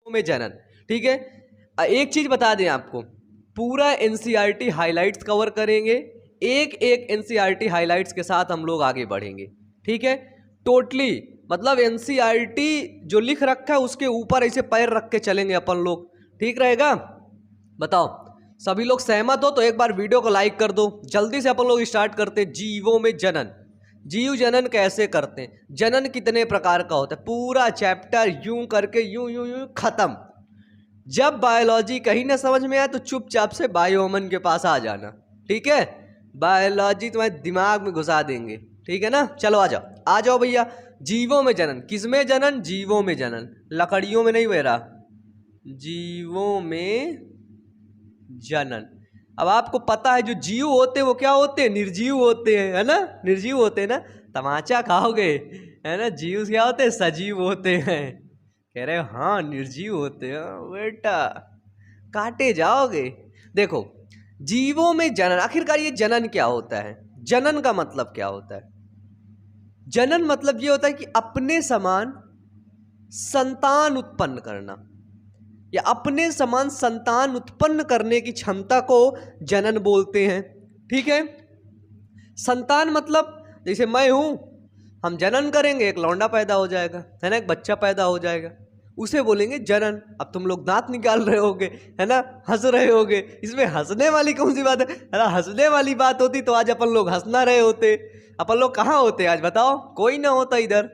में जनन। ठीक है, एक चीज बता दें आपको, पूरा एनसीईआरटी हाइलाइट्स कवर करेंगे, एक एक एनसीईआरटी हाइलाइट्स के साथ हम लोग आगे बढ़ेंगे। ठीक है, टोटली मतलब एनसीईआरटी जो लिख रखा है उसके ऊपर ऐसे पैर रख के चलेंगे अपन लोग। ठीक रहेगा? बताओ सभी लोग सहमत हो तो एक बार वीडियो को लाइक कर दो। जल्दी से अपन लोग स्टार्ट करते हैं। जीवों में जनन, जीव जनन कैसे करते हैं, जनन कितने प्रकार का होता है, पूरा चैप्टर यूं करके यूं यूं यूं खत्म। जब बायोलॉजी कहीं ना समझ में आए तो चुपचाप से बायोमन के पास आ जाना। ठीक है, बायोलॉजी तुम्हारे दिमाग में घुसा देंगे। ठीक है ना, चलो आ जाओ, आ जाओ भैया। जीवों में जनन, किसमें जनन? जीवों में जनन, लकड़ियों में नहीं बेरा, जीवों में जनन। अब आपको पता है जो जीव होते हैं वो क्या होते हैं? निर्जीव होते हैं, है ना, निर्जीव होते हैं ना। तमाचा खाओगे, है ना। जीव क्या होते हैं? सजीव होते हैं। कह रहे हो हाँ निर्जीव होते हैं बेटा, काटे जाओगे। देखो जीवों में जनन, आखिरकार ये जनन क्या होता है? जनन का मतलब क्या होता है? जनन मतलब ये होता है कि अपने समान संतान उत्पन्न करना, या अपने समान संतान उत्पन्न करने की क्षमता को जनन बोलते हैं। ठीक है, संतान मतलब जैसे मैं हूं, हम जनन करेंगे, एक लौंडा पैदा हो जाएगा, है ना, एक बच्चा पैदा हो जाएगा, उसे बोलेंगे जनन। अब तुम लोग दांत निकाल रहे होगे, है ना, हंस रहे होगे, इसमें हंसने वाली कौन सी बात है ना? हंसने वाली बात होती तो आज अपन लोग हंस ना रहे होते। अपन लोग कहाँ होते आज बताओ? कोई ना होता इधर।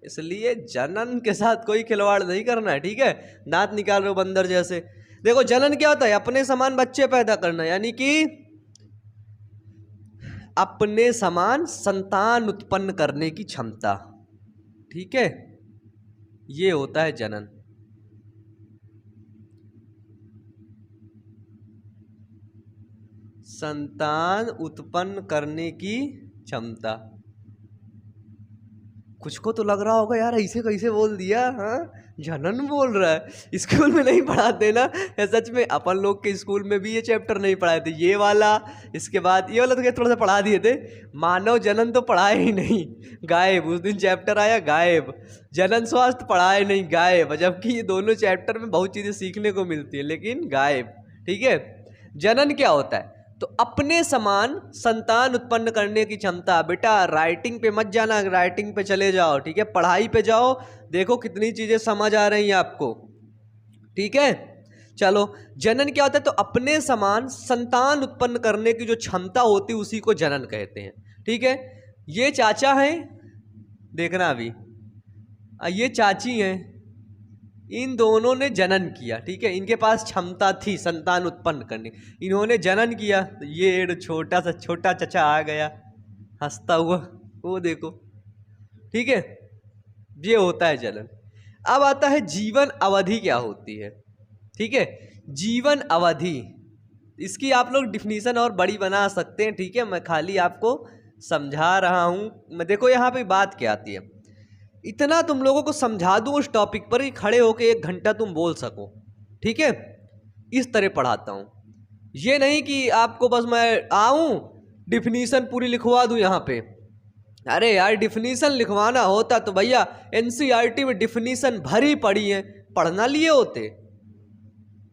इसलिए जनन के साथ कोई खिलवाड़ नहीं करना है। ठीक है, दांत निकाल रहे हो बंदर जैसे। देखो जनन क्या होता है? अपने समान बच्चे पैदा करना, यानी कि अपने समान संतान उत्पन्न करने की क्षमता। ठीक है, ये होता है जनन। संतान उत्पन्न करने की क्षमता। कुछ को तो लग रहा होगा यार ऐसे कैसे बोल दिया, हाँ जनन बोल रहा है, स्कूल में नहीं पढ़ाते ना। सच में अपन लोग के स्कूल में भी ये चैप्टर नहीं पढ़ाए थे, ये वाला, इसके बाद ये वाला तो थोड़ा सा पढ़ा दिए थे। मानव जनन तो पढ़ाए ही नहीं, गायब। उस दिन चैप्टर आया गायब, जनन स्वास्थ्य पढ़ाए नहीं, गायब। जबकि ये दोनों चैप्टर में बहुत चीज़ें सीखने को मिलती है, लेकिन गायब। ठीक है, जनन क्या होता है? तो अपने समान संतान उत्पन्न करने की क्षमता। बेटा राइटिंग पे मत जाना, राइटिंग पे चले जाओ। ठीक है, पढ़ाई पे जाओ, देखो कितनी चीजें समझ आ रही हैं आपको। ठीक है, चलो जनन क्या होता है? तो अपने समान संतान उत्पन्न करने की जो क्षमता होती है उसी को जनन कहते हैं। ठीक है, ये चाचा हैं, देखना अभी, ये चाची हैं, इन दोनों ने जनन किया। ठीक है, इनके पास क्षमता थी संतान उत्पन्न करने, इन्होंने जनन किया, तो ये छोटा सा छोटा चचा आ गया हंसता हुआ, वो देखो। ठीक है, ये होता है जनन। अब आता है जीवन अवधि क्या होती है। ठीक है, जीवन अवधि, इसकी आप लोग डिफिनीशन और बड़ी बना सकते हैं। ठीक है, मैं खाली आपको समझा रहा हूं। मैं देखो यहाँ पे बात क्या आती है, इतना तुम लोगों को समझा दूं उस टॉपिक पर ही खड़े होके 1 घंटा तुम बोल सको। ठीक है, इस तरह पढ़ाता हूं, ये नहीं कि आपको बस मैं आऊं डिफिनीशन पूरी लिखवा दूं यहाँ पे। अरे यार डिफिनीशन लिखवाना होता तो भैया एनसीईआरटी में डिफिनीशन भरी पड़ी है, पढ़ना लिए होते।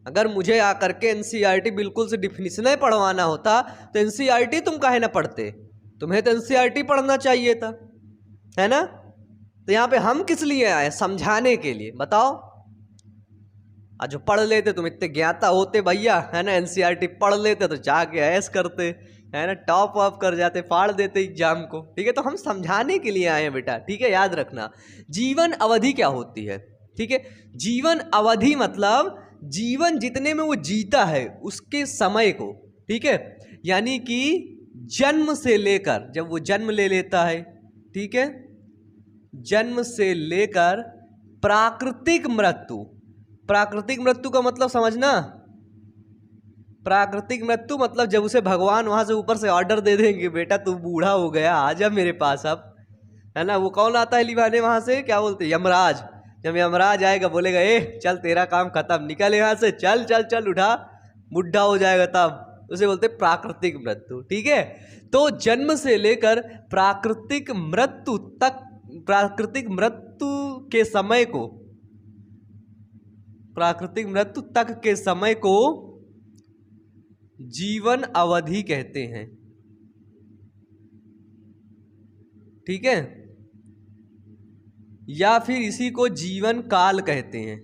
अगर मुझे आकर के एनसीईआरटी बिल्कुल से डिफिनीशन ही पढ़वाना होता तो एनसीईआरटी तुम काहे ना पढ़ते? तुम्हें तो एनसीईआरटी पढ़ना चाहिए था, है ना। तो यहाँ पे हम किस लिए आए? समझाने के लिए। बताओ, आज जो पढ़ लेते, तुम इतने ज्ञाता होते भैया, है ना, एनसीईआरटी पढ़ लेते तो जाके ऐश करते, है ना, टॉप अप कर जाते, फाड़ देते एग्जाम को। ठीक है, तो हम समझाने के लिए आए हैं बेटा। ठीक है, याद रखना। जीवन अवधि क्या होती है? ठीक है, जीवन अवधि मतलब जीवन जितने में वो जीता है उसके समय को। ठीक है, यानी कि जन्म से लेकर, जब वो जन्म ले लेता है, ठीक है, जन्म से लेकर प्राकृतिक मृत्यु। प्राकृतिक मृत्यु का मतलब समझना, प्राकृतिक मृत्यु मतलब जब उसे भगवान वहां से ऊपर से ऑर्डर दे देंगे, बेटा तू बूढ़ा हो गया, आजा मेरे पास अब, है ना। वो कौन आता है लिवाने वहां से? क्या बोलते हैं? यमराज। जब यमराज आएगा बोलेगा ए चल तेरा काम खत्म, निकल यहाँ से, चल चल चल, उठा, बुढ़ा हो जाएगा, तब उसे बोलते प्राकृतिक मृत्यु। ठीक है, तो जन्म से लेकर प्राकृतिक मृत्यु तक, प्राकृतिक मृत्यु के समय को प्राकृतिक मृत्यु तक के समय को जीवन अवधि कहते हैं। ठीक है, या फिर इसी को जीवन काल कहते हैं,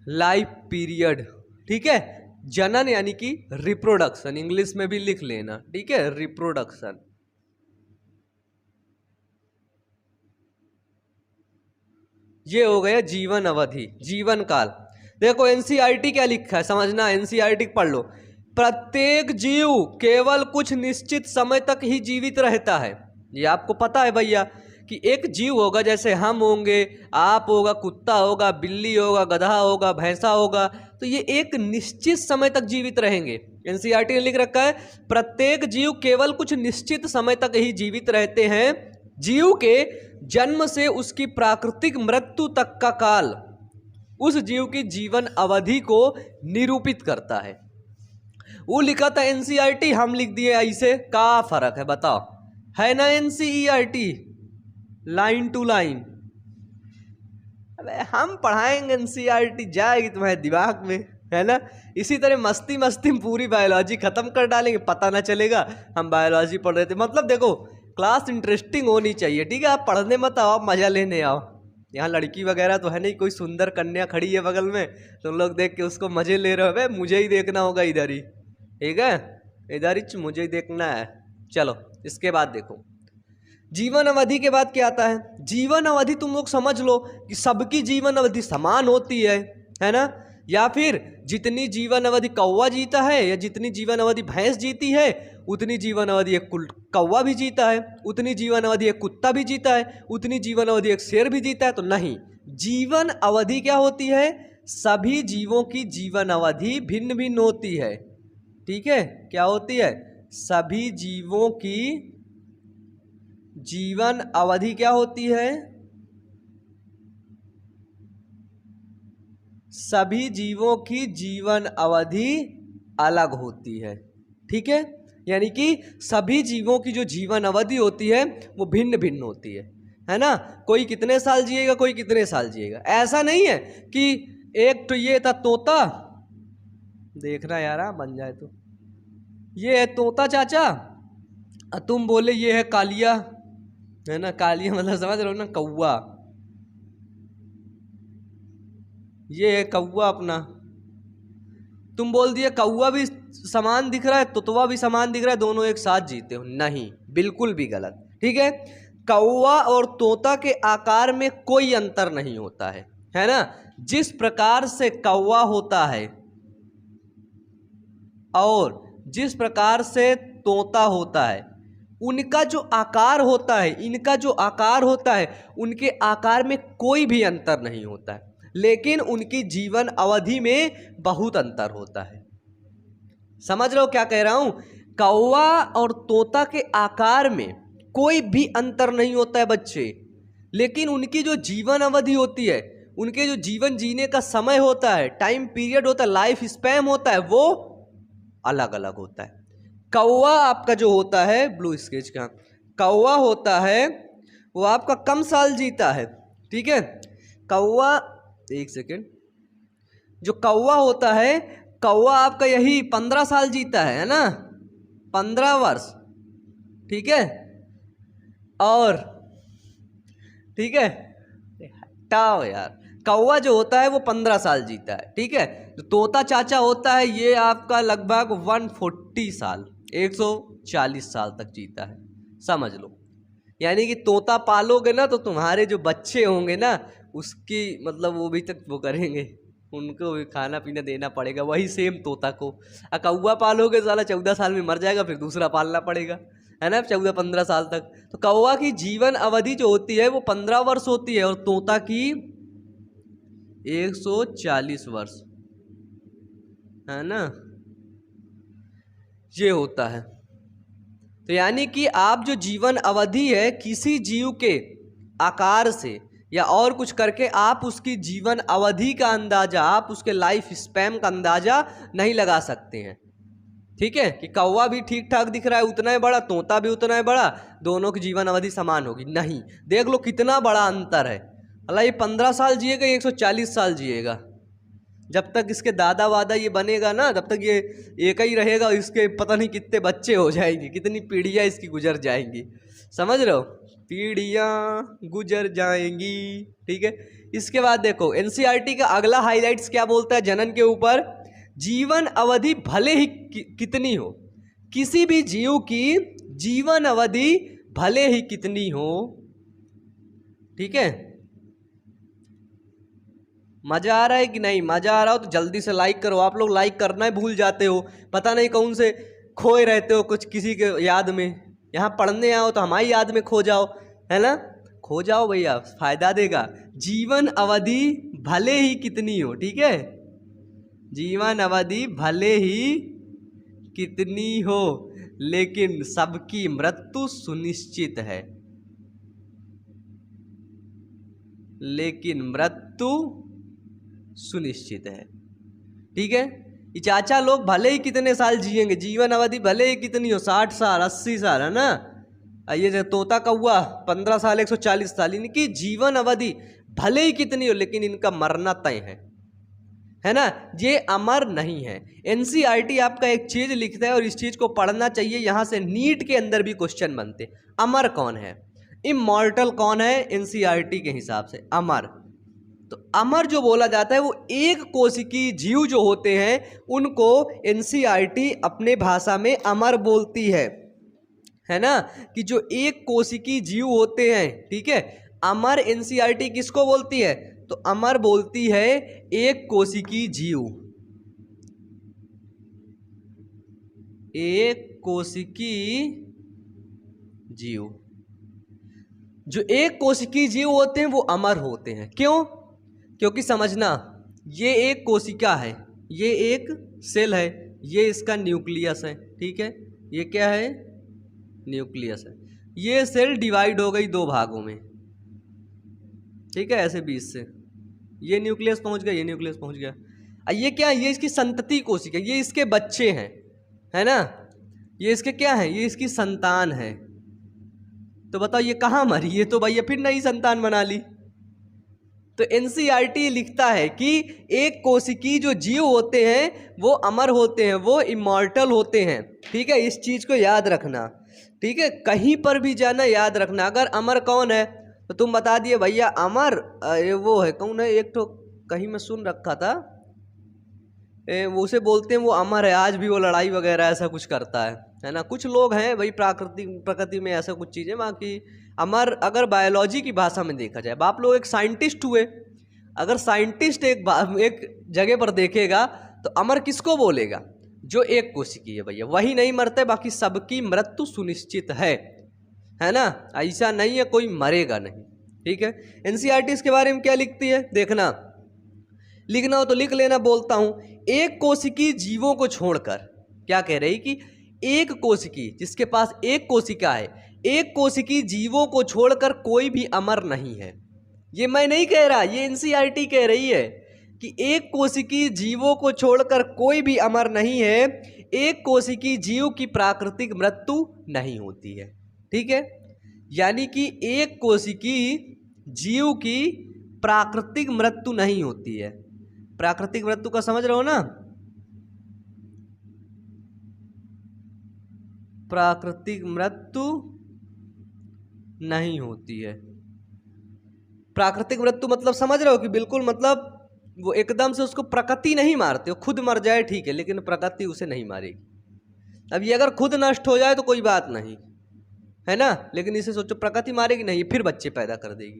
लाइफ पीरियड। ठीक है, जनन यानी कि रिप्रोडक्शन, इंग्लिश में भी लिख लेना। ठीक है, रिप्रोडक्शन। ये हो गया जीवन अवधि, जीवन काल। देखो एनसीईआरटी क्या लिखा है, समझना, एनसीईआरटी पढ़ लो। प्रत्येक जीव केवल कुछ निश्चित समय तक ही जीवित रहता है। ये आपको पता है भैया कि एक जीव होगा, जैसे हम होंगे, आप होगा, कुत्ता होगा, बिल्ली होगा, गधा होगा, भैंसा होगा, तो ये एक निश्चित समय तक जीवित रहेंगे। एनसीईआरटी ने लिख रखा है प्रत्येक जीव केवल कुछ निश्चित समय तक ही जीवित रहते हैं। जीव के जन्म से उसकी प्राकृतिक मृत्यु तक का काल उस जीव की जीवन अवधि को निरूपित करता है। वो लिखा था एनसीईआरटी, हम लिख दिए ऐसे, क्या फर्क है बताओ? है ना एनसीईआरटी लाइन टू लाइन। अबे हम पढ़ाएंगे, एनसीईआरटी जाएगी तुम्हारे दिमाग में, है ना। इसी तरह मस्ती मस्ती में पूरी बायोलॉजी खत्म कर डालेंगे, पता ना चलेगा हम बायोलॉजी पढ़ रहे थे। मतलब देखो क्लास इंटरेस्टिंग होनी चाहिए। ठीक है, आप पढ़ने मत आओ, आप मजा लेने आओ। यहाँ लड़की वगैरह तो है नहीं, कोई सुंदर कन्या खड़ी है बगल में, तुम लोग देख के उसको मजे ले रहे हो। भाई मुझे ही देखना होगा इधर ही, ठीक है, इधर ही मुझे ही देखना है। चलो इसके बाद देखो जीवन अवधि के बाद क्या आता है। जीवन अवधि तुम लोग समझ लो कि सबकी जीवन अवधि समान होती है ना, या फिर जितनी जीवन अवधि कौवा जीता है या जितनी जीवन अवधि भैंस जीती है उतनी जीवन अवधि एक कौवा भी जीता है, उतनी जीवन अवधि एक कुत्ता भी जीता है, उतनी जीवन अवधि एक शेर भी जीता है। तो नहीं, जीवन अवधि क्या होती है, सभी जीवों की जीवन अवधि भिन्न भिन्न होती है। ठीक है, क्या होती है, सभी जीवों की जीवन अवधि क्या होती है, सभी जीवों की जीवन अवधि अलग होती है। ठीक है, यानी कि सभी जीवों की जो जीवन अवधि होती है वो भिन्न भिन्न होती है ना। कोई कितने साल जिएगा, कोई कितने साल जिएगा, ऐसा नहीं है कि एक तो ये था तोता, देखना यार बन जाए तो, ये है तोता चाचा, तुम बोले ये है कालिया, है ना। कालिया मतलब समझ रहे हो ना, कौवा, ये है कौवा अपना। तुम बोल दिए कौवा भी समान दिख रहा है, तोतवा भी समान दिख रहा है, दोनों एक साथ जीते हो, नहीं, बिल्कुल भी गलत। ठीक है, कौवा और तोता के आकार में कोई अंतर नहीं होता है ना। जिस प्रकार से कौवा होता है और जिस प्रकार से तोता होता है, उनका जो आकार होता है, इनका जो आकार होता है, उनके आकार में कोई भी अंतर नहीं होता है, लेकिन उनकी जीवन अवधि में बहुत अंतर होता है। समझ रहे हो क्या कह रहा हूं? कौवा और तोता के आकार में कोई भी अंतर नहीं होता है बच्चे, लेकिन उनकी जो जीवन अवधि होती है, उनके जो जीवन जीने का समय होता है, टाइम पीरियड होता है, लाइफ स्पैन होता है, वो अलग अलग होता है। कौवा आपका जो होता है, ब्लू स्केच का कौवा होता है, वो आपका कम साल जीता है। ठीक है, कौवा, एक सेकेंड, जो कौवा होता है, कौवा आपका यही 15 साल जीता है ना, 15 वर्ष। ठीक है, और ठीक है, हटाओ यार, कौवा जो होता है वो 15 साल जीता है। ठीक है, जो तोता चाचा होता है ये आपका लगभग 140 साल, 140 साल तक जीता है, समझ लो। यानी कि तोता पालोगे ना तो तुम्हारे जो बच्चे होंगे ना, उसकी मतलब वो भी तक वो करेंगे, उनको भी खाना पीना देना पड़ेगा, वही सेम तोता को। कौवा पालोगे साला 14 साल में मर जाएगा, फिर दूसरा पालना पड़ेगा, है ना, 14-15 साल तक। तो कौवा की जीवन अवधि जो होती है वो 15 वर्ष होती है, और तोता की 140 वर्ष, है ना, ये होता है। तो यानी कि आप जो जीवन अवधि है किसी जीव के आकार से या और कुछ करके आप उसकी जीवन अवधि का अंदाजा, आप उसके लाइफ स्पैन का अंदाजा नहीं लगा सकते हैं। ठीक है, कि कौवा भी ठीक ठाक दिख रहा है, उतना ही बड़ा, तोता भी उतना ही बड़ा, दोनों की जीवन अवधि समान होगी, नहीं। देख लो कितना बड़ा अंतर है। अल्लाह ये 15 साल जिएगा, ये 140 साल जिएगा। जब तक इसके दादा वादा ये बनेगा ना, तब तक ये एक ही रहेगा, इसके पता नहीं कितने बच्चे हो जाएंगे, कितनी पीढ़ियाँ इसकी गुजर जाएंगी। समझ रहे हो, पीढ़ियाँ गुजर जाएंगी। ठीक है, इसके बाद देखो एनसीईआरटी का अगला हाईलाइट्स क्या बोलता है जनन के ऊपर। जीवन अवधि भले ही कितनी हो, किसी भी जीव की जीवन अवधि भले ही कितनी हो, ठीक है। मजा आ रहा है कि नहीं? मजा आ रहा हो तो जल्दी से लाइक करो। आप लोग लाइक करना ही भूल जाते हो, पता नहीं कौन से खोए रहते हो कुछ किसी के याद में। यहाँ पढ़ने आओ तो हमारी याद में खो जाओ, है ना। खो जाओ भैया, फायदा देगा। जीवन अवधि भले ही कितनी हो, ठीक है, जीवन अवधि भले ही कितनी हो, लेकिन सबकी मृत्यु सुनिश्चित है। लेकिन मृत्यु सुनिश्चित है, ठीक है। ये चाचा लोग भले ही कितने साल जिएंगे, जीवन अवधि भले ही कितनी हो, 60 साल 80 साल, है ना। ये जो तोता कौआ 15 साल 140 साल, इनकी जीवन अवधि भले ही कितनी हो, लेकिन इनका मरना तय है ना। ये अमर नहीं है। एनसीईआरटी आपका एक चीज लिखता है और इस चीज को पढ़ना चाहिए। यहाँ से नीट के अंदर भी क्वेश्चन बनते। अमर कौन है, इमॉर्टल कौन है एनसीईआरटी के हिसाब से? अमर। तो अमर जो बोला जाता है वो एक कोशिकीय जीव जो होते हैं उनको एनसीईआरटी अपने भाषा में अमर बोलती है ना, कि जो एक कोशिकीय जीव होते हैं, ठीक है। अमर एनसीईआरटी किसको बोलती है? तो अमर बोलती है एक कोशिकीय जीव, एक कोशिकीय जीव। जो एक कोशिकीय जीव होते हैं वो अमर होते हैं। क्यों? क्योंकि समझना, ये एक कोशिका है, ये एक सेल है, ये इसका न्यूक्लियस है, ठीक है। ये क्या है? न्यूक्लियस है। ये सेल डिवाइड हो गई 2 भागों में, ठीक है, ऐसे 20 से। ये न्यूक्लियस पहुंच गया, ये न्यूक्लियस पहुंच गया। ये क्या है? ये इसकी संतति कोशिका, ये इसके बच्चे हैं, है ना। ये इसके क्या है? ये इसकी संतान है। तो बताओ ये कहाँ मरी? ये तो भैया फिर नई संतान बना ली। तो एनसीईआरटी लिखता है कि एक कोशिकीय जो जीव होते हैं वो अमर होते हैं, वो इमॉर्टल होते हैं, ठीक है। इस चीज को याद रखना, ठीक है। कहीं पर भी जाना याद रखना। अगर अमर कौन है तो तुम बता दिए भैया अमर वो है, कौन है, एक तो कहीं मैं सुन रखा था, वो उसे बोलते हैं वो अमर है, आज भी वो लड़ाई वगैरह ऐसा कुछ करता है ना। कुछ लोग हैं भाई प्रकृति में ऐसा कुछ चीज़ें। बाकी अमर अगर बायोलॉजी की भाषा में देखा जाए, आप लोग एक साइंटिस्ट हुए, अगर साइंटिस्ट एक जगह पर देखेगा तो अमर किसको बोलेगा? जो एक कोशिकीय है भैया, वही नहीं मरते, बाकी सबकी मृत्यु सुनिश्चित है ना। ऐसा नहीं है कोई मरेगा नहीं, ठीक है। एनसीईआरटी इसके बारे में क्या लिखती है देखना, लिखना हो तो लिख लेना। बोलता हूं, एक कोशिकीय जीवों को छोड़कर, क्या कह रही कि एक कोशिकीय जिसके पास एक कोशिका है, एक कोशिकीय जीवों को छोड़कर कोई भी अमर नहीं है। ये मैं नहीं कह रहा, ये एनसीईआरटी कह रही है कि एक कोशिकीय जीवों को छोड़कर कोई भी अमर नहीं है। एक कोशिकीय जीव की प्राकृतिक मृत्यु नहीं होती है, ठीक है। यानी कि एक कोशिकीय जीव की प्राकृतिक मृत्यु नहीं होती है। प्राकृतिक मृत्यु का समझ रहे हो ना? प्राकृतिक मृत्यु नहीं होती है। प्राकृतिक मृत्यु मतलब समझ रहे हो कि बिल्कुल, मतलब वो एकदम से उसको प्रकृति नहीं मारते हो, खुद मर जाए ठीक है, लेकिन प्रकृति उसे नहीं मारेगी। अब ये अगर खुद नष्ट हो जाए तो कोई बात नहीं, है ना, लेकिन इसे सोचो प्रकृति मारेगी नहीं, फिर बच्चे पैदा कर देगी,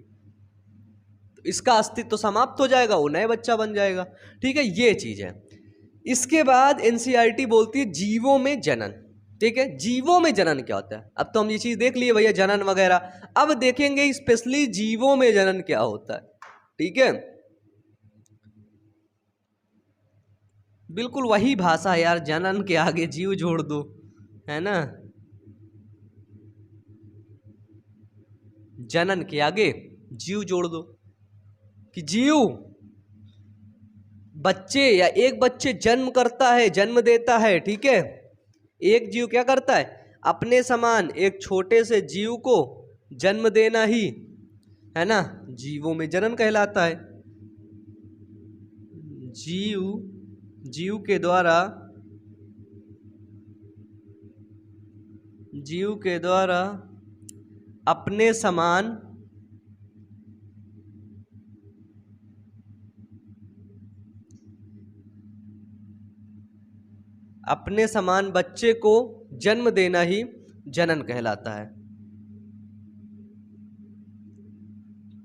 तो इसका अस्तित्व तो समाप्त हो जाएगा, वो नए बच्चा बन जाएगा, ठीक है। ये चीज है। इसके बाद एनसीईआरटी बोलती है जीवों में जनन, ठीक है। जीवों में जनन क्या होता है? अब तो हम ये चीज देख लिए भैया, जनन वगैरह। अब देखेंगे स्पेशली जीवों में जनन क्या होता है, ठीक है। बिल्कुल वही भाषा है यार, जनन के आगे जीव जोड़ दो, है ना। जनन के आगे जीव जोड़ दो कि जीव बच्चे या एक बच्चे जन्म करता है, जन्म देता है, ठीक है। एक जीव क्या करता है? अपने समान एक छोटे से जीव को जन्म देना ही है ना, जीवों में जनन कहलाता है। जीव के द्वारा अपने समान बच्चे को जन्म देना ही जनन कहलाता है।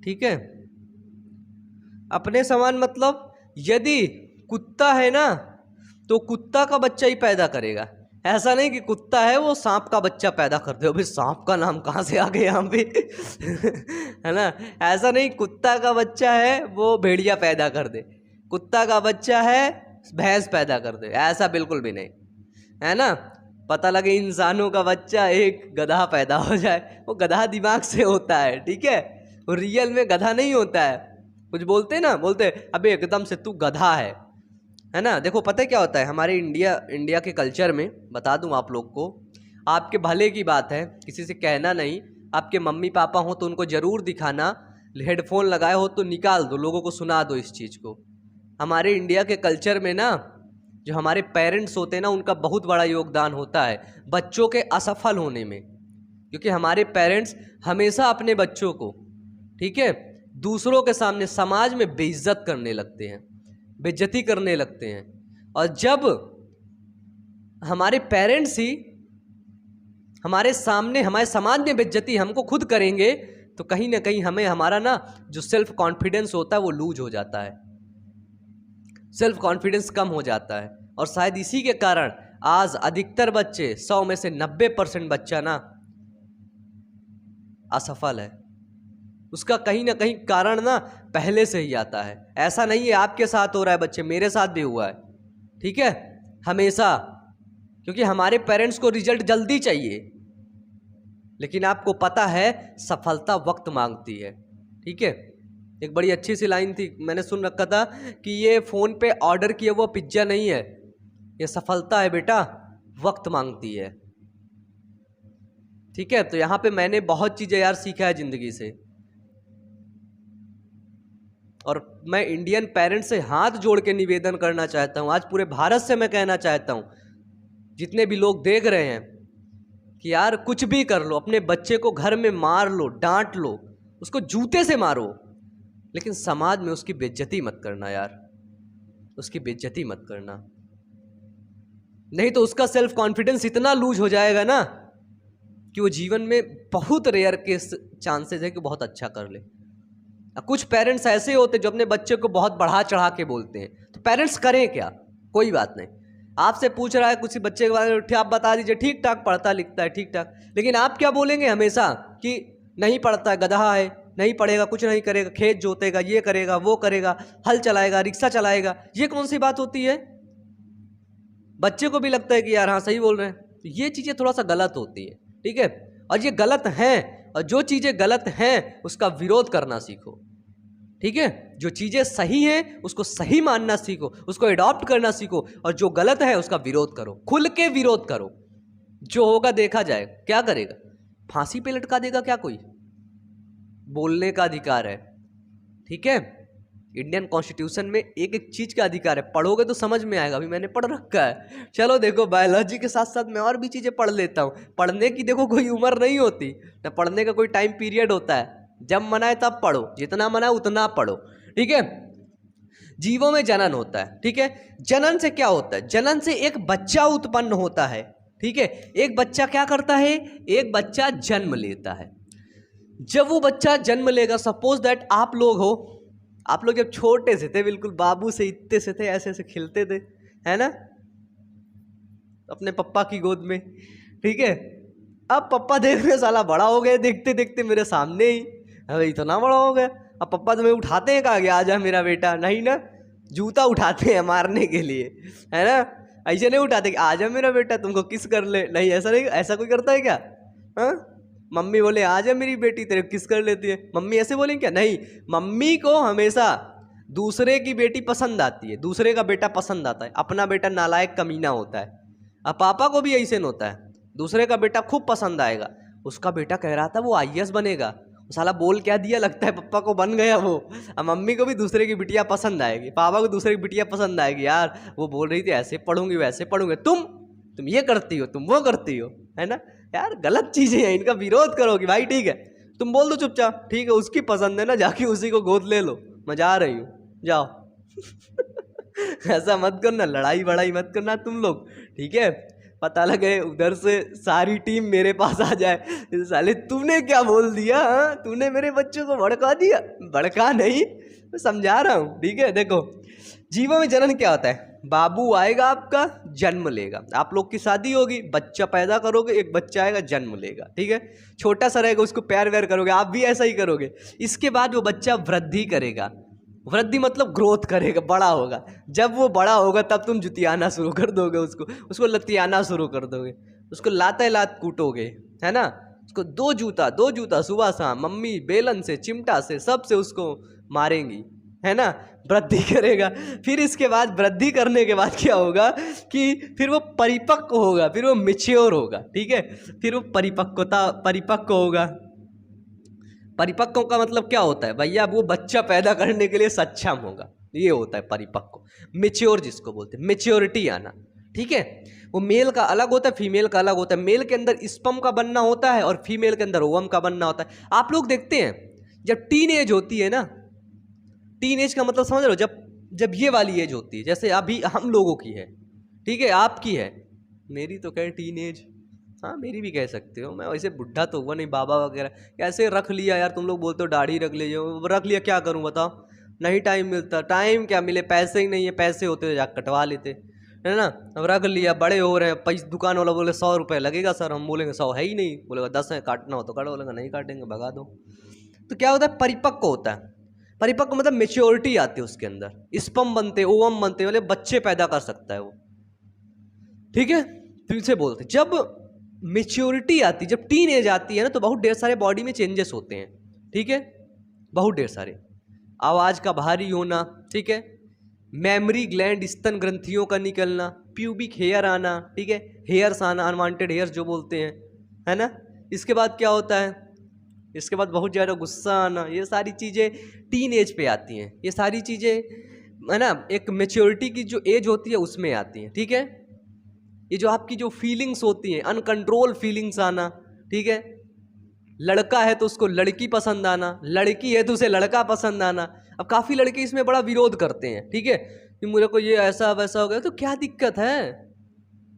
ठीक है, अपने समान मतलब यदि कुत्ता है ना तो कुत्ता का बच्चा ही पैदा करेगा। ऐसा नहीं कि कुत्ता है वो सांप का बच्चा पैदा कर दे। भाई सांप का नाम कहाँ से आ गया यहाँ पे है ना, ऐसा नहीं, कुत्ता का बच्चा है वो भेड़िया पैदा कर दे, कुत्ता का बच्चा है भैंस पैदा कर दे, ऐसा बिल्कुल भी नहीं, है ना। पता लगे इंसानों का बच्चा एक गधा पैदा हो जाए, वो गधा दिमाग से होता है, ठीक है, वो रियल में गधा नहीं होता है। कुछ बोलते ना, बोलते अबे एकदम से तू गधा है ना। देखो पता है क्या होता है हमारे इंडिया के कल्चर में, बता दूं आप लोग को, आपके भले की बात है, किसी से कहना नहीं, आपके मम्मी पापा हो तो उनको ज़रूर दिखाना, हेडफोन लगाए हो तो निकाल दो, लोगों को सुना दो इस चीज़ को। हमारे इंडिया के कल्चर में ना जो हमारे पेरेंट्स होते हैं ना, उनका बहुत बड़ा योगदान होता है बच्चों के असफल होने में, क्योंकि हमारे पेरेंट्स हमेशा अपने बच्चों को, ठीक है, दूसरों के सामने समाज में बेइज्जत करने लगते हैं, बेइज्जती करने लगते हैं। और जब हमारे पेरेंट्स ही हमारे सामने हमारे समाज में बेइज्जती हमको खुद करेंगे तो कहीं ना कहीं हमें हमारा ना जो सेल्फ कॉन्फिडेंस होता है वो लूज हो जाता है, सेल्फ कॉन्फिडेंस कम हो जाता है। और शायद इसी के कारण आज अधिकतर बच्चे, 100 में से 90% बच्चा ना असफल है। उसका कहीं ना कहीं कारण ना पहले से ही आता है। ऐसा नहीं है आपके साथ हो रहा है बच्चे, मेरे साथ भी हुआ है, ठीक है, हमेशा, क्योंकि हमारे पेरेंट्स को रिजल्ट जल्दी चाहिए, लेकिन आपको पता है सफलता वक्त मांगती है। ठीक है, एक बड़ी अच्छी सी लाइन थी, मैंने सुन रखा था कि ये फ़ोन पे ऑर्डर किया हुआ पिज्ज़ा नहीं है, ये सफलता है बेटा, वक्त मांगती है। ठीक है, तो यहाँ पे मैंने बहुत चीज़ें यार सीखा है ज़िंदगी से, और मैं इंडियन पेरेंट्स से हाथ जोड़ के निवेदन करना चाहता हूँ, आज पूरे भारत से मैं कहना चाहता हूँ, जितने भी लोग देख रहे हैं, कि यार कुछ भी कर लो, अपने बच्चे को घर में मार लो, डांट लो, उसको जूते से मारो, लेकिन समाज में उसकी बेइज्जती मत करना यार, उसकी बेइज्जती मत करना, नहीं तो उसका सेल्फ कॉन्फिडेंस इतना लूज हो जाएगा ना कि वो जीवन में बहुत रेयर के चांसेस है कि बहुत अच्छा कर ले। कुछ पेरेंट्स ऐसे होते जो अपने बच्चे को बहुत बढ़ा चढ़ा के बोलते हैं, तो पेरेंट्स करें क्या, कोई बात नहीं, आपसे पूछ रहा है कुछ बच्चे के बारे में, आप बता दीजिए ठीक ठाक पढ़ता लिखता है, ठीक ठाक, लेकिन आप क्या बोलेंगे हमेशा कि नहीं पढ़ता है, गधा है, नहीं पढ़ेगा, कुछ नहीं करेगा, खेत जोतेगा, ये करेगा, वो करेगा, हल चलाएगा, रिक्शा चलाएगा। ये कौन सी बात होती है? बच्चे को भी लगता है कि यार हाँ सही बोल रहे हैं, तो ये चीज़ें थोड़ा सा गलत होती है। ठीक है, और ये गलत हैं, और जो चीज़ें गलत हैं उसका विरोध करना सीखो। ठीक है, जो चीज़ें सही हैं उसको सही मानना सीखो, उसको अडॉप्ट करना सीखो, और जो गलत है उसका विरोध करो, खुल के विरोध करो, जो होगा देखा जाएगा। क्या करेगा, फांसी पे लटका देगा क्या कोई? बोलने का अधिकार है। ठीक है, इंडियन कॉन्स्टिट्यूशन में एक एक चीज़ का अधिकार है, पढ़ोगे तो समझ में आएगा, अभी मैंने पढ़ रखा है। चलो देखो, बायोलॉजी के साथ साथ मैं और भी चीज़ें पढ़ लेता हूँ। पढ़ने की देखो कोई उम्र नहीं होती ना, पढ़ने का कोई टाइम पीरियड होता है, जब मना है तब पढ़ो, जितना मना है उतना पढ़ो। ठीक है, जीवों में जनन होता है। ठीक है, जनन से क्या होता है? जनन से एक बच्चा उत्पन्न होता है। ठीक है, एक बच्चा क्या करता है? एक बच्चा जन्म लेता है। जब वो बच्चा जन्म लेगा, सपोज दैट आप लोग हो, आप लोग जब छोटे से थे, बिल्कुल बाबू से इतने से थे, ऐसे ऐसे खिलते थे, है ना, अपने पप्पा की गोद में। ठीक है, अब पप्पा देख रहे साला बड़ा हो गया, देखते देखते मेरे सामने ही, अरे इतना बड़ा हो गया। अब पप्पा तुम्हें उठाते हैं, कहा गया आजा मेरा बेटा, नहीं ना, जूता उठाते हैं मारने के लिए, है ना, ऐसे नहीं उठाते कि आजा मेरा बेटा तुमको किस कर ले, नहीं, ऐसा नहीं, ऐसा कोई करता है क्या? हाँ, मम्मी बोले आजा मेरी बेटी तेरे किस कर लेती है, मम्मी ऐसे बोलेंगे क्या? नहीं, मम्मी को हमेशा दूसरे की बेटी पसंद आती है, दूसरे का बेटा पसंद आता है, अपना बेटा नालायक कमीना होता है। अब पापा को भी ऐसे होता है, दूसरे का बेटा खूब पसंद आएगा, उसका बेटा कह रहा था वो IAS बनेगा, साला बोल क्या दिया, लगता है पापा को बन गया वो। अब मम्मी को भी दूसरे की बिटिया पसंद आएगी, पापा को दूसरे की बिटिया पसंद आएगी। यार वो बोल रही थी ऐसे पढ़ूंगी वैसे पढ़ूंगी, तुम ये करती हो, तुम वो करती हो, है ना। यार गलत चीज़ें हैं, इनका विरोध करोगी भाई, ठीक है। तुम बोल दो चुपचाप, ठीक है उसकी पसंद है ना, जाके उसी को गोद ले लो, मैं जा रही हूँ, जाओ। ऐसा मत करना, लड़ाई बड़ाई मत करना तुम लोग, ठीक है। पता लगे उधर से सारी टीम मेरे पास आ जाए, साले तूने क्या बोल दिया, हाँ तूने मेरे बच्चों को भड़का दिया। भड़का नहीं, मैं समझा रहा हूँ, ठीक है। देखो जीवों में जनन क्या होता है, बाबू आएगा आपका, जन्म लेगा, आप लोग की शादी होगी, बच्चा पैदा करोगे, एक बच्चा आएगा जन्म लेगा, ठीक है। छोटा सा रहेगा, उसको प्यार व्यार करोगे, आप भी ऐसा ही करोगे। इसके बाद वो बच्चा वृद्धि करेगा, वृद्धि मतलब ग्रोथ करेगा, बड़ा होगा। जब वो बड़ा होगा तब तुम जुतियाना शुरू कर दोगे, उसको लतियाना शुरू कर दोगे, उसको लाते लात कूटोगे, है ना। उसको दो जूता सुबह शाम मम्मी बेलन से, चिमटा से, सब से उसको मारेंगी, है ना। वृद्धि करेगा, फिर इसके बाद वृद्धि करने के बाद क्या होगा कि फिर वो परिपक्व होगा, फिर वो मैच्योर होगा, ठीक है। फिर वो परिपक्व होगा। परिपक्व का मतलब क्या होता है भैया, वो बच्चा पैदा करने के लिए सक्षम होगा, ये होता है परिपक्व। मेच्योर जिसको बोलते हैं, मेच्योरिटी आना, ठीक है। वो मेल का अलग होता है, फीमेल का अलग होता है। मेल के अंदर स्पर्म का बनना होता है और फीमेल के अंदर ओवम का बनना होता है। आप लोग देखते हैं जब टीन एज होती है ना, टीन एज का मतलब समझ रहे हो, जब ये वाली एज होती है, जैसे अभी हम लोगों की है, ठीक है, आपकी है, मेरी तो कहे टीन एज, हाँ मेरी भी कह सकते हो, मैं वैसे बुढ़ा तो हुआ नहीं, बाबा वगैरह ऐसे रख लिया। यार तुम लोग बोलते हो दाढ़ी रख लीजिए, रख लिया, क्या करूं बताओ, नहीं टाइम मिलता, टाइम क्या मिले, पैसे ही नहीं है, पैसे होते तो जाकर कटवा लेते, है ना। अब रख लिया, बड़े हो रहे हैं, पैसे, दुकान वाला बोले 100 रुपये लगेगा सर, हम बोलेंगे 100 है ही नहीं, बोलेगा 10 है, काटना हो तो काटो, बोलेगा नहीं काटेंगे भगा दो। तो क्या होता है, परिपक्व होता है। परिपक्व मतलब मेच्योरिटी आती है उसके अंदर, स्पर्म बनते, ओवम बनते, वाले बच्चे पैदा कर सकता है वो, ठीक है। फिर से बोलते जब मेच्योरिटी आती, जब टीन एज आती है ना, तो बहुत ढेर सारे बॉडी में चेंजेस होते हैं, ठीक है, बहुत ढेर सारे। आवाज़ का भारी होना, ठीक है, मेमोरी ग्लैंड, स्तन ग्रंथियों का निकलना, प्यूबिक हेयर आना, ठीक है, हेयर्स आना, अनवांटेड हेयर्स जो बोलते हैं, है ना। इसके बाद क्या होता है, इसके बाद बहुत ज़्यादा गुस्सा आना, ये सारी चीज़ें टीन एज पे आती हैं, ये सारी चीज़ें, है ना, एक मेच्योरिटी की जो एज होती है उसमें आती हैं, ठीक है। ये जो आपकी जो फीलिंग्स होती हैं, अनकंट्रोल फीलिंग्स आना, ठीक है। लड़का है तो उसको लड़की पसंद आना, लड़की है तो उसे लड़का पसंद आना। अब काफ़ी लड़के इसमें बड़ा विरोध करते हैं, ठीक है, कि मुझे को ये ऐसा वैसा हो गया, तो क्या दिक्कत है,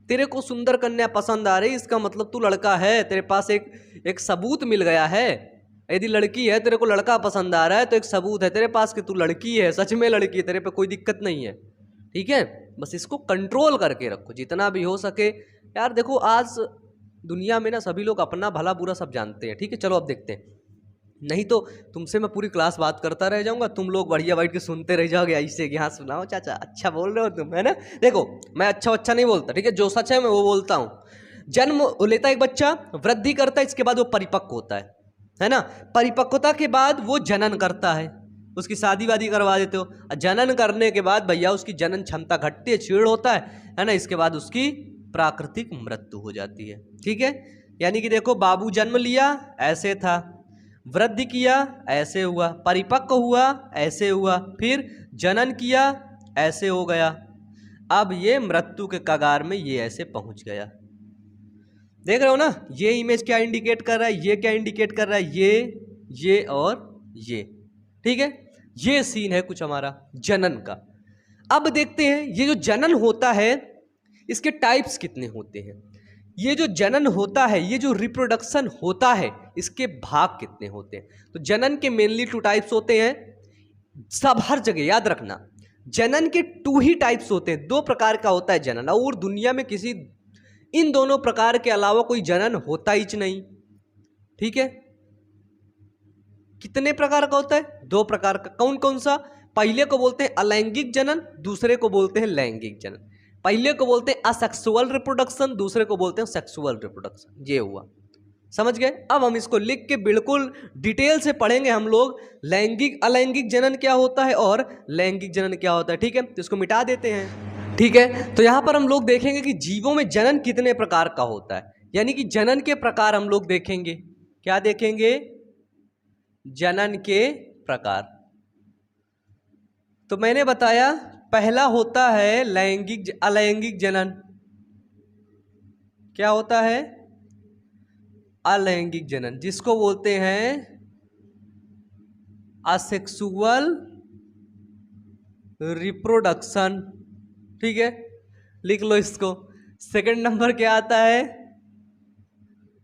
तेरे को सुंदर कन्या पसंद आ रही, इसका मतलब तू लड़का है, तेरे पास एक सबूत मिल गया है। यदि लड़की है, तेरे को लड़का पसंद आ रहा है, तो एक सबूत है तेरे पास कि तू लड़की है, सच में लड़की है, तेरे पे कोई दिक्कत नहीं है, ठीक है। बस इसको कंट्रोल करके रखो जितना भी हो सके। यार देखो आज दुनिया में ना सभी लोग अपना भला बुरा सब जानते हैं, ठीक है। चलो अब देखते हैं, नहीं तो तुमसे मैं पूरी क्लास बात करता रह जाऊंगा, तुम लोग बढ़िया बैठ के सुनते रह जाओगे ऐसे कि हाँ सुनाओ चाचा, अच्छा बोल रहे हो तुम, है ना। देखो मैं अच्छा नहीं बोलता, ठीक है, जो सच है मैं वो बोलता हूँ। जन्म लेता है एक बच्चा, वृद्धि करता है, इसके बाद वो परिपक्व होता है ना। परिपक्वता के बाद वो जनन करता है, उसकी शादी वादी करवा देते हो। जनन करने के बाद भैया उसकी जनन क्षमता घटती है, क्षीण होता है ना। इसके बाद उसकी प्राकृतिक मृत्यु हो जाती है, ठीक है। यानी कि देखो बाबू जन्म लिया ऐसे था, वृद्धि किया ऐसे हुआ, परिपक्व हुआ ऐसे हुआ, फिर जनन किया ऐसे हो गया, अब ये मृत्यु के कगार में ये ऐसे पहुंच गया। देख रहे हो ना, ये इमेज क्या इंडिकेट कर रहा है, ये क्या इंडिकेट कर रहा है, ये और ये, ठीक है। ये सीन है कुछ हमारा जनन का। अब देखते हैं ये जो जनन होता है इसके टाइप्स कितने होते हैं। ये जो जनन होता है, ये जो रिप्रोडक्शन होता है, इसके भाग कितने होते हैं। तो जनन के मेनली 2 टाइप्स होते हैं, सब हर जगह याद रखना। जनन के 2 ही टाइप्स होते हैं, 2 प्रकार का होता है जनन, और दुनिया में किसी इन दोनों प्रकार के अलावा कोई जनन होता ही नहीं, ठीक है। कितने प्रकार का होता है, 2 प्रकार का। कौन कौन सा, पहले को बोलते हैं अलैंगिक जनन, दूसरे को बोलते हैं लैंगिक जनन। पहले को बोलते हैं असेक्सुअल रिप्रोडक्शन, दूसरे को बोलते हैं सेक्सुअल रिप्रोडक्शन। ये हुआ, समझ गए। अब हम इसको लिख के बिल्कुल डिटेल से पढ़ेंगे हम लोग, लैंगिक अलैंगिक जनन क्या होता है और लैंगिक जनन क्या होता है, ठीक है। तो इसको मिटा देते हैं, ठीक है। तो यहाँ पर हम लोग देखेंगे कि जीवों में जनन कितने प्रकार का होता है, यानी कि जनन के प्रकार हम लोग देखेंगे। क्या देखेंगे, जनन के प्रकार। तो मैंने बताया पहला होता है लैंगिक अलैंगिक जनन। क्या होता है? अलैंगिक जनन, जिसको बोलते हैं असेक्सुअल रिप्रोडक्शन। ठीक है, लिख लो इसको। सेकंड नंबर क्या आता है?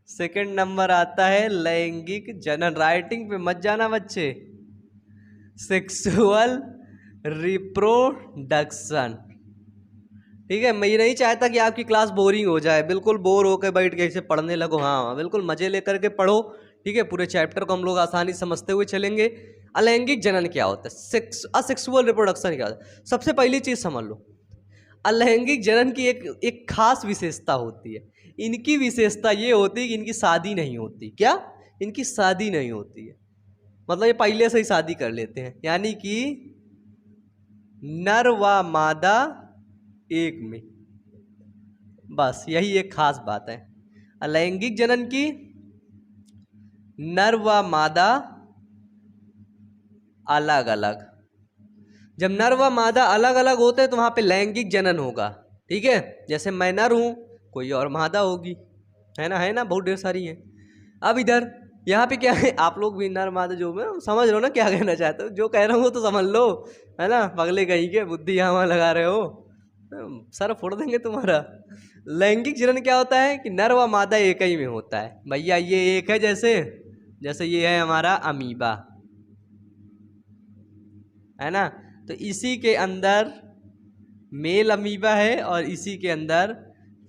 सेकंड नंबर आता है लैंगिक जनन। राइटिंग पे मत जाना बच्चे, सेक्सुअल रिप्रोडक्शन। ठीक है, मैं ये नहीं चाहता कि आपकी क्लास बोरिंग हो जाए, बिल्कुल बोर होकर बैठ के इसे पढ़ने लगो। हाँ, बिल्कुल मजे लेकर के पढ़ो। ठीक है, पूरे चैप्टर को हम लोग आसानी समझते हुए चलेंगे। अलैंगिक जनन क्या होता है, असेक्सुअल रिप्रोडक्शन क्या होता है? सबसे पहली चीज समझ लो, अलैंगिक जनन की एक खास विशेषता होती है। इनकी विशेषता ये होती है कि इनकी शादी नहीं होती। क्या? इनकी शादी नहीं होती है, मतलब ये पहले से ही शादी कर लेते हैं, यानी कि नर व मादा एक में। बस यही एक खास बात है अलैंगिक जनन की, नर व मादा अलग अलग। जब नर व मादा अलग अलग होते हैं तो वहां पे लैंगिक जनन होगा। ठीक है, जैसे मैं नर हूं, कोई और मादा होगी, है ना, बहुत ढेर सारी है। अब इधर यहाँ पे क्या है, आप लोग भी नर मादा जो मैं समझ रहे हो ना क्या कहना चाहते हो, जो कह रहा हूँ वो तो समझ लो, है ना। पगले कहीं के बुद्धि यहाँ वहाँ लगा रहे हो, सर फोड़ देंगे तुम्हारा। लैंगिक जनन क्या होता है कि नर व मादा एक ही में होता है। भैया ये एक है, जैसे ये है हमारा अमीबा, है ना। तो इसी के अंदर मेल अमीबा है और इसी के अंदर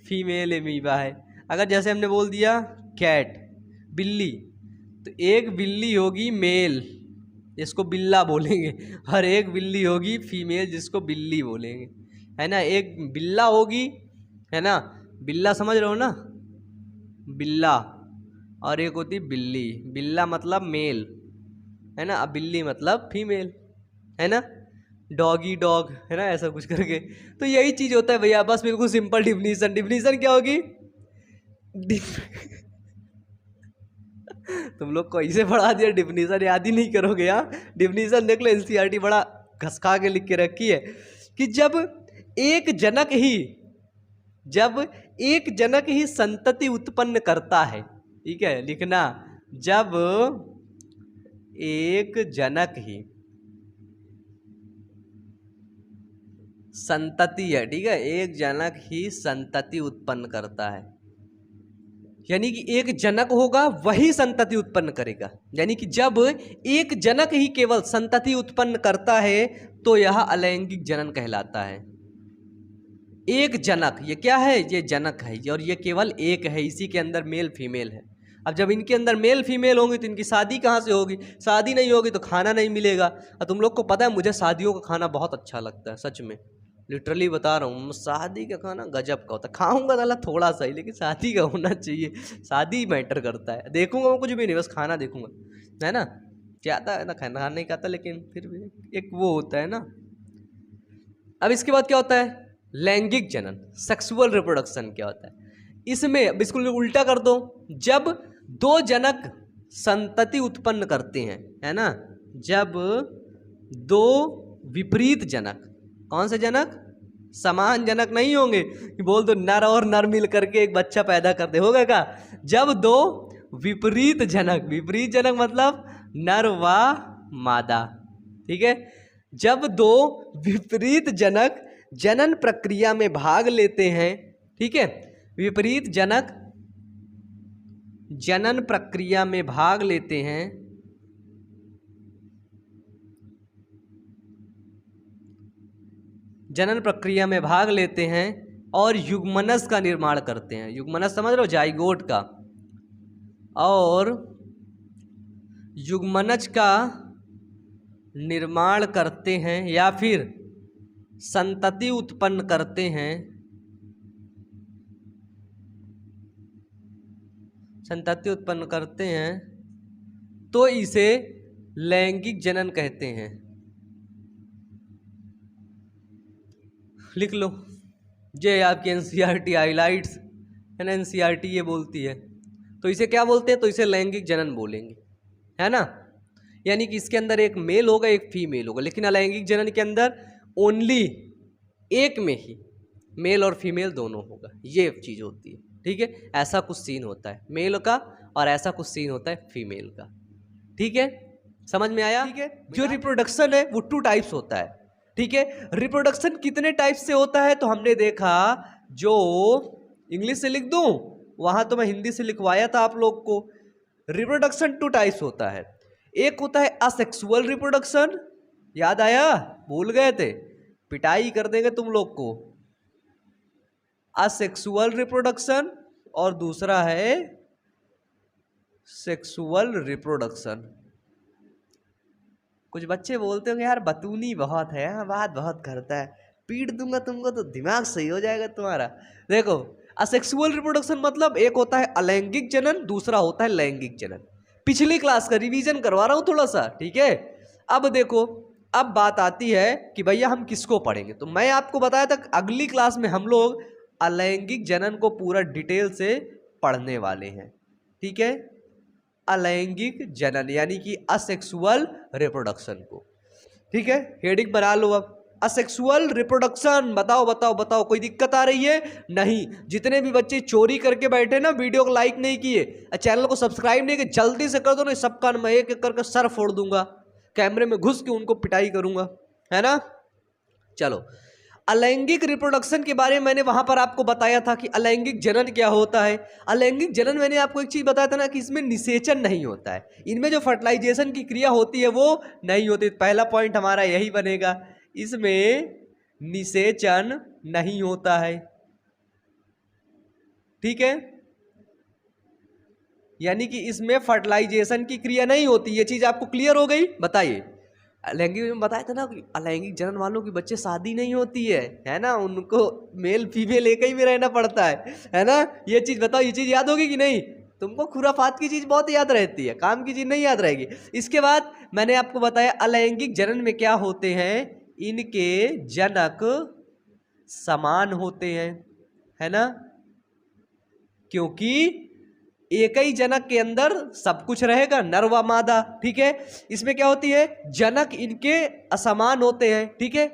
फीमेल अमीबा है। अगर जैसे हमने बोल दिया कैट, बिल्ली, तो एक बिल्ली होगी मेल, जिसको बिल्ला बोलेंगे, और एक बिल्ली होगी फीमेल, जिसको बिल्ली बोलेंगे, है ना। एक बिल्ला होगी, है ना, बिल्ला समझ रहे हो ना, बिल्ला, और एक होती बिल्ली। बिल्ला मतलब मेल, है ना, अब बिल्ली मतलब फीमेल, है ना। डॉगी डॉग, है ना, ऐसा कुछ करके। तो यही चीज होता है भैया, बस बिल्कुल सिंपल डिफिनीशन। डिफिनीशन क्या होगी? तुम लोग को ऐसे पढ़ा दिया, डिफिनीशन याद ही नहीं करोगे। यार डिफिनीशन देख लो, एनसीईआरटी बड़ा घसका के लिख के रखी है कि जब एक जनक ही संतति उत्पन्न करता है। ठीक है, लिखना, जब एक जनक ही संतति है, ठीक है, एक जनक ही संतति उत्पन्न करता है, यानी कि एक जनक होगा वही संतति उत्पन्न करेगा। यानी कि जब एक जनक ही केवल संतति उत्पन्न करता है तो यह अलैंगिक जनन कहलाता है। एक जनक, ये क्या है? ये जनक है, और ये केवल एक है, इसी के अंदर मेल फीमेल है। अब जब इनके अंदर मेल फीमेल होंगी तो इनकी शादी कहाँ से होगी? शादी नहीं होगी तो खाना नहीं मिलेगा। और तुम लोग को पता है मुझे शादियों का खाना बहुत अच्छा लगता है, सच में, लिटरली बता रहा हूँ। शादी का खाना गजब का होता है। खाऊंगा तो अल्लाह थोड़ा सा ही, लेकिन शादी का होना चाहिए। शादी मैटर करता है। देखूंगा मैं कुछ भी नहीं, बस खाना देखूंगा, है ना। ज़्यादा है ना, खाना नहीं खाता, लेकिन फिर भी एक वो होता है ना। अब इसके बाद क्या होता है? लैंगिक जनन, सेक्सुअल रिप्रोडक्शन क्या होता है? इसमें बिल्कुल उल्टा कर दो। जब दो जनक संतति उत्पन्न करते हैं, है ना, जब दो विपरीत जनक, कौन से जनक? समान जनक नहीं होंगे कि बोल दो नर और नर मिल करके एक बच्चा पैदा करते, होगा क्या? जब दो विपरीत जनक मतलब नर व मादा, ठीक है, जब दो विपरीत जनक जनन प्रक्रिया में भाग लेते हैं, ठीक है, विपरीत जनक जनन प्रक्रिया में भाग लेते हैं, जनन प्रक्रिया में भाग लेते हैं और युग्मनज का निर्माण करते हैं। युग्मनज समझ लो, जाइगोट का, और युग्मनज का निर्माण करते हैं या फिर संतति उत्पन्न करते हैं, संतति उत्पन्न करते हैं, तो इसे लैंगिक जनन कहते हैं। लिख लो, ये आपकी एनसीईआरटी हाइलाइट्स है ना, एनसीईआरटी ये बोलती है। तो इसे क्या बोलते हैं? तो इसे लैंगिक जनन बोलेंगे, है ना। यानी कि इसके अंदर एक मेल होगा एक फीमेल होगा, लेकिन अलैंगिक जनन के अंदर ओनली एक में ही मेल और फीमेल दोनों होगा, ये चीज़ होती है। ठीक है, ऐसा कुछ सीन होता है मेल का और ऐसा कुछ सीन होता है फीमेल का। ठीक है, समझ में आया? ठीक है, जो रिप्रोडक्शन है वो 2 टाइप्स होता है। ठीक है, रिप्रोडक्शन कितने टाइप से होता है तो हमने देखा, जो इंग्लिश से लिख दूं वहां तो मैं हिंदी से लिखवाया था आप लोग को। रिप्रोडक्शन 2 टाइप्स होता है। एक होता है असेक्सुअल रिप्रोडक्शन, याद आया? भूल गए थे, पिटाई कर देंगे तुम लोग को। असेक्सुअल रिप्रोडक्शन और दूसरा है सेक्सुअल रिप्रोडक्शन। कुछ बच्चे बोलते होंगे यार बतूनी बहुत है, बात बहुत करता है, पीट दूंगा तुमको तो दिमाग सही हो जाएगा तुम्हारा। देखो, असेक्सुअल रिप्रोडक्शन मतलब एक होता है अलैंगिक जनन, दूसरा होता है लैंगिक जनन। पिछली क्लास का रिवीजन करवा रहा हूं थोड़ा सा। ठीक है, अब देखो, अब बात आती है कि भैया हम किसको पढ़ेंगे। तो मैं आपको बताया था अगली क्लास में हम लोग अलैंगिक जनन को पूरा डिटेल से पढ़ने वाले हैं। ठीक है, अलैंगिक जनन यानी कि असेक्सुअल रिप्रोडक्शन को। ठीक है, हेडिंग बना लो अब, असेक्सुअल रिप्रोडक्शन। बताओ बताओ बताओ, कोई दिक्कत आ रही है? नहीं। जितने भी बच्चे चोरी करके बैठे ना, वीडियो को लाइक नहीं किए, चैनल को सब्सक्राइब नहीं किए, जल्दी से कर दो, नहीं सबका मैं एक एक करके सर फोड़ दूंगा, कैमरे में घुस के उनको पिटाई करूंगा, है ना। चलो, अलैंगिक रिप्रोडक्शन के बारे में मैंने वहां पर आपको बताया था कि अलैंगिक जनन क्या होता है। अलैंगिक जनन मैंने आपको एक चीज बताया था ना कि इसमें निषेचन नहीं होता है, इनमें जो फर्टिलाइजेशन की क्रिया होती है वो नहीं होती। पहला पॉइंट हमारा यही बनेगा, इसमें निषेचन नहीं होता है। ठीक है, यानी कि इसमें फर्टिलाइजेशन की क्रिया नहीं होती। ये चीज आपको क्लियर हो गई? बताइए। अलैंगिक में बताया था ना कि अलैंगिक जनन वालों की बच्चे शादी नहीं होती है ना, उनको मेल फीमेल एक ही में रहना पड़ता है ना। ये चीज बताओ, ये चीज याद होगी कि नहीं? तुमको खुराफात की चीज बहुत याद रहती है, काम की चीज नहीं याद रहेगी। इसके बाद मैंने आपको बताया अलैंगिक जनन में क्या होते हैं, इनके जनक समान होते हैं, है ना, क्योंकि एक ही जनक के अंदर सब कुछ रहेगा, नर व मादा। ठीक है, इसमें क्या होती है, जनक इनके असमान होते हैं। ठीक है,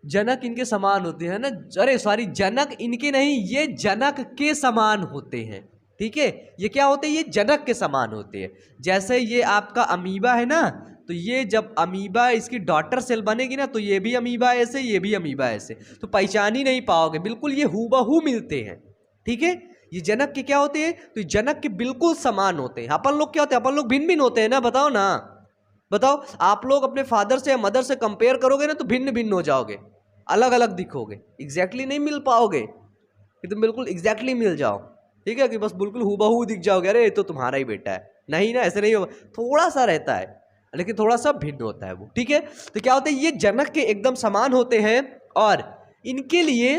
जनक इनके समान होते हैं ना, अरे सॉरी, जनक इनके नहीं, ये जनक के समान होते हैं। ठीक है, ये क्या होते हैं, ये जनक के समान होते हैं। जैसे ये आपका अमीबा है ना, तो ये जब अमीबा इसकी डॉटर सेल बनेगी ना, तो ये भी अमीबा ऐसे, ये भी अमीबा ऐसे, तो पहचान ही नहीं पाओगे, बिल्कुल ये हूबहू मिलते हैं। ठीक है, ये जनक के क्या होते हैं, तो जनक के बिल्कुल समान होते हैं। अपन लोग क्या होते हैं, अपन लोग भिन्न भिन्न होते हैं ना, बताओ ना, बताओ। आप लोग अपने फादर से या मदर से कंपेयर करोगे ना तो भिन्न भिन्न हो जाओगे, अलग अलग दिखोगे, एग्जैक्टली नहीं मिल पाओगे कि तुम बिल्कुल एग्जैक्टली मिल जाओ। ठीक है, कि बस बिल्कुल हूबहू दिख जाओगे, अरे ये तो तुम्हारा ही बेटा है, नहीं ना, ऐसे नहीं होगा, थोड़ा सा रहता है लेकिन थोड़ा सा भिन्न होता है वो। ठीक है, तो क्या होता है, ये जनक के एकदम समान होते हैं और इनके लिए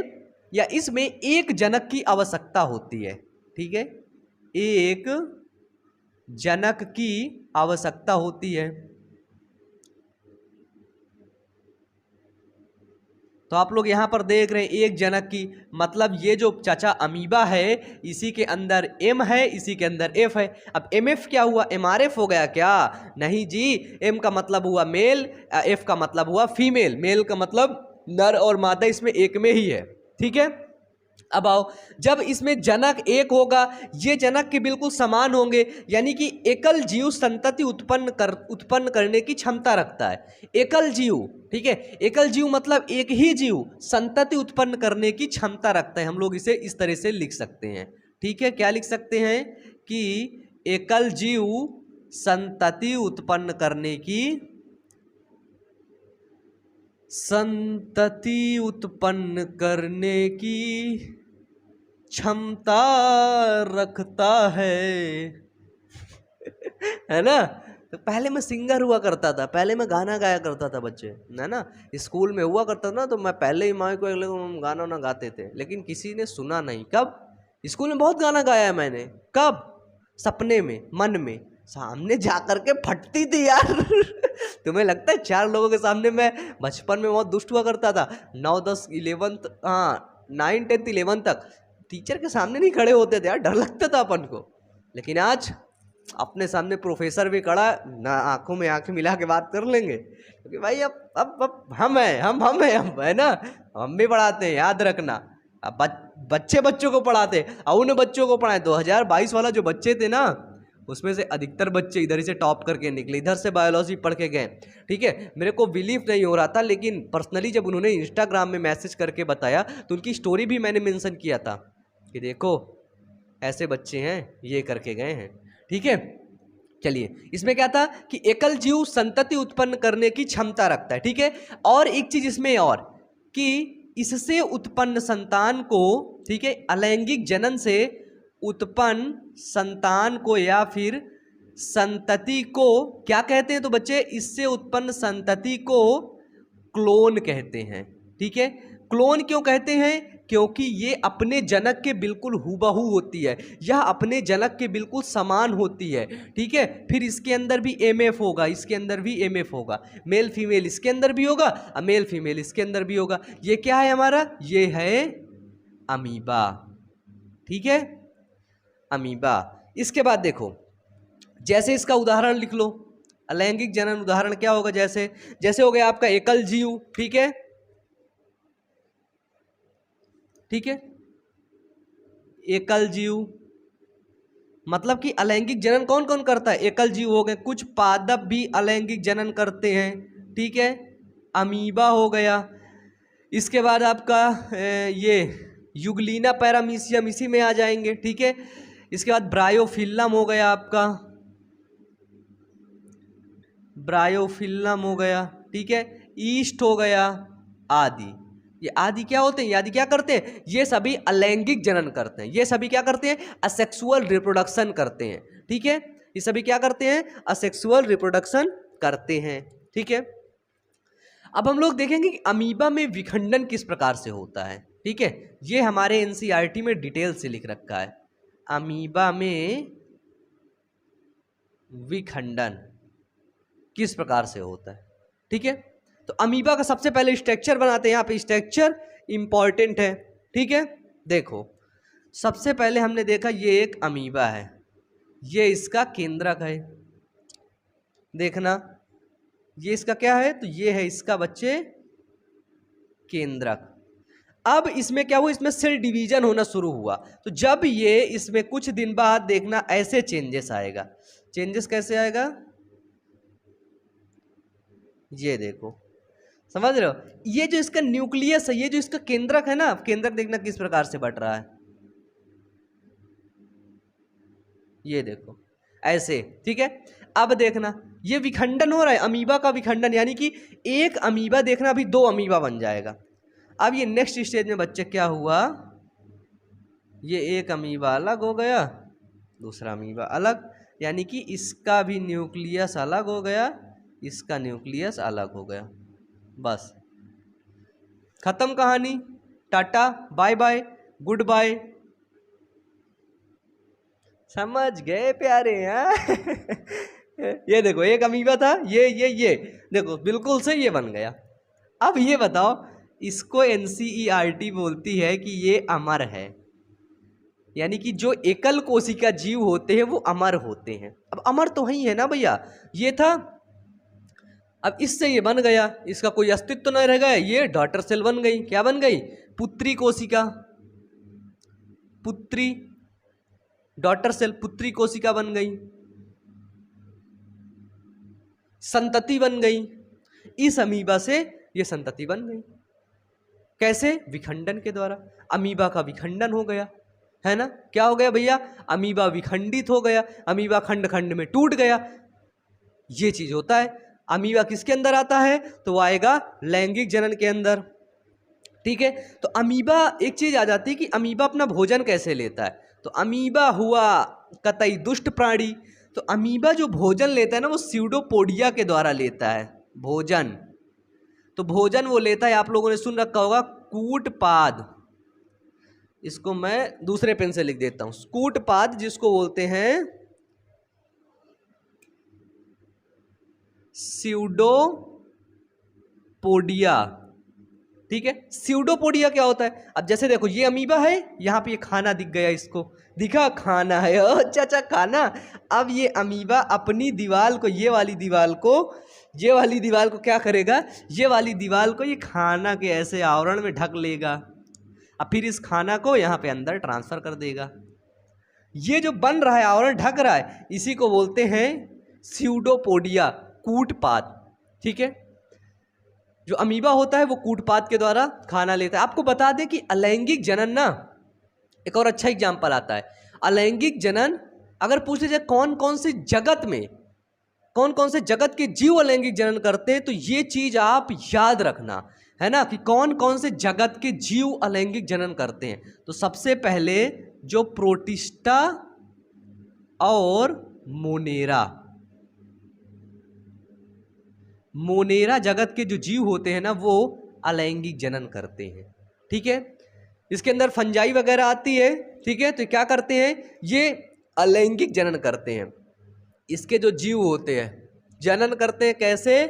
या इसमें एक जनक की आवश्यकता होती है। ठीक है, एक जनक की आवश्यकता होती है। तो आप लोग यहां पर देख रहे हैं एक जनक की, मतलब ये जो चाचा अमीबा है इसी के अंदर एम है, इसी के अंदर एफ है। अब एम एफ क्या हुआ, एमआरएफ हो गया क्या? नहीं जी, एम का मतलब हुआ मेल, एफ का मतलब हुआ फीमेल। मेल का मतलब नर और मादा इसमें एक में ही है। ठीक है, अब आओ, जब इसमें जनक एक होगा, ये जनक के बिल्कुल समान होंगे, यानी कि एकल जीव संतति उत्पन्न करने की क्षमता रखता है। एकल जीव, ठीक है, एकल जीव मतलब एक ही जीव संतति उत्पन्न करने की क्षमता रखता है। हम लोग इसे इस तरह से लिख सकते हैं। ठीक है, क्या लिख सकते हैं कि एकल जीव संतति उत्पन्न करने की क्षमता रखता है है ना। तो पहले मैं सिंगर हुआ करता था, पहले मैं गाना गाया करता था बच्चे, है ना, स्कूल में हुआ करता था ना, तो मैं पहले ही माँ को गाना ना गाते थे, लेकिन किसी ने सुना नहीं। कब? स्कूल में बहुत गाना गाया है मैंने। कब? सपने में, मन में, सामने जा करके फटती थी यार तुम्हें लगता है 4 लोगों के सामने? मैं बचपन में बहुत दुष्ट हुआ करता था, 9, 10, 11, हाँ 9, 10, 11 तक टीचर के सामने नहीं खड़े होते थे यार, डर लगता था अपन को। लेकिन आज अपने सामने प्रोफेसर भी खड़ा ना, आंखों में आंखें मिला के बात कर लेंगे, क्योंकि भाई अब हम हैं, हम है ना, हम भी पढ़ाते हैं, याद रखना। अब बच्चे बच्चों को पढ़ाते हैं, और उन बच्चों को पढ़ाए 2022 वाला जो बच्चे थे ना, उसमें से अधिकतर बच्चे इधर ही से टॉप करके निकले, इधर से बायोलॉजी पढ़ के गए। ठीक है, मेरे को बिलीव नहीं हो रहा था, लेकिन पर्सनली जब उन्होंने इंस्टाग्राम में मैसेज करके बताया तो उनकी स्टोरी भी मैंने मेंशन किया था कि देखो ऐसे बच्चे हैं, ये करके गए हैं। ठीक है, चलिए, इसमें क्या था कि एकल जीव संतति उत्पन्न करने की क्षमता रखता है। ठीक है, और एक चीज इसमें और कि इससे उत्पन्न संतान को, ठीक है, अलैंगिक जनन से उत्पन्न संतान को या फिर संतति को क्या कहते हैं? तो बच्चे, इससे उत्पन्न संतति को क्लोन कहते हैं। ठीक है, क्लोन क्यों कहते हैं? क्योंकि ये अपने जनक के बिल्कुल हूबहू होती है, यह अपने जनक के बिल्कुल समान होती है। ठीक है, फिर इसके अंदर भी एमएफ होगा, इसके अंदर भी एमएफ होगा, मेल फीमेल इसके अंदर भी होगा और मेल फीमेल इसके अंदर भी होगा। ये क्या है हमारा? ये है अमीबा। ठीक है, अमीबा। इसके बाद देखो, जैसे इसका उदाहरण लिख लो, अलैंगिक जनन उदाहरण क्या होगा? जैसे जैसे हो गया आपका एकल जीव। ठीक है, ठीक है, एकल जीव मतलब कि अलैंगिक जनन कौन कौन करता है? एकल जीव हो गए, कुछ पादप भी अलैंगिक जनन करते हैं। ठीक है, अमीबा हो गया। इसके बाद आपका ये युगलीना पैरामीशियम इसी में आ जाएंगे। ठीक है, इसके बाद ब्रायोफिल्लम हो गया आपका, ब्रायोफिल्लम हो गया। ठीक है, ईस्ट हो गया, आदि। ये आदि क्या होते हैं? ये आदि क्या करते हैं? ये सभी अलैंगिक जनन करते हैं। ये सभी क्या करते हैं? असेक्सुअल रिप्रोडक्शन करते हैं। ठीक है, ये सभी क्या करते हैं? असेक्सुअल रिप्रोडक्शन करते हैं। ठीक है, अब हम लोग देखेंगे कि अमीबा में विखंडन किस प्रकार से होता है। ठीक है, ये हमारे एनसीईआरटी में डिटेल से लिख रखा है, अमीबा में विखंडन किस प्रकार से होता है। ठीक है, तो अमीबा का सबसे पहले स्ट्रक्चर बनाते हैं। यहाँ पे स्ट्रक्चर इंपॉर्टेंट है। ठीक है, देखो, सबसे पहले हमने देखा ये एक अमीबा है, ये इसका केंद्रक है। देखना, ये इसका क्या है? तो ये है इसका बच्चे केंद्रक। अब इसमें क्या हुआ? इसमें सेल डिवीजन होना शुरू हुआ। तो जब ये इसमें कुछ दिन बाद देखना ऐसे चेंजेस आएगा। चेंजेस कैसे आएगा? ये देखो, समझ रहे हो? ये जो इसका न्यूक्लियस है, ये जो इसका केंद्रक है ना, केंद्रक देखना किस प्रकार से बढ़ रहा है, ये देखो ऐसे। ठीक है, अब देखना ये विखंडन हो रहा है, अमीबा का विखंडन, यानी कि एक अमीबा देखना अभी दो अमीबा बन जाएगा। अब ये नेक्स्ट स्टेज में बच्चे क्या हुआ? ये एक अमीबा अलग हो गया, दूसरा अमीबा अलग, यानी कि इसका भी न्यूक्लियस अलग हो गया, इसका न्यूक्लियस अलग हो गया। बस खत्म कहानी, tata bye bye goodbye. समझ गए प्यारे? ये देखो, एक अमीबा था, ये देखो बिल्कुल से ये बन गया। अब ये बताओ, इसको एनसीईआरटी बोलती है कि ये अमर है, यानी कि जो एकल कोशिका जीव होते हैं वो अमर होते हैं। अब अमर तो वही है ना भैया, ये था, अब इससे ये बन गया, इसका कोई अस्तित्व नहीं रह गया, ये डॉटर सेल बन गई। क्या बन गई? पुत्री कोशिका, पुत्री, डॉटर सेल पुत्री कोशिका बन गई, संतति बन गई। इस अमीबा से ये संतति बन गई। कैसे? विखंडन के द्वारा। अमीबा का विखंडन हो गया, है ना? क्या हो गया भैया? अमीबा विखंडित हो गया, अमीबा खंड खंड में टूट गया। ये चीज होता है। अमीबा किसके अंदर आता है? तो वो आएगा लैंगिक जनन के अंदर। ठीक है, तो अमीबा, एक चीज आ जाती है कि अमीबा अपना भोजन कैसे लेता है। तो अमीबा हुआ कतई दुष्ट प्राणी। तो अमीबा जो भोजन लेता है ना, वो स्यूडोपोडिया के द्वारा लेता है भोजन। तो भोजन वो लेता है, आप लोगों ने सुन रखा होगा, कूटपाद। इसको मैं दूसरे पेन से लिख देता हूं, कूटपाद जिसको बोलते हैं स्यूडोपोडिया। ठीक है। स्यूडोपोडिया क्या होता है, अब जैसे देखो ये अमीबा है, यहाँ पे ये खाना दिख गया, इसको दिखा खाना है, अच्छा अच्छा खाना। अब ये अमीबा अपनी दीवार को, ये वाली दीवार को क्या करेगा, ये वाली दीवार को ये खाना के ऐसे आवरण में ढक लेगा, अब फिर इस खाना को यहाँ पे अंदर ट्रांसफर कर देगा। ये जो बन रहा है, आवरण ढक रहा है, इसी को बोलते हैं स्यूडोपोडिया, कूटपाद। ठीक है, जो अमीबा होता है वो कूटपाद के द्वारा खाना लेता है। आपको बता दें कि अलैंगिक जनन ना, एक और अच्छा एग्जाम्पल आता है। अलैंगिक जनन अगर पूछे जाए कौन कौन से जगत में, कौन कौन से जगत के जीव अलैंगिक जनन करते हैं, तो ये चीज आप याद रखना है ना, कि कौन कौन से जगत के जीव अलैंगिक जनन करते हैं। तो सबसे पहले जो प्रोटिस्टा और मोनेरा जगत के जो जीव होते हैं ना, वो अलैंगिक जनन करते हैं। ठीक है, इसके अंदर फंजाई वगैरह आती है। ठीक है, तो क्या करते हैं, ये अलैंगिक जनन करते हैं। इसके जो जीव होते हैं जनन करते हैं कैसे,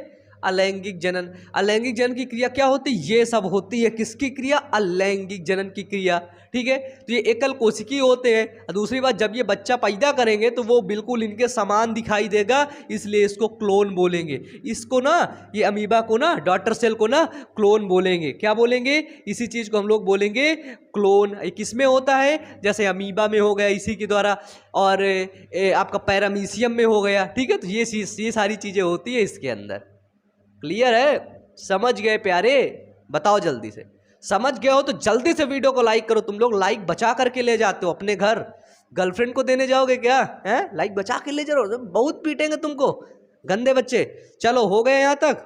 अलैंगिक जनन। अलैंगिक जनन की क्रिया क्या होती है, ये सब होती है किसकी क्रिया, अलैंगिक जनन की क्रिया। ठीक है, तो ये एकल कोशिकीय होते हैं। दूसरी बात, जब ये बच्चा पैदा करेंगे तो वो बिल्कुल इनके समान दिखाई देगा, इसलिए इसको क्लोन बोलेंगे। इसको ना, ये अमीबा को ना, डॉटर सेल को ना क्लोन बोलेंगे। क्या बोलेंगे, इसी चीज को हम लोग बोलेंगे क्लोन। किस में होता है, जैसे अमीबा में हो गया इसी के द्वारा, और आपका पैरामीशियम में हो गया। ठीक है, तो ये सारी चीजें होती है इसके अंदर। क्लियर है, समझ गए प्यारे, बताओ जल्दी से। समझ गए हो तो जल्दी से वीडियो को लाइक करो। तुम लोग लाइक बचा करके ले जाते हो अपने घर, गर्लफ्रेंड को देने जाओगे क्या है, लाइक बचा के ले जाओ, बहुत पीटेंगे तुमको गंदे बच्चे। चलो हो गए यहां तक।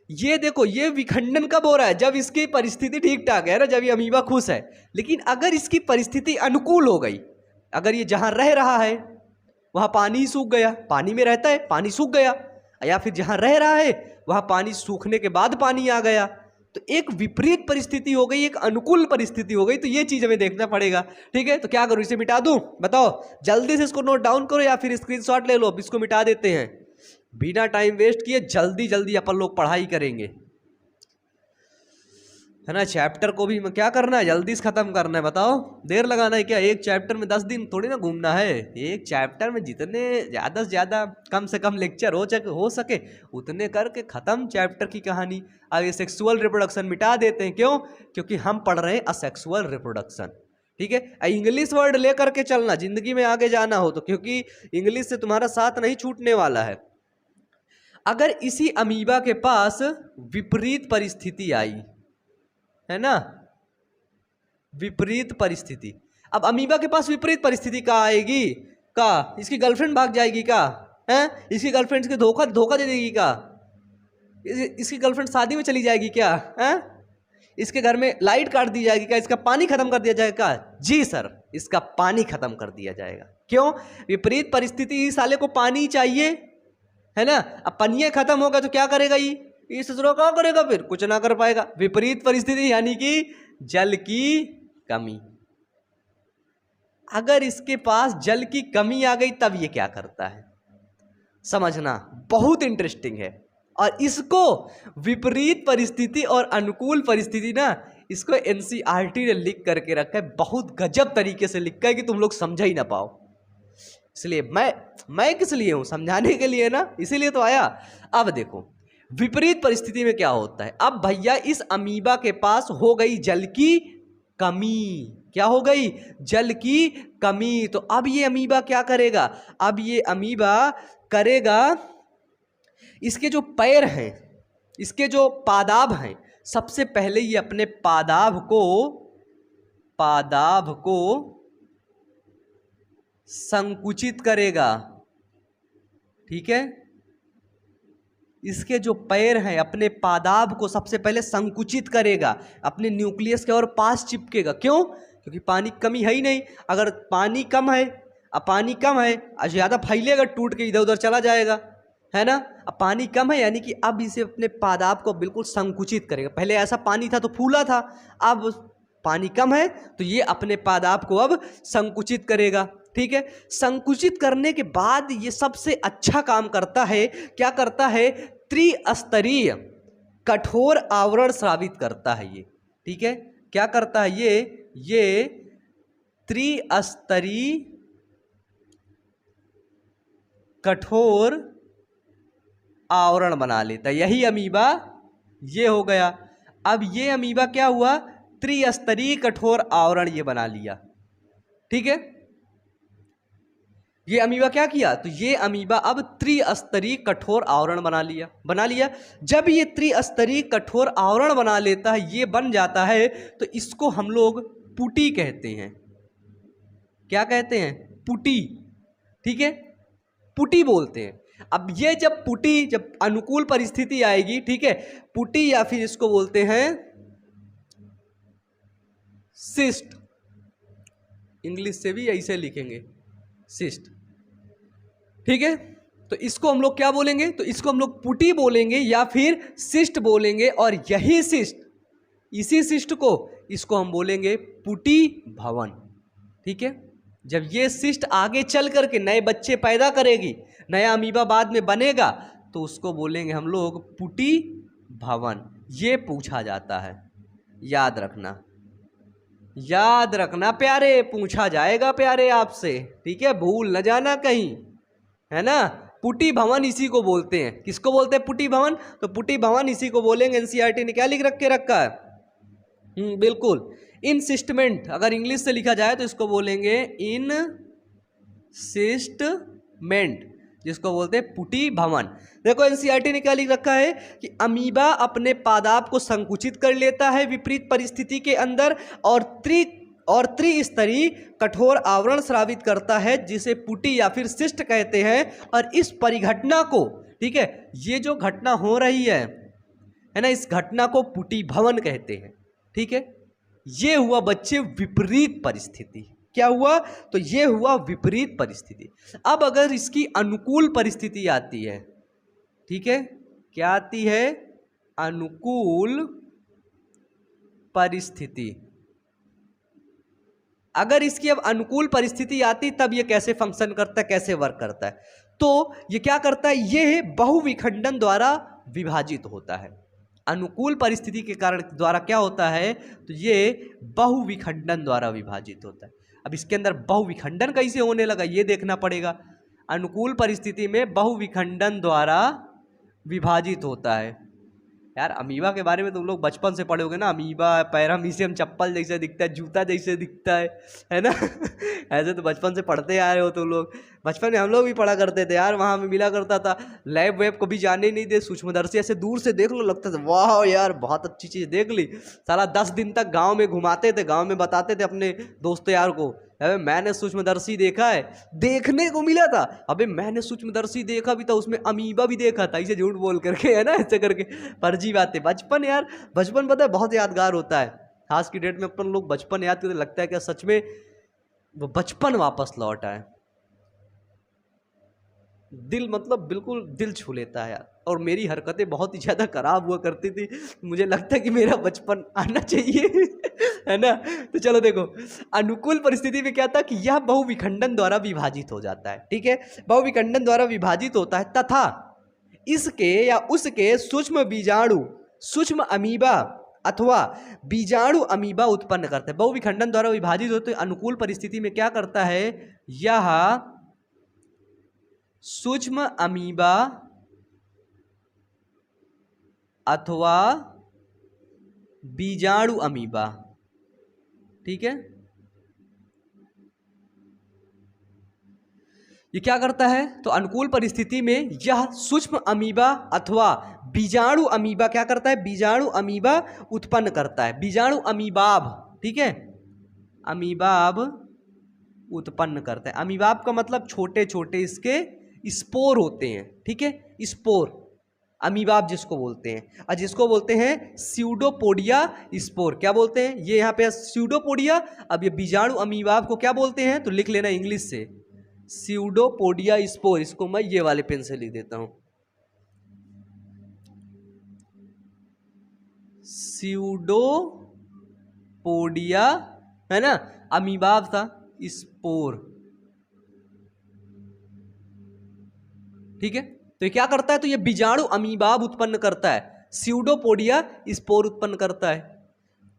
ये देखो, ये विखंडन कब हो रहा है, जब इसकी परिस्थिति ठीक ठाक है ना, जब ये अमीबा खुश है। लेकिन अगर इसकी परिस्थिति अनुकूल हो गई, अगर ये जहां रह रहा है वहां पानी सूख गया, पानी में रहता है, पानी सूख गया, या फिर जहां रह रहा है वहां पानी सूखने के बाद पानी आ गया, तो एक विपरीत परिस्थिति हो गई, एक अनुकूल परिस्थिति हो गई। तो ये चीज हमें देखना पड़ेगा। ठीक है, तो क्या करूं, इसे मिटा दूं, बताओ जल्दी से। इसको नोट डाउन करो या फिर स्क्रीनशॉट ले लो, अब इसको मिटा देते हैं बिना टाइम वेस्ट किए। जल्दी जल्दी अपन लोग पढ़ाई करेंगे, है ना। चैप्टर को भी क्या करना है, जल्दी से खत्म करना है। बताओ देर लगाना है क्या, एक चैप्टर में 10 दिन थोड़ी ना घूमना है। एक चैप्टर में जितने ज़्यादा से ज़्यादा, कम से कम लेक्चर हो सके उतने करके ख़त्म चैप्टर की कहानी। अब ये सेक्सुअल रिप्रोडक्शन मिटा देते हैं, क्यों, क्योंकि हम पढ़ रहे हैं असेक्सुअल रिप्रोडक्शन। ठीक है, इंग्लिश वर्ड ले करके चलना जिंदगी में आगे जाना हो तो, क्योंकि इंग्लिश से तुम्हारा साथ नहीं छूटने वाला है। अगर इसी अमीबा के पास विपरीत परिस्थिति आई, है ना, विपरीत परिस्थिति। अब अमीबा के पास विपरीत परिस्थिति का आएगी, का इसकी गर्लफ्रेंड भाग जाएगी का, है, इसकी गर्लफ्रेंड इसके धोखा दे देगी का, इसकी गर्लफ्रेंड शादी में चली जाएगी क्या, है, इसके घर में लाइट काट दी जाएगी क्या, इसका पानी खत्म कर दिया जाएगा। जी सर, इसका पानी खत्म कर दिया जाएगा। क्यों, विपरीत परिस्थिति, इस साले को पानी चाहिए, है ना। अब पानी खत्म होगा तो क्या करेगा, ये ससुरा क्या करेगा, फिर कुछ ना कर पाएगा। विपरीत परिस्थिति यानी कि जल की कमी। अगर इसके पास जल की कमी आ गई तब ये क्या करता है, समझना बहुत इंटरेस्टिंग है। और इसको विपरीत परिस्थिति और अनुकूल परिस्थिति ना, इसको एनसीईआरटी ने लिख करके रखा है, बहुत गजब तरीके से लिखा है कि तुम लोग समझ ही ना पाओ। इसलिए मैं किस लिए हूं, समझाने के लिए ना, इसीलिए तो आया। अब देखो विपरीत परिस्थिति में क्या होता है। अब भैया इस अमीबा के पास हो गई जल की कमी, क्या हो गई, जल की कमी। तो अब ये अमीबा क्या करेगा, अब ये अमीबा करेगा, इसके जो पैर हैं, इसके जो पादाभ हैं, सबसे पहले ये अपने पादाभ को संकुचित करेगा। ठीक है, इसके जो पैर हैं अपने पादाभ को सबसे पहले संकुचित करेगा, अपने न्यूक्लियस के और पास चिपकेगा। क्यों, क्योंकि पानी की कमी है ही नहीं। अगर पानी कम है, अब पानी कम है, ज़्यादा फैलेगा, टूट के इधर उधर चला जाएगा, है ना। अब पानी कम है यानी कि अब इसे अपने पादाभ को बिल्कुल संकुचित करेगा। पहले ऐसा पानी था तो फूला था, अब पानी कम है तो ये अपने पादाभ को अब संकुचित करेगा। ठीक है, संकुचित करने के बाद ये सबसे अच्छा काम करता है, क्या करता है, त्रिस्तरीय कठोर आवरण स्रावित करता है ये, ठीक है। क्या करता है ये त्रिस्तरीय कठोर आवरण बना लेता है, यही अमीबा ये हो गया। अब ये अमीबा क्या हुआ, त्रिस्तरीय कठोर आवरण ये बना लिया, ठीक है। ये अमीबा क्या किया, तो ये अमीबा अब त्रिस्तरीय कठोर आवरण बना लिया। जब ये त्रिस्तरीय कठोर आवरण बना लेता है, ये बन जाता है, तो इसको हम लोग पुटी कहते हैं। क्या कहते हैं, पुटी, ठीक है, पुटी बोलते हैं। अब ये जब अनुकूल परिस्थिति आएगी, ठीक है, पुटी या फिर इसको बोलते हैं सिस्ट, इंग्लिश से भी ऐसे लिखेंगे सिस्ट, ठीक है। तो इसको हम लोग क्या बोलेंगे, तो इसको हम लोग पुटी बोलेंगे या फिर सिस्ट बोलेंगे, और यही सिस्ट, इसी सिस्ट को इसको हम बोलेंगे पुटी भवन, ठीक है। जब ये सिस्ट आगे चल करके नए बच्चे पैदा करेगी, नया अमीबा बाद में बनेगा, तो उसको बोलेंगे हम लोग पुटी भवन। ये पूछा जाता है, याद रखना प्यारे, पूछा जाएगा प्यारे आपसे, ठीक है, भूल न जाना कहीं, है ना। पुटी भवन इसी को बोलते हैं। किसको बोलते हैं, पुटी भवन, तो पुटी भवन इसी को बोलेंगे। एनसीईआरटी ने क्या लिख रखा है, बिल्कुल, इनसिस्टमेंट, अगर इंग्लिश से लिखा जाए तो इसको बोलेंगे इनसिस्टमेंट, जिसको बोलते हैं पुटी भवन। देखो एनसीईआरटी ने क्या लिख रखा है कि अमीबा अपने पादाप को संकुचित कर लेता है विपरीत परिस्थिति के अंदर, और त्रिस्तरीय कठोर आवरण स्रावित करता है, जिसे पुटी या फिर सिस्ट कहते हैं। और इस परिघटना को, ठीक है, ये जो घटना हो रही है ना, इस घटना को पुटी भवन कहते हैं, ठीक है। ये हुआ बच्चे विपरीत परिस्थिति। क्या हुआ, तो ये हुआ विपरीत परिस्थिति। अब अगर इसकी अनुकूल परिस्थिति आती है, ठीक है, क्या आती है, अनुकूल परिस्थिति। अगर इसकी अब अनुकूल परिस्थिति आती, तब ये कैसे फंक्शन करता है, कैसे वर्क करता है, तो ये क्या करता है, ये बहुविखंडन द्वारा विभाजित होता है। अनुकूल परिस्थिति के कारण द्वारा क्या होता है, तो ये बहुविखंडन द्वारा विभाजित होता है। अब इसके अंदर बहुविखंडन कैसे होने लगा, ये देखना पड़ेगा। अनुकूल परिस्थिति में बहुविखंडन द्वारा विभाजित होता है। यार अमीबा के बारे में तुम लोग बचपन से पढ़े होगे ना, अमीबा पैरामीशियम चप्पल जैसे दिखता है, जूता जैसे दिखता है ना ऐसे तो बचपन से पढ़ते आ रहे हो तुम लोग। बचपन में हम लोग भी पढ़ा करते थे यार, वहाँ में मिला करता था। लैब वेब कभी जाने नहीं दे, सूक्ष्मदर्शी ऐसे दूर से देख लो, लगता था वाह यार बहुत अच्छी चीज़ देख ली। साला 10 दिन तक गाँव में घुमाते थे, गाँव में बताते थे अपने दोस्त यार को, अबे मैंने सूक्ष्मदर्शी देखा है, देखने को मिला था, अबे मैंने सूक्ष्मदर्शी देखा भी था, उसमें अमीबा भी देखा था, इसे झूठ बोल करके, है ना, ऐसे करके फर्जी बातें। बचपन यार, बचपन पता है बहुत यादगार होता है। आज की डेट में अपन लोग बचपन याद करते, लगता है क्या सच में वो बचपन वापस लौट आए। दिल मतलब बिल्कुल दिल छू लेता है यार। और मेरी हरकतें बहुत ही ज़्यादा खराब हुआ करती थी, मुझे लगता है कि मेरा बचपन आना चाहिए है ना। तो चलो देखो, अनुकूल परिस्थिति में क्या था कि यह बहुविखंडन द्वारा विभाजित हो जाता है, ठीक है, बहुविखंडन द्वारा विभाजित होता है, तथा इसके या उसके सूक्ष्म बीजाणु, सूक्ष्म अमीबा अथवा बीजाणु अमीबा उत्पन्न करते हैं। बहुविखंडन द्वारा विभाजित होते अनुकूल परिस्थिति में क्या करता है, यह सूक्ष्म अमीबा अथवा बीजाणु अमीबा, ठीक है, ये क्या करता है, तो अनुकूल परिस्थिति में यह सूक्ष्म अमीबा अथवा बीजाणु अमीबा क्या करता है, बीजाणु अमीबा उत्पन्न करता है। बीजाणु अमीबाब, ठीक है, अमीबाब उत्पन्न करता है। अमीबाब का मतलब छोटे छोटे इसके स्पोर होते हैं, ठीक है, स्पोर अमीबाब जिसको बोलते हैं, और जिसको बोलते हैं स्यूडोपोडिया स्पोर। क्या बोलते हैं, ये यहाँ पे स्यूडोपोडिया। अब ये बीजाणु अमीबाब को क्या बोलते हैं, तो लिख लेना इंग्लिश से, स्यूडोपोडिया स्पोर। इसको मैं ये वाले पेन से लिख देता हूं, स्यूडोपोडिया, है ना, अमीबाब था स्पोर, ठीक है। तो ये क्या करता है, तो ये बीजाणु अमीबाब उत्पन्न करता है। स्यूडोपोडिया स्पोर उत्पन्न करता है।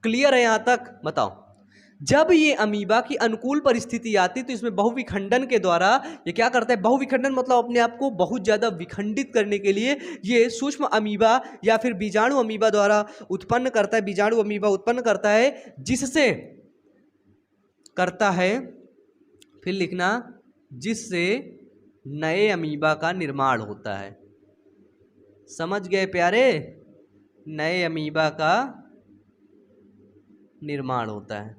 क्लियर है यहां तक? बताओ, जब ये अमीबा की अनुकूल परिस्थिति आती तो इसमें बहुविखंडन के द्वारा ये क्या करता है, बहुविखंडन मतलब अपने आप को बहुत ज़्यादा विखंडित करने के लिए ये सूक्ष्म अमीबा या फिर बीजाणु अमीबा द्वारा उत्पन्न करता है, बीजाणु अमीबा उत्पन्न करता है, जिससे करता है, फिर लिखना, जिससे नए अमीबा का निर्माण होता है। समझ गए प्यारे? नए अमीबा का निर्माण होता है।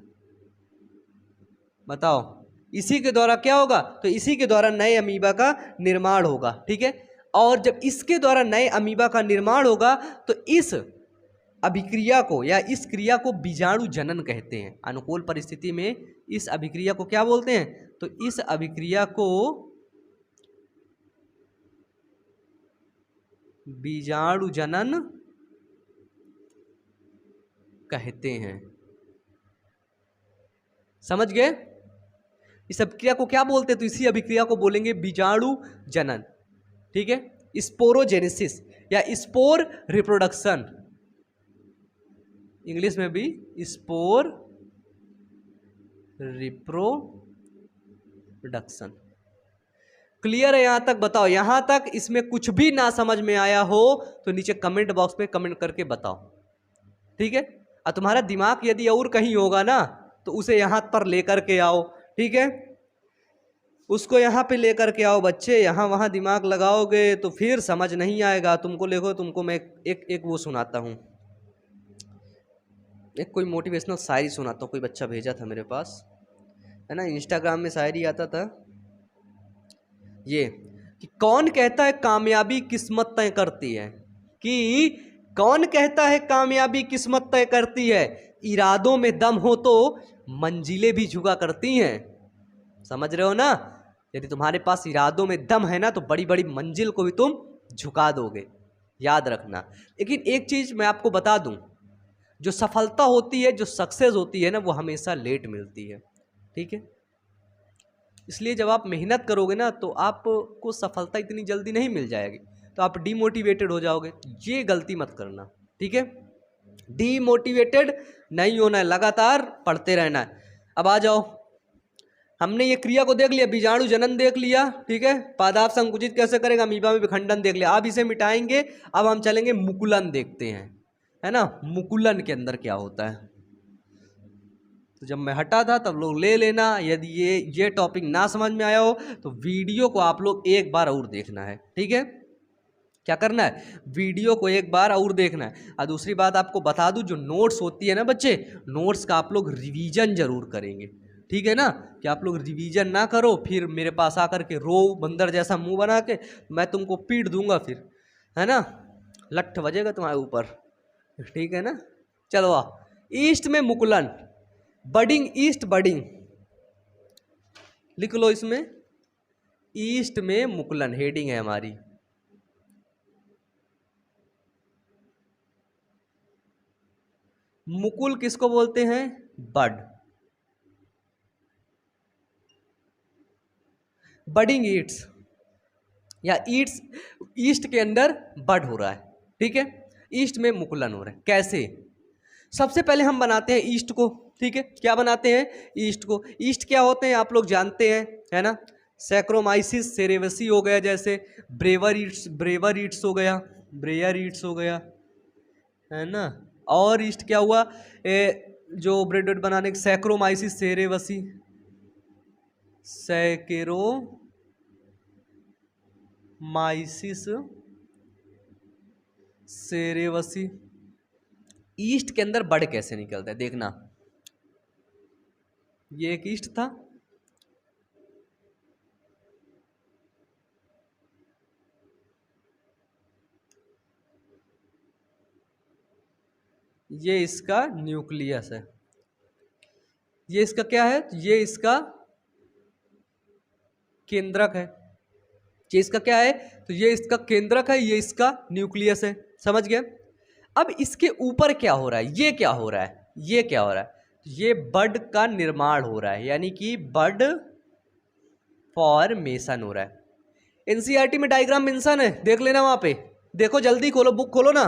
बताओ, इसी के द्वारा क्या होगा? तो इसी के द्वारा नए अमीबा का निर्माण होगा। ठीक है, और जब इसके द्वारा नए अमीबा का निर्माण होगा तो इस अभिक्रिया को या इस क्रिया को बीजाणु जनन कहते हैं। अनुकूल परिस्थिति में इस अभिक्रिया को क्या बोलते हैं? तो इस अभिक्रिया को बीजाणु जनन कहते हैं। समझ गए? इस अभिक्रिया को क्या बोलते हैं? तो इसी अभिक्रिया को बोलेंगे बीजाणु जनन। ठीक है, स्पोरोजेनेसिस या स्पोर रिप्रोडक्शन, इंग्लिश में भी स्पोर रिप्रोडक्शन। क्लियर है यहां तक? बताओ, यहां तक इसमें कुछ भी ना समझ में आया हो तो नीचे कमेंट बॉक्स में कमेंट करके बताओ। ठीक है, और तुम्हारा दिमाग यदि और कहीं होगा ना तो उसे यहां पर लेकर के आओ। ठीक है, उसको यहाँ पे लेकर के आओ बच्चे, यहाँ वहाँ दिमाग लगाओगे तो फिर समझ नहीं आएगा तुमको। देखो, तुमको मैं एक वो सुनाता हूँ, एक कोई मोटिवेशनल शायरी सुनाता हूँ। कोई बच्चा भेजा था मेरे पास, है ना, इंस्टाग्राम में शायरी आता था ये कि कौन कहता है कामयाबी किस्मत तय करती है, कि कौन कहता है कामयाबी किस्मत तय करती है, इरादों में दम हो तो मंजिलें भी झुका करती हैं। समझ रहे हो ना? यदि तुम्हारे पास इरादों में दम है ना तो बड़ी बड़ी मंजिल को भी तुम झुका दोगे, याद रखना। लेकिन एक चीज मैं आपको बता दूं, जो सफलता होती है, जो सक्सेस होती है ना, वो हमेशा लेट मिलती है। ठीक है, इसलिए जब आप मेहनत करोगे ना तो आपको सफलता इतनी जल्दी नहीं मिल जाएगी, तो आप डीमोटिवेटेड हो जाओगे। ये गलती मत करना। ठीक है, डीमोटिवेटेड नहीं होना है, लगातार पढ़ते रहना है। अब आ जाओ, हमने ये क्रिया को देख लिया, बीजाणु जनन देख लिया। ठीक है, पादाप संकुचित कैसे करेगा, अमीबा में विखंडन देख लिया। अब इसे मिटाएंगे, अब हम चलेंगे मुकुलन देखते हैं, है ना, मुकुलन के अंदर क्या होता है। तो जब मैं हटा था तब लोग ले लेना, यदि ये टॉपिक ना समझ में आया हो तो वीडियो को आप लोग एक बार और देखना है। ठीक है, क्या करना है, वीडियो को एक बार और देखना है। और दूसरी बात आपको बता दूं, जो नोट्स होती है ना बच्चे, नोट्स का आप लोग रिवीजन जरूर करेंगे। ठीक है ना, कि आप लोग रिवीजन ना करो फिर मेरे पास आकर के रो बंदर जैसा मुंह बना के मैं तुमको पीट दूंगा फिर, है ना, लठ बजेगा तुम्हारे ऊपर। ठीक है ना, चलो आ, ईस्ट में मुकुलन, बडिंग, ईस्ट बडिंग लिख लो इसमें, ईस्ट में मुकुलन हेडिंग है हमारी। मुकुल किसको बोलते हैं? बड। बडिंग ईट्स या ईट्स, ईस्ट के अंदर बड हो रहा है। ठीक है, ईस्ट में मुकुलन हो रहा है। कैसे? सबसे पहले हम बनाते हैं ईस्ट को। ठीक है, क्या बनाते हैं? ईस्ट को। ईस्ट क्या होते हैं आप लोग जानते हैं, है ना, सैक्रोमाइसिस सेरेवसी हो गया, जैसे ब्रेवर ईट्स हो गया, ब्रेयर ईट्स हो गया, है ना। और ईस्ट क्या हुआ, जो ब्रेड वेड बनाने के, सैक्रोमाइसिस सेरेवसी, सैकेरोमाइसिस सेरेवसी। ईस्ट के अंदर बड कैसे निकलता है देखना, ये एक ईस्ट था, ये इसका न्यूक्लियस है, ये इसका क्या है, ये इसका केंद्रक है। ये इसका क्या है, तो ये इसका केंद्रक है, ये इसका न्यूक्लियस है। समझ गए? अब इसके ऊपर क्या हो रहा है, ये क्या हो रहा है, ये क्या हो रहा है, ये बड का निर्माण हो रहा है, यानी कि बड फॉर्मेशन हो रहा है। एनसीईआरटी में डायग्राम मेंशन है, देख लेना वहां पे, देखो जल्दी खोलो, बुक खोलो ना,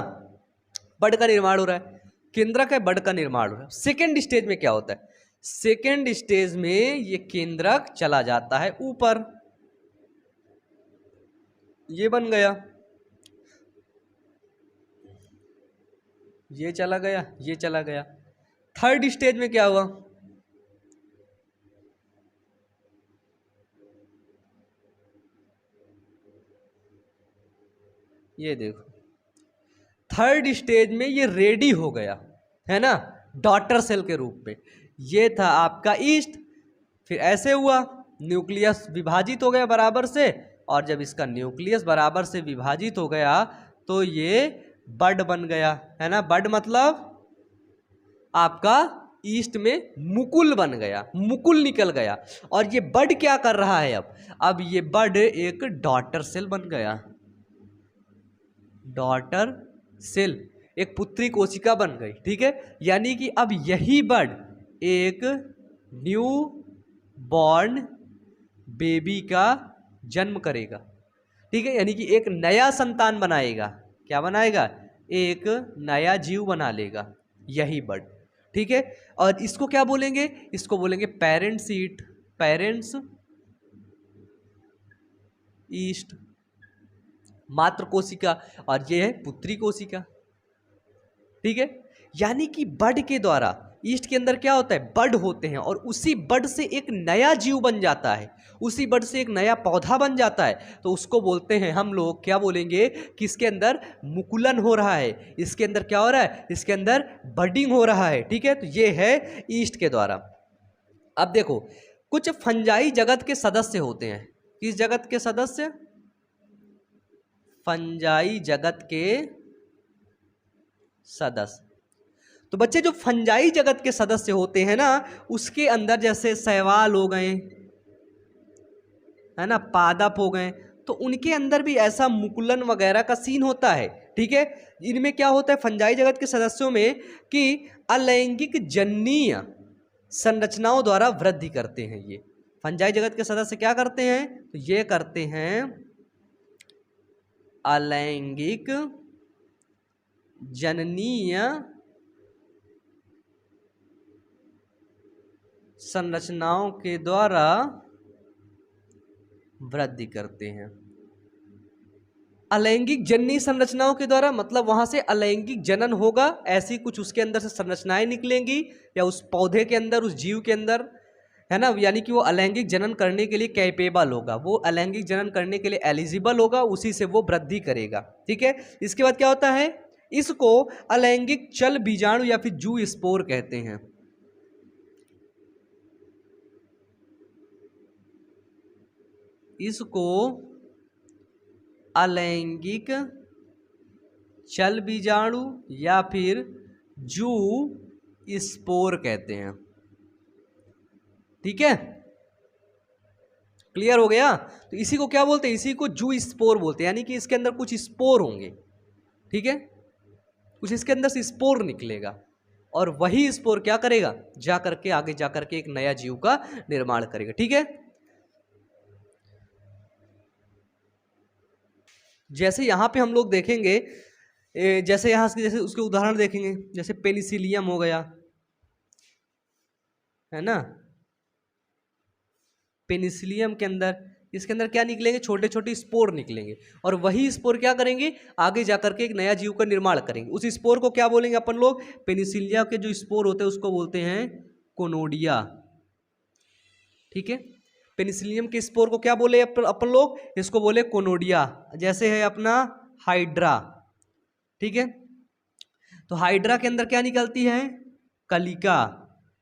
बड का निर्माण हो रहा है, केंद्रक है, बड का निर्माण हो रहा है। सेकेंड स्टेज में क्या होता है, सेकेंड स्टेज में ये केंद्रक चला जाता है ऊपर, ये बन गया, ये चला गया, ये चला गया। थर्ड स्टेज में क्या हुआ, ये देखो थर्ड स्टेज में ये रेडी हो गया है ना, डॉटर सेल के रूप में। ये था आपका ईस्ट, फिर ऐसे हुआ, न्यूक्लियस विभाजित हो गया बराबर से, और जब इसका न्यूक्लियस बराबर से विभाजित हो गया तो ये बड बन गया है ना। बड मतलब आपका ईस्ट में मुकुल बन गया, मुकुल निकल गया। और ये बड क्या कर रहा है, अब ये बड एक डॉटर सेल बन गया, डॉटर सेल, एक पुत्री कोशिका बन गई, ठीक है। यानी कि अब यही बड एक न्यू बॉर्न बेबी का जन्म करेगा, ठीक है। यानी कि एक नया संतान बनाएगा, क्या बनाएगा, एक नया जीव बना लेगा यही बड, ठीक है। और इसको क्या बोलेंगे, इसको बोलेंगे पेरेंट्स ईट, पेरेंट्स ईस्ट, मात्र कोशिका, और ये है पुत्री कोशिका, ठीक है। यानी कि बड के द्वारा ईस्ट के अंदर क्या होता है, बड होते हैं, और उसी बड से एक नया जीव बन जाता है, उसी बड से एक नया पौधा बन जाता है। तो उसको बोलते हैं हम लोग, क्या बोलेंगे, कि इसके अंदर मुकुलन हो रहा है, इसके अंदर क्या हो रहा है, इसके अंदर बडिंग हो रहा है, ठीक है। तो ये है ईस्ट के द्वारा। अब देखो कुछ फंजाई जगत के सदस्य होते हैं, किस जगत के सदस्य, फंजाई जगत के सदस्य। तो बच्चे जो फंजाई जगत के सदस्य होते हैं ना, उसके अंदर जैसे शैवाल हो गए है ना, पादप हो गए, तो उनके अंदर भी ऐसा मुकुलन वगैरह का सीन होता है, ठीक है। इनमें क्या होता है फंजाई जगत के सदस्यों में, कि अलैंगिक जननीय संरचनाओं द्वारा वृद्धि करते हैं। ये फंजाई जगत के सदस्य क्या करते हैं, तो ये करते हैं अलैंगिक जननीय संरचनाओं के द्वारा वृद्धि करते हैं। अलैंगिक जननीय संरचनाओं के द्वारा मतलब वहां से अलैंगिक जनन होगा, ऐसी कुछ उसके अंदर से संरचनाएं निकलेंगी, या उस पौधे के अंदर, उस जीव के अंदर, है ना। यानी कि वो अलैंगिक जनन करने के लिए कैपेबल होगा, वो अलैंगिक जनन करने के लिए एलिजिबल होगा, उसी से वो वृद्धि करेगा, ठीक है। इसके बाद क्या होता है, इसको अलैंगिक चल बीजाणु या फिर जू स्पोर कहते हैं। इसको अलैंगिक चल बीजाणु या फिर जू स्पोर कहते हैं, ठीक है। क्लियर हो गया। तो इसी को क्या बोलते हैं, इसी को जू स्पोर बोलते हैं, यानी कि इसके अंदर कुछ स्पोर होंगे, ठीक है, कुछ इसके अंदर से स्पोर निकलेगा, और वही स्पोर क्या करेगा, जा करके आगे जा करके एक नया जीव का निर्माण करेगा, ठीक है। जैसे यहाँ पे हम लोग देखेंगे, जैसे यहाँ जैसे उसके उदाहरण देखेंगे, जैसे पेनिसिलियम हो गया, है ना। पेनिसिलियम के अंदर, इसके अंदर क्या निकलेंगे, छोटे छोटे स्पोर निकलेंगे, और वही स्पोर क्या करेंगे, आगे जाकर के एक नया जीव का निर्माण करेंगे। उस स्पोर को क्या बोलेंगे अपन लोग, पेनिसिलिया के जो स्पोर होते हैं उसको बोलते हैं कोनोडिया, ठीक है। पेनिसिलियम के स्पोर को क्या बोले अपन लोग, इसको बोले कोनोडिया। जैसे है अपना हाइड्रा, ठीक है। तो हाइड्रा के अंदर क्या निकलती है, कलिका,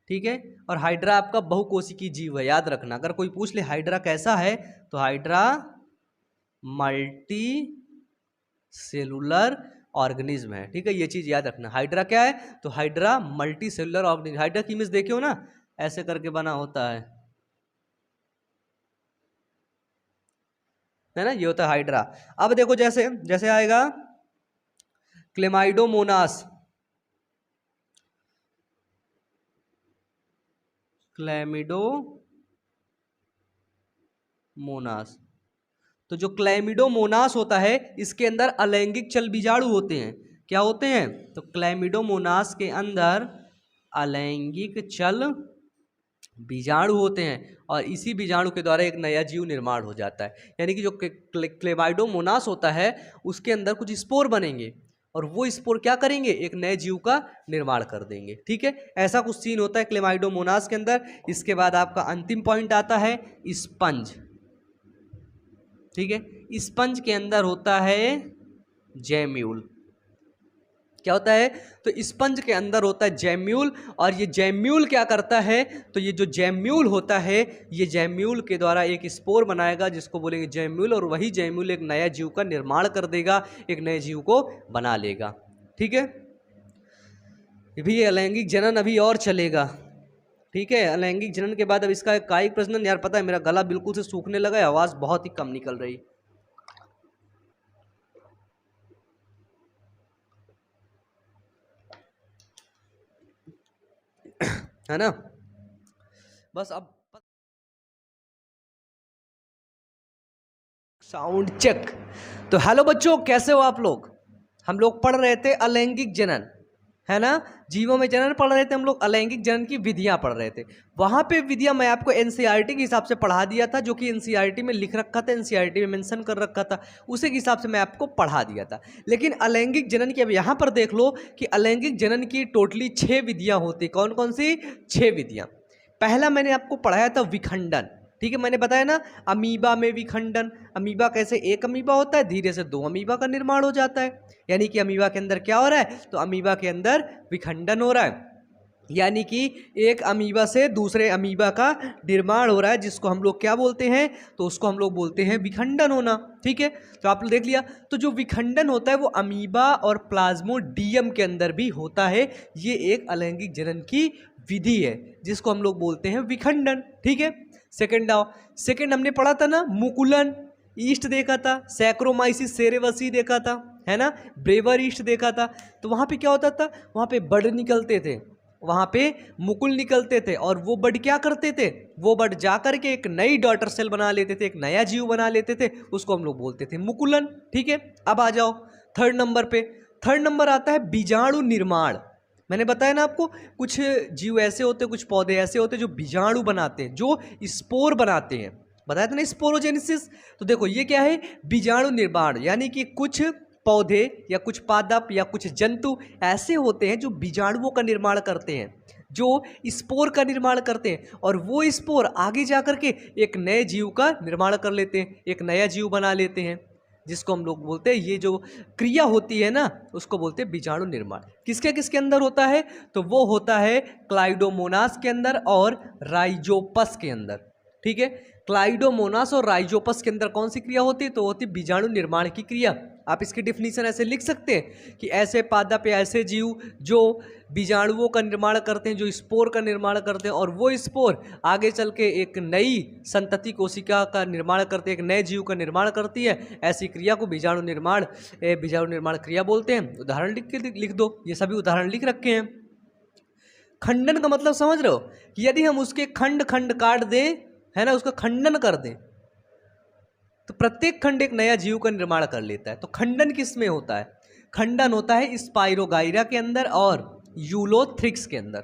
ठीक है। और हाइड्रा आपका बहुकोशिकीय जीव है, याद रखना। अगर कोई पूछ ले हाइड्रा कैसा है, तो हाइड्रा मल्टी सेलुलर ऑर्गेनिज्म है, ठीक है। ये चीज याद रखना, हाइड्रा क्या है, तो hydra multi cellular organism. Hydra की इमेज देखे हो ना, ऐसे करके बना होता है ना, ये होता है हाइड्रा। अब देखो जैसे जैसे आएगा क्लेमाइडोमोनास, क्लैमिडोमोनास। तो जो क्लैमिडोमोनास होता है, इसके अंदर अलैंगिक चल बीजाणु होते हैं, क्या होते हैं? तो क्लैमिडोमोनास के अंदर अलैंगिक चल बीजाणु होते हैं और इसी बीजाणु के द्वारा एक नया जीव निर्माण हो जाता है। यानी कि जो क्लेमाइडोमोनास होता है उसके अंदर कुछ स्पोर बनेंगे और वो स्पोर क्या करेंगे? एक नए जीव का निर्माण कर देंगे। ठीक है, ऐसा कुछ सीन होता है क्लेमाइडोमोनास के अंदर। इसके बाद आपका अंतिम पॉइंट आता है स्पंज। ठीक है, स्पंज के अंदर होता है जैम्यूल। क्या होता है? तो स्पंज के अंदर होता है जैम्यूल और ये जैम्यूल क्या करता है? तो ये जो जैम्यूल होता है ये जैम्यूल के द्वारा एक स्पोर बनाएगा जिसको बोलेंगे जैम्यूल, और वही जैम्यूल एक नया जीव का निर्माण कर देगा, एक नए जीव को बना लेगा। ठीक है, भी अलैंगिक जनन अभी और चलेगा। ठीक है, अलैंगिक जनन के बाद अब इसका कायिक प्रजनन। यार पता है मेरा गला बिल्कुल से सूखने लगा है, आवाज़ बहुत ही कम निकल रही है ना। बस अब साउंड चेक। तो हेलो बच्चों, कैसे हो आप लोग? हम लोग पढ़ रहे थे अलैंगिक जनन, है ना। जीवों में जनन पढ़ रहे थे हम लोग, अलैंगिक जनन की विधियां पढ़ रहे थे। वहां पे विधियां मैं आपको एनसीईआरटी के हिसाब से पढ़ा दिया था, जो कि एनसीईआरटी में लिख रखा था, एनसीईआरटी में मेंशन कर रखा था, उसी के हिसाब से मैं आपको पढ़ा दिया था। लेकिन अलैंगिक जनन की अब यहाँ पर देख लो कि अलैंगिक जनन की टोटली 6 विधियां होती। कौन कौन सी? 6 विधियां। पहला मैंने आपको पढ़ाया था विखंडन। ठीक है, मैंने बताया ना अमीबा में विखंडन। अमीबा कैसे? एक अमीबा होता है, धीरे से 2 अमीबा का निर्माण हो जाता है। यानी कि अमीबा के अंदर क्या हो रहा है? तो अमीबा के अंदर विखंडन हो रहा है, यानी कि एक अमीबा से दूसरे अमीबा का निर्माण हो रहा है, जिसको हम लोग क्या बोलते हैं? तो उसको हम लोग बोलते हैं विखंडन होना। ठीक है, तो आप लोग देख लिया। तो जो विखंडन होता है वो अमीबा और प्लाज्मोडियम के अंदर भी होता है। ये एक अलैंगिक जनन की विधि है जिसको हम लोग बोलते हैं विखंडन। ठीक है, सेकंड आओ। सेकंड हमने पढ़ा था ना मुकुलन ईस्ट देखा था, सैक्रोमाइसिस सेरेवसी देखा था, है ना, ब्रेवर ईस्ट देखा था। तो वहाँ पे क्या होता था? वहाँ पे बड निकलते थे, वहाँ पे मुकुल निकलते थे, और वो बड क्या करते थे? वो बड जा करके एक नई डॉटर सेल बना लेते थे, एक नया जीव बना लेते थे, उसको हम लोग बोलते थे मुकुलन। ठीक है, अब आ जाओ थर्ड नंबर पे। थर्ड नंबर आता है बीजाणु निर्माण। मैंने बताया ना आपको, कुछ जीव ऐसे होते हैं, कुछ पौधे ऐसे होते हैं जो बीजाणु बनाते हैं, जो स्पोर बनाते हैं। बताया था ना स्पोरोजेनेसिस। तो देखो ये क्या है? बीजाणु निर्माण, यानी कि कुछ पौधे या कुछ पादप या कुछ जंतु ऐसे होते हैं जो बीजाणुओं का निर्माण करते हैं, जो स्पोर का निर्माण करते हैं, और वो स्पोर आगे जा करके एक नए जीव का निर्माण कर लेते हैं, एक नया जीव बना लेते हैं, जिसको हम लोग बोलते हैं, ये जो क्रिया होती है ना उसको बोलते हैं बीजाणु निर्माण। किसके किसके अंदर होता है? तो वो होता है क्लाइडोमोनास के अंदर और राइजोपस के अंदर। ठीक है, क्लाइडोमोनास और राइजोपस के अंदर कौन सी क्रिया होती है? तो होती है बीजाणु निर्माण की क्रिया। आप इसकी डिफिनीशन ऐसे लिख सकते हैं कि ऐसे पादप या ऐसे जीव जो बीजाणुओं का निर्माण करते हैं, जो स्पोर का निर्माण करते हैं, और वो स्पोर आगे चल के एक नई संतति कोशिका का निर्माण करते हैं, एक नए जीव का निर्माण करती है। ऐसी क्रिया को बीजाणु निर्माण क्रिया बोलते हैं। उदाहरण लिख दो, ये सभी उदाहरण लिख रखे हैं। खंडन का मतलब समझ रहे हो कि यदि हम उसके खंड खंड काट दें, है ना, उसका खंडन कर दें, तो प्रत्येक खंड एक नया जीव का निर्माण कर लेता है। तो खंडन किस में होता है? खंडन होता है स्पाइरोगाइरा के अंदर और यूलोथ्रिक्स के अंदर।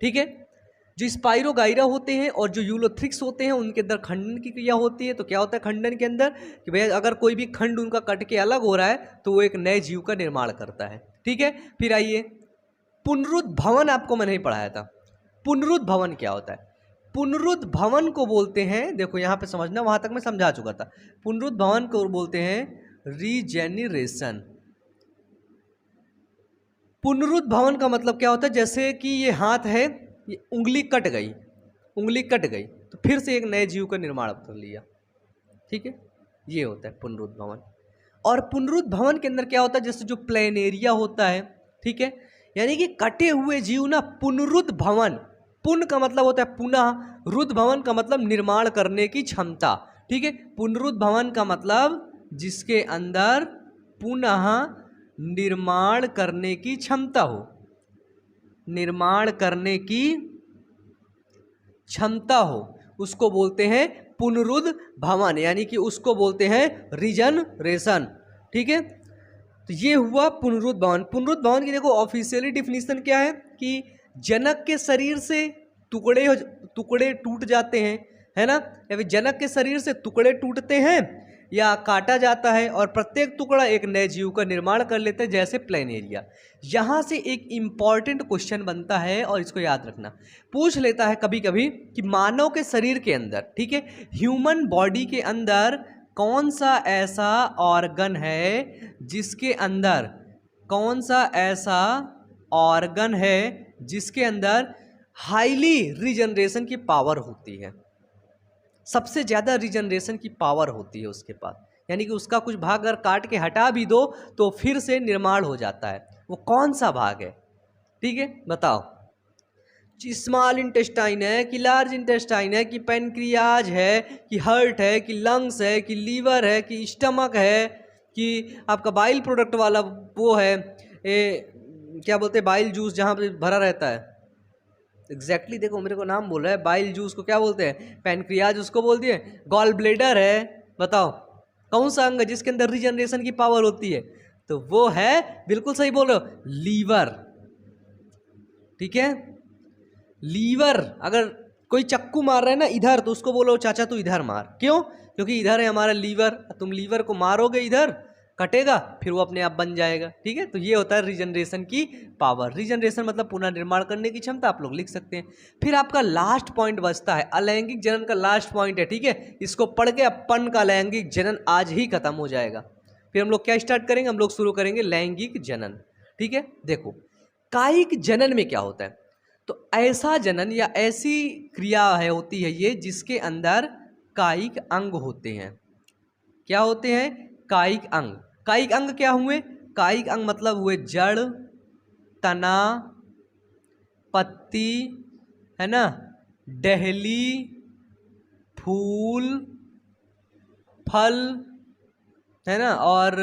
ठीक है, जो स्पाइरोगाइरा होते हैं और जो यूलोथ्रिक्स होते हैं उनके अंदर खंडन की क्रिया होती है। तो क्या होता है खंडन के अंदर? कि भैया अगर कोई भी खंड उनका कट के अलग हो रहा है तो वो एक नए जीव का निर्माण करता है। ठीक है, फिर आइए पुनरुद्भवन। आपको मैंने ही पढ़ाया था। पुनरुद्भवन क्या होता है? पुनरुद्भवन को बोलते हैं, देखो यहाँ पे समझना, वहां तक मैं समझा चुका था। पुनरुद्भवन को बोलते हैं रीजेनरेशन। पुनरुद्भवन का मतलब क्या होता है? जैसे कि ये हाथ है, ये उंगली कट गई, उंगली कट गई, तो फिर से एक नए जीव का निर्माण कर लिया। ठीक है, ये होता है पुनरुद्भवन। और पुनरुद्भवन के अंदर क्या होता है? जैसे जो प्लेनेरिया होता है, ठीक है, यानी कि कटे हुए जीव ना पुनरुद्भवन, पुन का मतलब होता है पुनः, रुद्भवन का मतलब निर्माण करने की क्षमता। ठीक है, पुनरुद्भवन का मतलब जिसके अंदर पुनः निर्माण करने की क्षमता हो, निर्माण करने की क्षमता हो, उसको बोलते हैं पुनरुद्भवन, यानी कि उसको बोलते हैं रीजनरेशन। ठीक है, तो ये हुआ पुनरुद्भवन। पुनरुद्भवन की देखो ऑफिशियली डिफिनीशन क्या है कि जनक के शरीर से टुकड़े टूट जाते हैं, है ना, या फिर जनक के शरीर से टुकड़े टूटते हैं या काटा जाता है और प्रत्येक टुकड़ा एक नए जीव का निर्माण कर लेते हैं, जैसे प्लेनेरिया। यहाँ से एक इम्पॉर्टेंट क्वेश्चन बनता है और इसको याद रखना, पूछ लेता है कभी कभी कि मानव के शरीर के अंदर, ठीक है, ह्यूमन बॉडी के अंदर कौन सा ऐसा ऑर्गन है जिसके अंदर, कौन सा ऐसा ऑर्गन है जिसके अंदर हाईली रीजनरेशन की पावर होती है, सबसे ज़्यादा रीजनरेशन की पावर होती है उसके पास, यानी कि उसका कुछ भाग अगर काट के हटा भी दो तो फिर से निर्माण हो जाता है। वो कौन सा भाग है? ठीक है, बताओ। स्मॉल इंटेस्टाइन है कि लार्ज इंटेस्टाइन है कि पेनक्रियाज है कि हार्ट है कि लंग्स है कि लीवर है कि स्टमक है कि आपका बाइल प्रोडक्ट वाला वो है, क्या बोलते हैं, बाइल जूस जहाँ पे भरा रहता है, एग्जैक्टली देखो मेरे को नाम बोल रहा है, बाइल जूस को क्या बोलते हैं, पैनक्रियाज उसको बोल दिए, गॉल ब्लेडर है, बताओ कौन सा अंग है जिसके अंदर रीजनरेशन की पावर होती है? तो वो है, बिल्कुल सही बोल रहे हो, लीवर। ठीक है, लीवर। अगर कोई चक्कू मार रहा है ना इधर तो उसको बोलो चाचा तू इधर मार, क्यों? क्योंकि इधर है हमारा लीवर, तुम लीवर को मारोगे इधर कटेगा फिर वो अपने आप बन जाएगा। ठीक है, तो ये होता है रीजनरेशन की पावर। रीजनरेशन मतलब पुनर्निर्माण करने की क्षमता, आप लोग लिख सकते हैं। फिर आपका लास्ट पॉइंट बचता है अलैंगिक जनन का लास्ट पॉइंट है। ठीक है, इसको पढ़ के अपन का लैंगिक जनन आज ही खत्म हो जाएगा। फिर हम लोग क्या स्टार्ट करेंगे, हम लोग शुरू करेंगे लैंगिक जनन। ठीक है, देखो कायिक जनन में क्या होता है, तो ऐसा जनन या ऐसी क्रिया है होती है ये जिसके अंदर कायिक अंग होते हैं। क्या होते हैं? कायिक अंग। कायिक अंग क्या हुए? कायिक अंग मतलब हुए जड़, तना, पत्ती, है ना, डहली, फूल, फल, है ना, और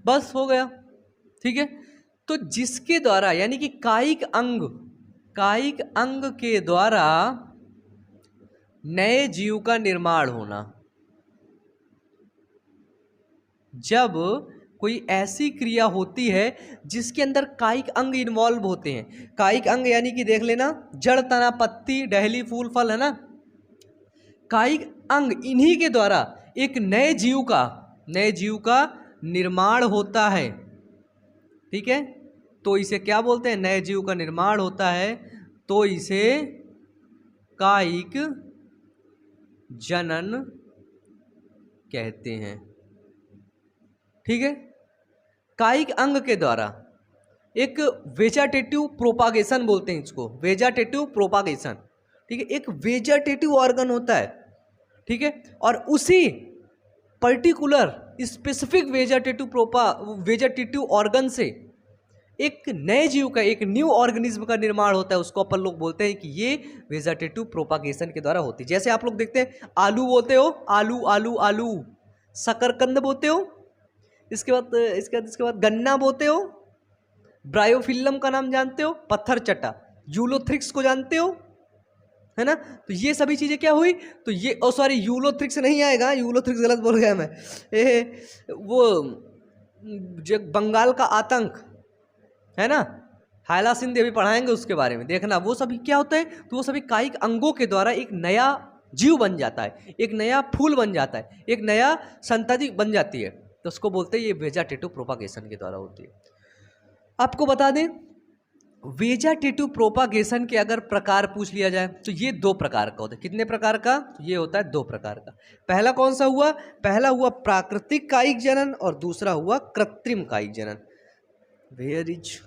बस हो गया। ठीक है, तो जिसके द्वारा यानी कि कायिक अंग के द्वारा नए जीव का निर्माण होना। जब कोई ऐसी क्रिया होती है जिसके अंदर कायिक अंग इन्वॉल्व होते हैं, कायिक अंग यानी कि देख लेना जड़, तना, पत्ती, डहली, फूल, फल, है ना, कायिक अंग, इन्हीं के द्वारा एक नए जीव का निर्माण होता है। ठीक है, तो इसे क्या बोलते हैं? नए जीव का निर्माण होता है, तो इसे कायिक जनन कहते हैं। ठीक है, कायिक अंग के द्वारा एक वेजिटेटिव प्रोपागेशन बोलते हैं इसको, वेजिटेटिव प्रोपागेशन। ठीक है, एक वेजिटेटिव ऑर्गन होता है। ठीक है, और उसी पर्टिकुलर स्पेसिफिक वेजिटेटिव ऑर्गन से एक नए जीव का, एक न्यू ऑर्गेनिज्म का निर्माण होता है। उसको अपन लोग बोलते हैं कि ये वेजिटेटिव प्रोपागेशन के द्वारा होती है। जैसे आप लोग देखते हैं आलू बोते हो, आलू आलू आलू, शकरकंद बोते हो, इसके बाद गन्ना बोते हो, ब्रायोफिल्लम का नाम जानते हो, पत्थर चट्टा, यूलोथ्रिक्स को जानते हो, है ना। तो ये सभी चीजें क्या हुई, तो ये सॉरी यूलोथ्रिक्स नहीं आएगा, यूलोथ्रिक्स गलत बोल गया मैं, वो जो बंगाल का आतंक है ना, हायला सिंध अभी पढ़ाएंगे उसके बारे में, देखना वो सभी क्या होता है। तो वो सभी कायिक अंगों के द्वारा एक नया जीव बन जाता है, एक नया फूल बन जाता है, एक नया संतति बन जाती है, तो उसको बोलते हैं ये वेजिटेटिव प्रोपागेशन के द्वारा होती है। आपको बता दें वेजिटेटिव प्रोपागेशन के अगर प्रकार पूछ लिया जाए तो ये 2 प्रकार का होता है। कितने प्रकार का? तो ये होता है 2 प्रकार का। पहला कौन सा हुआ? पहला हुआ प्राकृतिक कायिक जनन और दूसरा हुआ कृत्रिम कायिक जनन। वेयर इज,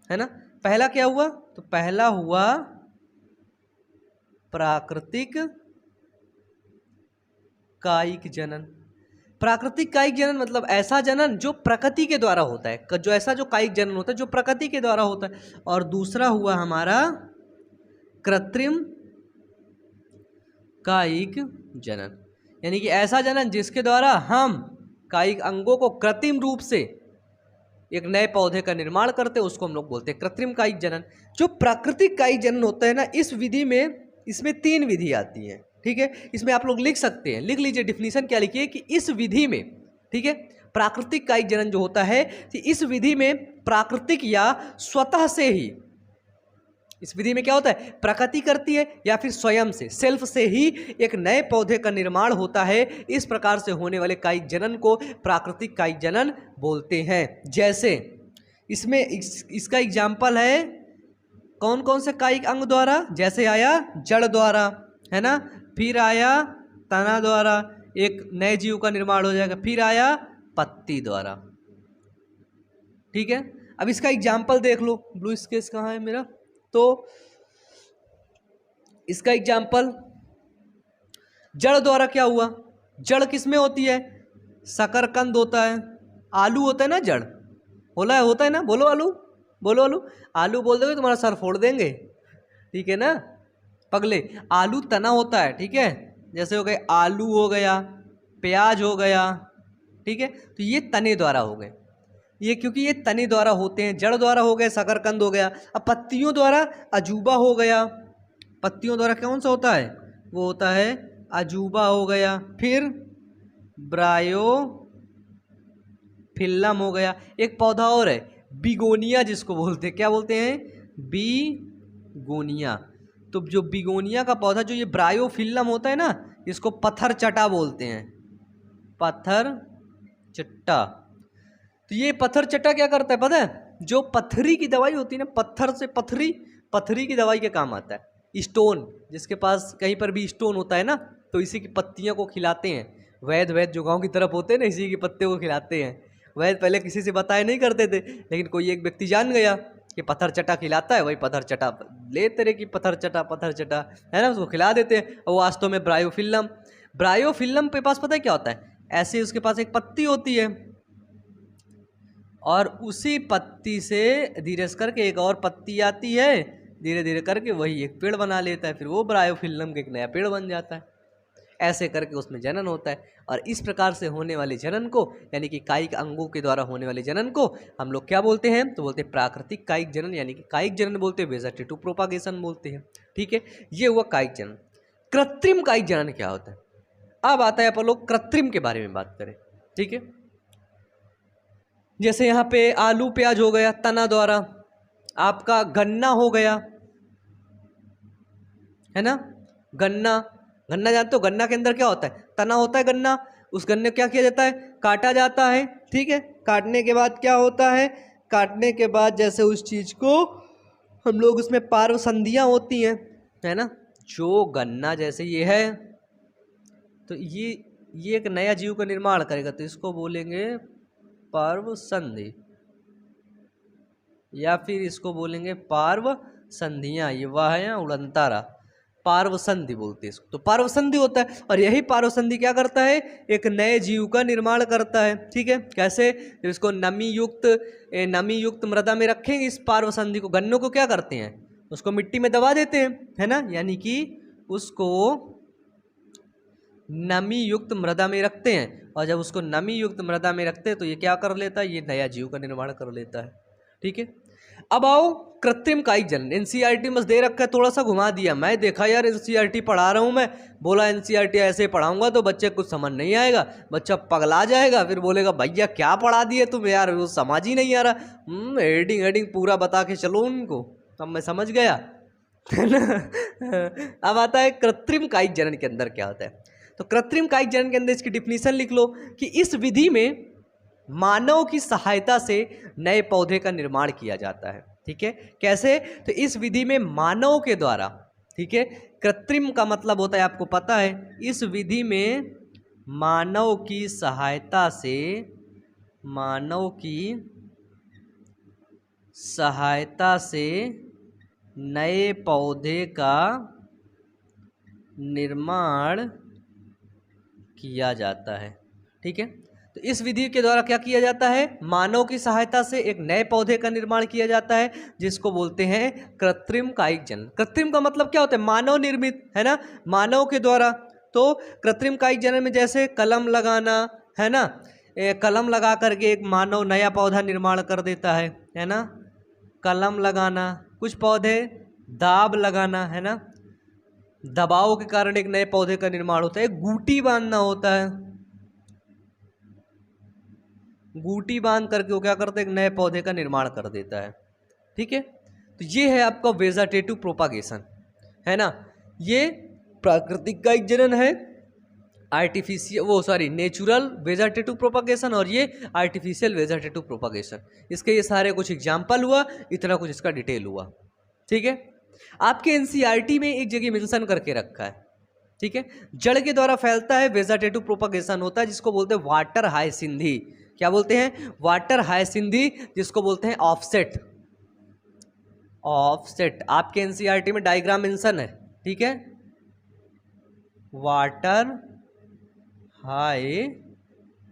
है ना, पहला क्या हुआ? तो पहला हुआ प्राकृतिक कायिक जनन। प्राकृतिक कायिक जनन मतलब ऐसा जनन जो प्रकृति के द्वारा होता है, जो ऐसा जो कायिक जनन होता है जो प्रकृति के द्वारा होता है। और दूसरा हुआ हमारा कृत्रिम कायिक जनन, यानी कि ऐसा जनन जिसके द्वारा हम कायिक अंगों को कृत्रिम रूप से एक नए पौधे का निर्माण करते हैं, उसको हम लोग बोलते हैं कृत्रिम कायिक जनन। जो प्राकृतिक कायिक जनन होता है ना, इस विधि में, इसमें 3 विधि आती है। ठीक है, इसमें आप लोग लिख सकते हैं, लिख लीजिए डिफिनीशन क्या लिखिए कि इस विधि में, ठीक है, प्राकृतिक कायिक जनन जो होता है, कि इस विधि में प्राकृतिक या स्वतः से ही, इस विधि में क्या होता है, प्रकृति करती है या फिर स्वयं से, सेल्फ से ही एक नए पौधे का निर्माण होता है। इस प्रकार से होने वाले कायिक जनन को प्राकृतिक कायिक जनन बोलते हैं। जैसे इसमें इसका एग्जाम्पल है कौन कौन से कायिक अंग द्वारा, जैसे आया जड़ द्वारा, है ना, फिर आया तना द्वारा, एक नए जीव का निर्माण हो जाएगा, फिर आया पत्ती द्वारा। ठीक है, अब इसका एग्जाम्पल देख लो, ब्लू स्केच कहाँ है मेरा, तो इसका एग्जाम्पल जड़ द्वारा क्या हुआ, जड़ किसमें होती है, शकरकंद होता है, आलू होता है ना, जड़ होता है ना, बोलो आलू, बोलो आलू, आलू बोल दोगे तुम्हारा सर फोड़ देंगे, ठीक है ना पगले। आलू तना होता है, ठीक है, जैसे हो गए आलू हो गया, प्याज हो गया, ठीक है, तो ये तने द्वारा हो गए, ये क्योंकि ये तने द्वारा होते हैं। जड़ द्वारा हो गए शकरकंद हो गया। अब पत्तियों द्वारा अजूबा हो गया, पत्तियों द्वारा कौन सा होता है, वो होता है अजूबा हो गया, फिर ब्रायोफिल्लम हो गया। एक पौधा और है बिगोनिया, जिसको बोलते हैं, क्या बोलते हैं, बिगोनिया। तो जो बिगोनिया का पौधा, जो ये ब्रायोफिल्लम होता है ना, इसको पत्थर चटा बोलते हैं, पत्थर चट्टा। तो ये पत्थर चट्टा क्या करता है पता है, जो पत्थरी की दवाई होती है ना, पत्थर से पत्थरी की दवाई के काम आता है। स्टोन, जिसके पास कहीं पर भी स्टोन होता है ना, तो इसी की पत्तियों को खिलाते हैं। वैद्य जो गांव की तरफ होते हैं ना, इसी की पत्तियों को खिलाते हैं। वैद्य पहले किसी से बताया नहीं करते थे, लेकिन कोई एक व्यक्ति जान गया कि पत्थर चटा खिलाता है, वही पत्थर चटा ले तरह की पत्थर चटा है ना, उसको खिला देते हैं। और वो वास्तव में ब्रायोफिल्लम के पास पता है क्या होता है, ऐसे उसके पास एक पत्ती होती है, और उसी पत्ती से धीरे से करके एक और पत्ती आती है, धीरे धीरे करके वही एक पेड़ बना लेता है, फिर वो ब्रायोफिल्लम का एक नया पेड़ बन जाता है। ऐसे करके उसमें जनन होता है। और इस प्रकार से होने वाले जनन को, यानी कि कायिक अंगों के द्वारा होने वाले जनन को हम लोग क्या बोलते हैं, तो बोलते हैं प्राकृतिक कायिक जनन, यानी कि कायिक जनन बोलते हैं, वेजिटेटिव प्रोपागेशन बोलते हैं। ठीक है, ये हुआ कायिक जनन। कृत्रिम कायिक जनन क्या होता है, अब आता है अपन लोग कृत्रिम के बारे में बात करें। ठीक है, जैसे यहाँ पे आलू प्याज हो गया तना द्वारा, आपका गन्ना हो गया, है ना, गन्ना जानते हो, गन्ना के अंदर क्या होता है, तना होता है गन्ना, उस गन्ने को क्या किया जाता है, काटा जाता है। ठीक है, काटने के बाद क्या होता है, काटने के बाद जैसे उस चीज को हम लोग, उसमें पार्व संधियां होती हैं, है ना, जो गन्ना जैसे ये है, तो ये एक नया जीव का निर्माण करेगा, तो इसको बोलेंगे पार्व संधि, या फिर इसको बोलेंगे पार्व संधियां। ये वाह है उड़ंतारा, पार्व संधि बोलते हैं इसको, तो पार्व संधि होता है। और यही पार्व संधि क्या करता है, एक नए जीव का निर्माण करता है। ठीक है, कैसे, जब इसको नमी युक्त मृदा में रखेंगे इस पार्व संधि को, गन्नों को क्या करते हैं, उसको मिट्टी में दबा देते हैं, है ना, यानी कि उसको नमी युक्त मृदा में रखते हैं। और जब उसको नमी युक्त मृदा में रखते हैं तो ये क्या कर लेता है, ये नया जीव का निर्माण कर लेता है। ठीक है, अब आओ कृत्रिम कायिक जनन। एनसीईआरटी में दे रखा है, थोड़ा सा घुमा दिया, मैं देखा यार एनसीईआरटी पढ़ा रहा हूँ मैं, बोला एनसीईआरटी ऐसे पढ़ाऊंगा तो बच्चे कुछ समझ नहीं आएगा, बच्चा पगला जाएगा, फिर बोलेगा भैया क्या पढ़ा दिए तुम यार, वो समझ ही नहीं आ रहा। हेडिंग पूरा बता के चलो उनको, तब मैं समझ गया, है ना। अब आता है कृत्रिम कायिक जनन के अंदर क्या होता है। तो कृत्रिम कायिक जनन के अंदर इसकी डिफिनीशन लिख लो कि इस विधि में मानव की सहायता से नए पौधे का निर्माण किया जाता है। ठीक है, कैसे, तो इस विधि में मानव के द्वारा, ठीक है, कृत्रिम का मतलब होता है आपको पता है, इस विधि में मानव की सहायता से नए पौधे का निर्माण किया जाता है। ठीक है, तो इस विधि के द्वारा क्या किया जाता है, मानव की सहायता से एक नए पौधे का निर्माण किया जाता है, जिसको बोलते हैं कृत्रिम कायिक जनन। कृत्रिम का मतलब क्या होता है, मानव निर्मित, है ना, मानव के द्वारा। तो कृत्रिम कायिक जनन में जैसे कलम लगाना, है ना, कलम लगा करके एक मानव नया पौधा निर्माण कर देता है ना, कलम लगाना, कुछ पौधे दाब लगाना, है ना, दबाव के कारण एक नए पौधे का निर्माण होता है, गूटी बांधना होता है, गूटी बांध करके वो क्या करता है, एक नए पौधे का निर्माण कर देता है। ठीक है, तो ये है आपका वेजिटेटिव प्रोपागेशन, है ना। ये प्राकृतिक का एक जनन है, नेचुरल वेजिटेटिव प्रोपागेशन, और ये आर्टिफिशियल वेजिटेटिव प्रोपागेशन। इसके ये सारे कुछ एग्जाम्पल हुआ, इतना कुछ इसका डिटेल हुआ। ठीक है, आपके एनसीईआरटी में एक जगह मेंशन करके रखा है। ठीक है, जड़ के द्वारा फैलता है वेजिटेटिव प्रोपागेशन होता है, जिसको बोलते हैं वाटर हायसिंथी। क्या बोलते हैं? वाटर हायसिंथी, जिसको बोलते हैं ऑफसेट। ऑफसेट आपके एनसीईआरटी में डायग्राम मेंशन है। ठीक है, वाटर हायसिंथी,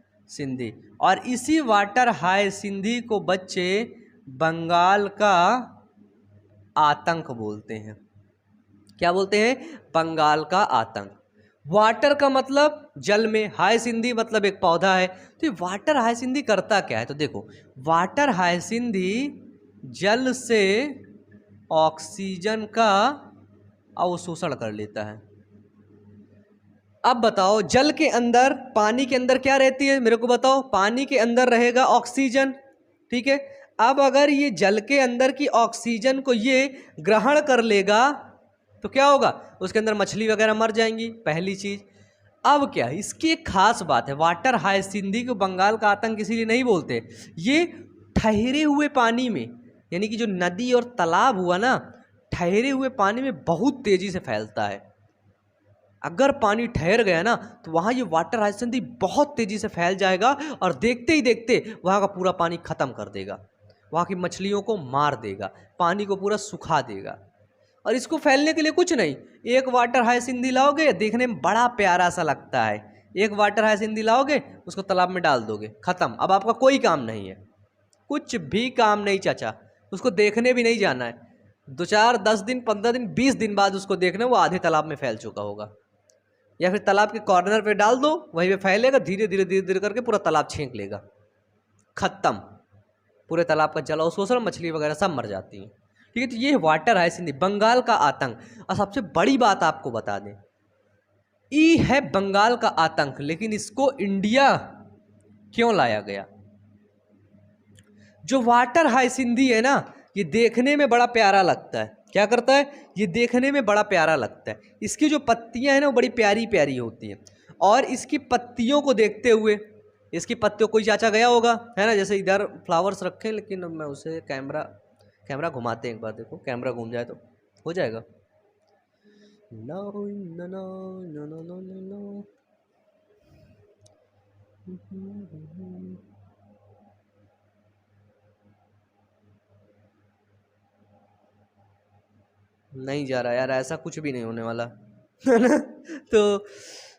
और इसी वाटर हायसिंथी को बच्चे बंगाल का आतंक बोलते हैं। क्या बोलते हैं? बंगाल का आतंक। वाटर का मतलब जल में, हायसिंथी मतलब एक पौधा है। तो ये वाटर हायसिंथी करता क्या है? तो देखो, वाटर हायसिंथी जल से ऑक्सीजन का अवशोषण कर लेता है। अब बताओ, जल के अंदर, पानी के अंदर क्या रहती है? मेरे को बताओ। पानी के अंदर रहेगा ऑक्सीजन। ठीक है, अब अगर ये जल के अंदर की ऑक्सीजन को ये ग्रहण कर लेगा तो क्या होगा? उसके अंदर मछली वगैरह मर जाएंगी, पहली चीज। अब क्या, इसकी एक खास बात है, वाटर हायसिंथी को बंगाल का आतंक इसीलिए नहीं बोलते, ये ठहरे हुए पानी में, यानी कि जो नदी और तालाब हुआ ना, ठहरे हुए पानी में बहुत तेजी से फैलता है। अगर पानी ठहर गया ना तो वहाँ ये वाटर हायसिंथी बहुत तेजी से फैल जाएगा, और देखते ही देखते वहाँ का पूरा पानी खत्म कर देगा, वहाँ की मछलियों को मार देगा, पानी को पूरा सुखा देगा। और इसको फैलने के लिए कुछ नहीं, एक वाटर हायसिंथी लाओगे, देखने में बड़ा प्यारा सा लगता है, एक वाटर हायसिंथी लाओगे, उसको तालाब में डाल दोगे, खत्म। अब आपका कोई काम नहीं है, कुछ भी काम नहीं चाचा, उसको देखने भी नहीं जाना है। 2 4 10 दिन 15 दिन 20 दिन बाद उसको देखना, वो आधे तालाब में फैल चुका होगा। या फिर तालाब के कॉर्नर पे डाल दो, वहीं पे फैलेगा, धीरे धीरे धीरे धीरे करके पूरा तालाब छींक लेगा, खत्म। पूरे तालाब का जल अवशोषण, मछली वगैरह सब मर जाती हैं। ठीक है, तो ये वाटर हायसिंथी बंगाल का आतंक। और सबसे बड़ी बात आपको बता दें, ये है बंगाल का आतंक, लेकिन इसको इंडिया क्यों लाया गया? जो वाटर हायसिंथी है ना, ये देखने में बड़ा प्यारा लगता है। क्या करता है? ये देखने में बड़ा प्यारा लगता है। इसकी जो पत्तियां हैं ना, वो बड़ी प्यारी प्यारी होती हैं, और इसकी पत्तियों को देखते हुए, इसकी पत्तियों, कोई चाचा गया होगा, है ना, जैसे इधर फ्लावर्स रखे, लेकिन मैं उसे कैमरा घुमाते हैं एक बार, देखो कैमरा घूम जाए तो हो जाएगा। No no no no no no no, नहीं जा रहा यार, ऐसा कुछ भी नहीं होने वाला। तो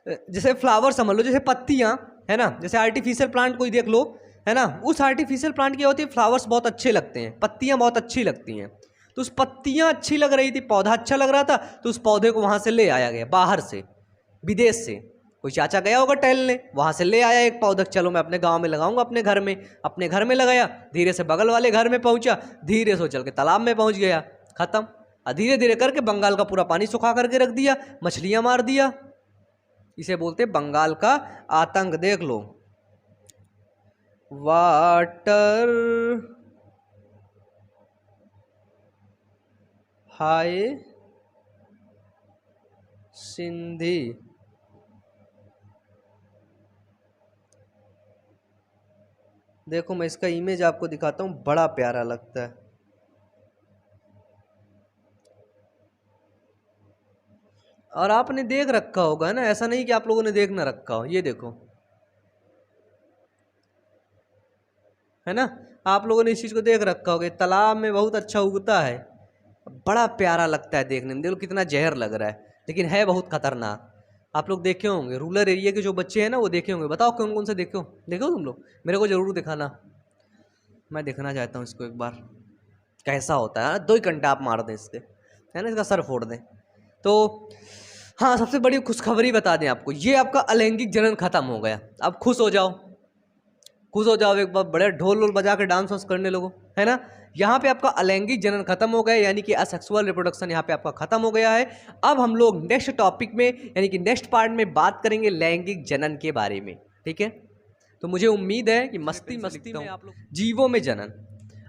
जैसे फ्लावर समझ लो, जैसे पत्तियां, है ना, जैसे आर्टिफिशियल प्लांट कोई देख लो, है ना, उस आर्टिफिशियल प्लांट की होती है, फ्लावर्स बहुत अच्छे लगते हैं, पत्तियां बहुत अच्छी लगती हैं। तो उस पत्तियां अच्छी लग रही थी, पौधा अच्छा लग रहा था, तो उस पौधे को वहां से ले आया गया, बाहर से, विदेश से। कोई चाचा गया होगा टहलने, वहां से ले आया एक पौधा, चलो मैं अपने गांव में लगाऊंगा, अपने घर में लगाया, धीरे से बगल वाले घर में पहुंचा, धीरे से चल के तालाब में पहुंच गया, खत्म। धीरे धीरे करके बंगाल का पूरा पानी सुखा करके रख दिया, मछलियां मार दिया। इसे बोलते बंगाल का आतंक। देख लो, वाटर हायसिंथी देखो, मैं इसका इमेज आपको दिखाता हूँ, बड़ा प्यारा लगता है। और आपने देख रखा होगा ना, ऐसा नहीं कि आप लोगों ने देख ना रखा हो। ये देखो, है ना, आप लोगों ने इस चीज को देख रखा होगा, तालाब में बहुत अच्छा उगता है, बड़ा प्यारा लगता है देखने में। देखो कितना जहर लग रहा है, लेकिन है बहुत खतरनाक। आप लोग देखे होंगे, रूरल एरिया के जो बच्चे हैं ना, वो देखे होंगे। बताओ कौन कौन से देखो तुम लोग, मेरे को जरूर दिखाना, मैं देखना चाहता हूँ इसको एक बार, कैसा होता है। 2 घंटा आप मार दें इसके, है ना, इसका सर फोड़ दें। तो हाँ, सबसे बड़ी खुशखबरी बता दें आपको, ये आपका अलैंगिक जनन खत्म हो गया। अब खुश हो जाओ, एक बार बड़े ढोल वोल बजा के डांस वांस करने लोगो, है ना। यहाँ पे आपका अलैंगिक जनन खत्म हो गया, यानी कि असेक्सुअल रिप्रोडक्शन यहाँ पे आपका खत्म हो गया है। अब हम लोग नेक्स्ट टॉपिक में, यानी कि नेक्स्ट पार्ट में बात करेंगे लैंगिक जनन के बारे में। ठीक है, तो मुझे उम्मीद है कि मस्ती में आप लोग जीवों में जनन।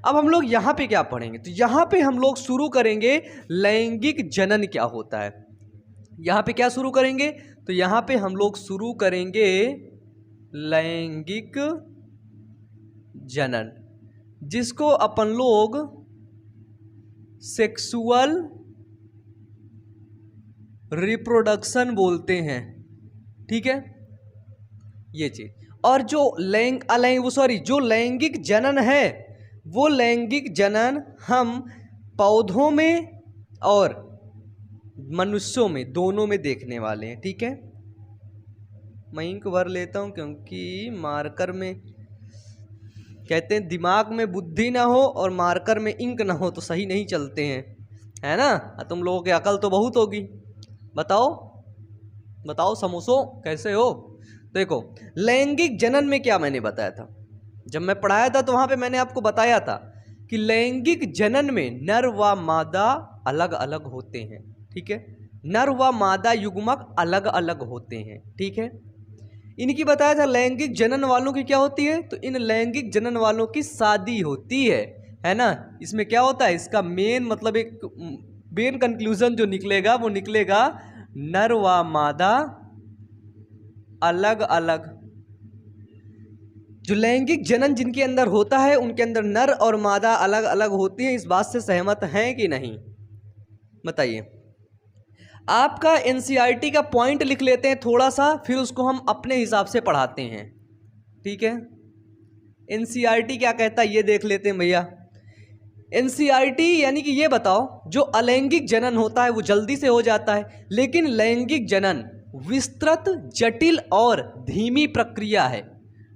अब हम लोग यहाँ पे क्या पढ़ेंगे, तो यहाँ पे हम लोग शुरू करेंगे लैंगिक जनन क्या होता है। यहाँ पे क्या शुरू करेंगे, तो यहाँ पे हम लोग शुरू करेंगे लैंगिक जनन, जिसको अपन लोग सेक्सुअल रिप्रोडक्शन बोलते हैं, ठीक है, ये चीज। और जो जो लैंगिक जनन है, वो लैंगिक जनन हम पौधों में और मनुष्यों में दोनों में देखने वाले हैं, ठीक है। मैं इंक भर लेता हूं क्योंकि मार्कर में कहते हैं दिमाग में बुद्धि ना हो और मार्कर में इंक ना हो तो सही नहीं चलते हैं, है ना। तुम लोगों की अकल तो बहुत होगी। बताओ समोसो कैसे हो। देखो लैंगिक जनन में क्या मैंने बताया था, जब मैं पढ़ाया था तो वहां पे मैंने आपको बताया था कि लैंगिक जनन में नर व मादा अलग अलग होते हैं, ठीक है। नर व मादा युग्मक अलग अलग होते हैं, ठीक है। इनकी बताया था लैंगिक जनन वालों की क्या होती है, तो इन लैंगिक जनन वालों की शादी होती है ना। इसमें क्या होता है, इसका मेन मतलब एक मेन कंक्लूजन जो निकलेगा वो निकलेगा नर व मादा अलग अलग। जो लैंगिक जनन जिनके अंदर होता है उनके अंदर नर और मादा अलग अलग होती हैं। इस बात से सहमत हैं कि नहीं बताइए। आपका एनसीईआरटी का पॉइंट लिख लेते हैं थोड़ा सा, फिर उसको हम अपने हिसाब से पढ़ाते हैं, ठीक है। एनसीईआरटी क्या कहता है ये देख लेते हैं भैया। एनसीईआरटी यानी कि ये बताओ, जो अलैंगिक जनन होता है वो जल्दी से हो जाता है, लेकिन लैंगिक जनन विस्तृत, जटिल और धीमी प्रक्रिया है,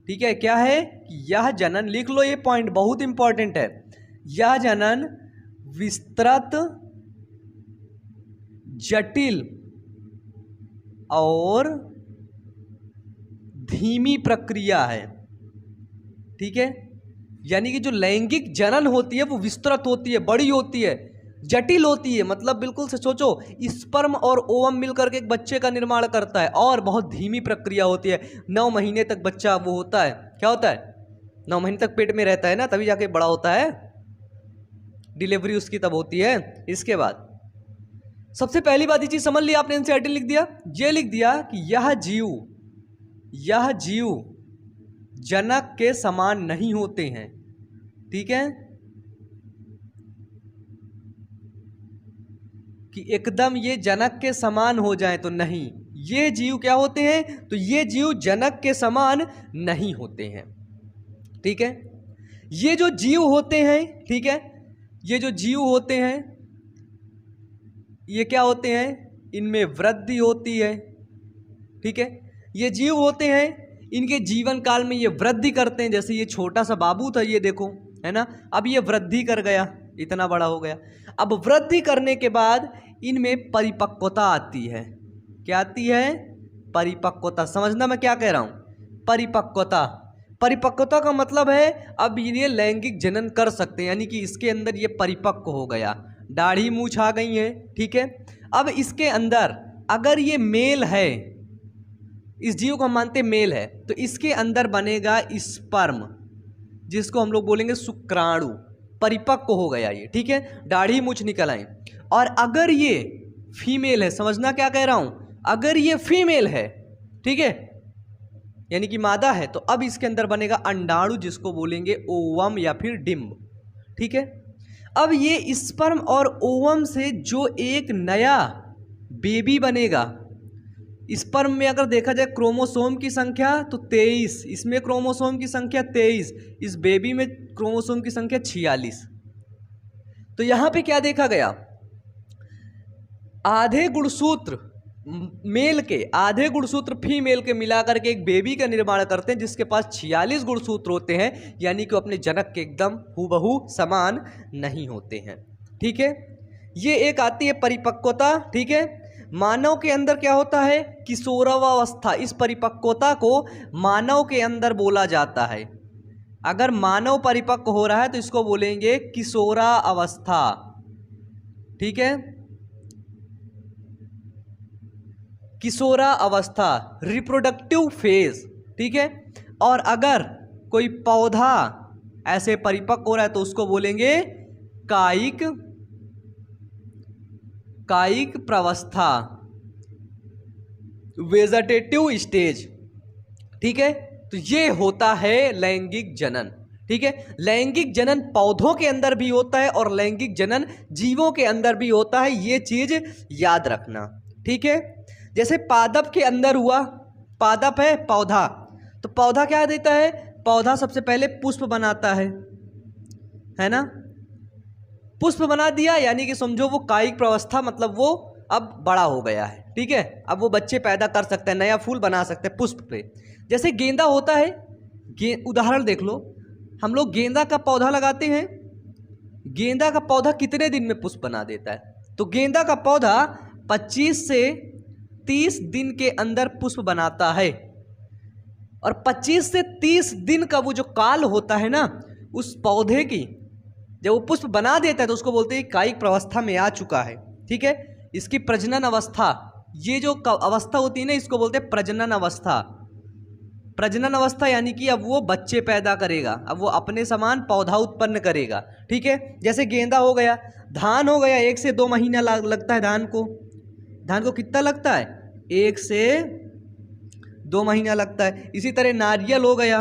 ठीक है। क्या है, यह जनन, लिख लो ये पॉइंट बहुत इंपॉर्टेंट है, यह जनन विस्तृत, जटिल और धीमी प्रक्रिया है, ठीक है। यानी कि जो लैंगिक जनन होती है वो विस्तृत होती है, बड़ी होती है, जटिल होती है, मतलब बिल्कुल से सोचो स्पर्म और ओवम मिलकर के एक बच्चे का निर्माण करता है, और बहुत धीमी प्रक्रिया होती है। 9 महीने तक बच्चा वो होता है, क्या होता है, 9 महीने तक पेट में रहता है ना, तभी जाके बड़ा होता है, डिलीवरी उसकी तब होती है। इसके बाद सबसे पहली बात ये चीज समझ लिया आपने, एनसीईआरटी लिख दिया, ये लिख दिया कि यह जीव जनक के समान नहीं होते हैं, ठीक है, कि एकदम ये जनक के समान हो जाए तो नहीं, ये जीव क्या होते हैं, तो ये जीव जनक के समान नहीं होते हैं, ठीक है। ये जो जीव होते हैं, ठीक है, ये जो जीव होते हैं ये क्या होते हैं, इनमें वृद्धि होती है, ठीक है। ये जीव होते हैं, इनके जीवन काल में ये वृद्धि करते हैं। जैसे ये छोटा सा बाबू था, ये देखो, है ना, अब ये वृद्धि कर गया, इतना बड़ा हो गया। अब वृद्धि करने के बाद इनमें परिपक्वता आती है। क्या आती है, परिपक्वता। समझना मैं क्या कह रहा हूं, परिपक्वता का मतलब है अब ये लैंगिक जनन कर सकते हैं, यानी कि इसके अंदर ये परिपक्व हो गया, दाढ़ी मूछ आ गई है, ठीक है। अब इसके अंदर अगर ये मेल है, इस जीव को हम मानते मेल है, तो इसके अंदर बनेगा स्पर्म, जिसको हम लोग बोलेंगे शुक्राणु, परिपक्व हो गया ये, ठीक है, दाढ़ी मूछ निकल आई। और अगर ये फीमेल है, समझना क्या कह रहा हूं, अगर ये फीमेल है, ठीक है, यानी कि मादा है, तो अब इसके अंदर बनेगा अंडाणु, जिसको बोलेंगे ओवम या फिर डिंब, ठीक है। अब ये स्पर्म और ओवम से जो एक नया बेबी बनेगा, स्पर्म में अगर देखा जाए क्रोमोसोम की संख्या तो 23, इसमें क्रोमोसोम की संख्या 23, इस बेबी में क्रोमोसोम की संख्या 46। तो यहां पे क्या देखा गया, आधे गुणसूत्र मेल के, आधे गुणसूत्र फीमेल के मिलाकर के एक बेबी का निर्माण करते हैं, जिसके पास 46 गुणसूत्र होते हैं, यानी कि अपने जनक के एकदम हूबहू समान नहीं होते हैं, ठीक है। ये एक आती है परिपक्वता, ठीक है। मानव के अंदर क्या होता है, किशोरावस्था, इस परिपक्वता को मानव के अंदर बोला जाता है। अगर मानव परिपक्व हो रहा है तो इसको बोलेंगे किशोरावस्था, ठीक है, किशोरावस्था, रिप्रोडक्टिव फेज, ठीक है। और अगर कोई पौधा ऐसे परिपक्व हो रहा है तो उसको बोलेंगे कायिक प्रावस्था, वेजिटेटिव स्टेज। ठीक है, तो ये होता है लैंगिक जनन। ठीक है, लैंगिक जनन पौधों के अंदर भी होता है और लैंगिक जनन जीवों के अंदर भी होता है, ये चीज याद रखना। ठीक है, जैसे पादप के अंदर हुआ, पादप है पौधा, तो पौधा क्या देता है, पौधा सबसे पहले पुष्प बनाता है ना, पुष्प बना दिया, यानी कि समझो वो कायिक प्रावस्था, मतलब वो अब बड़ा हो गया है। ठीक है, अब वो बच्चे पैदा कर सकते हैं, नया फूल बना सकते हैं पुष्प पे। जैसे गेंदा होता है, उदाहरण देख लो, हम लोग गेंदा का पौधा लगाते हैं, गेंदा का पौधा कितने दिन में पुष्प बना देता है, तो गेंदा का पौधा 25 से 30 दिन के अंदर पुष्प बनाता है। और 25 से 30 दिन का वो जो काल होता है ना उस पौधे की, जब वो पुष्प बना देता है तो उसको बोलते हैं कायिक प्रावस्था में आ चुका है। ठीक है, इसकी प्रजनन अवस्था, ये जो अवस्था होती है ना इसको बोलते हैं प्रजनन अवस्था। प्रजनन अवस्था यानी कि अब वो बच्चे पैदा करेगा, अब वो अपने समान पौधा उत्पन्न करेगा। ठीक है, जैसे गेंदा हो गया, धान हो गया, 1 से 2 महीना लगता है धान को कितना लगता है, 1 से 2 महीना लगता है। इसी तरह नारियल हो गया,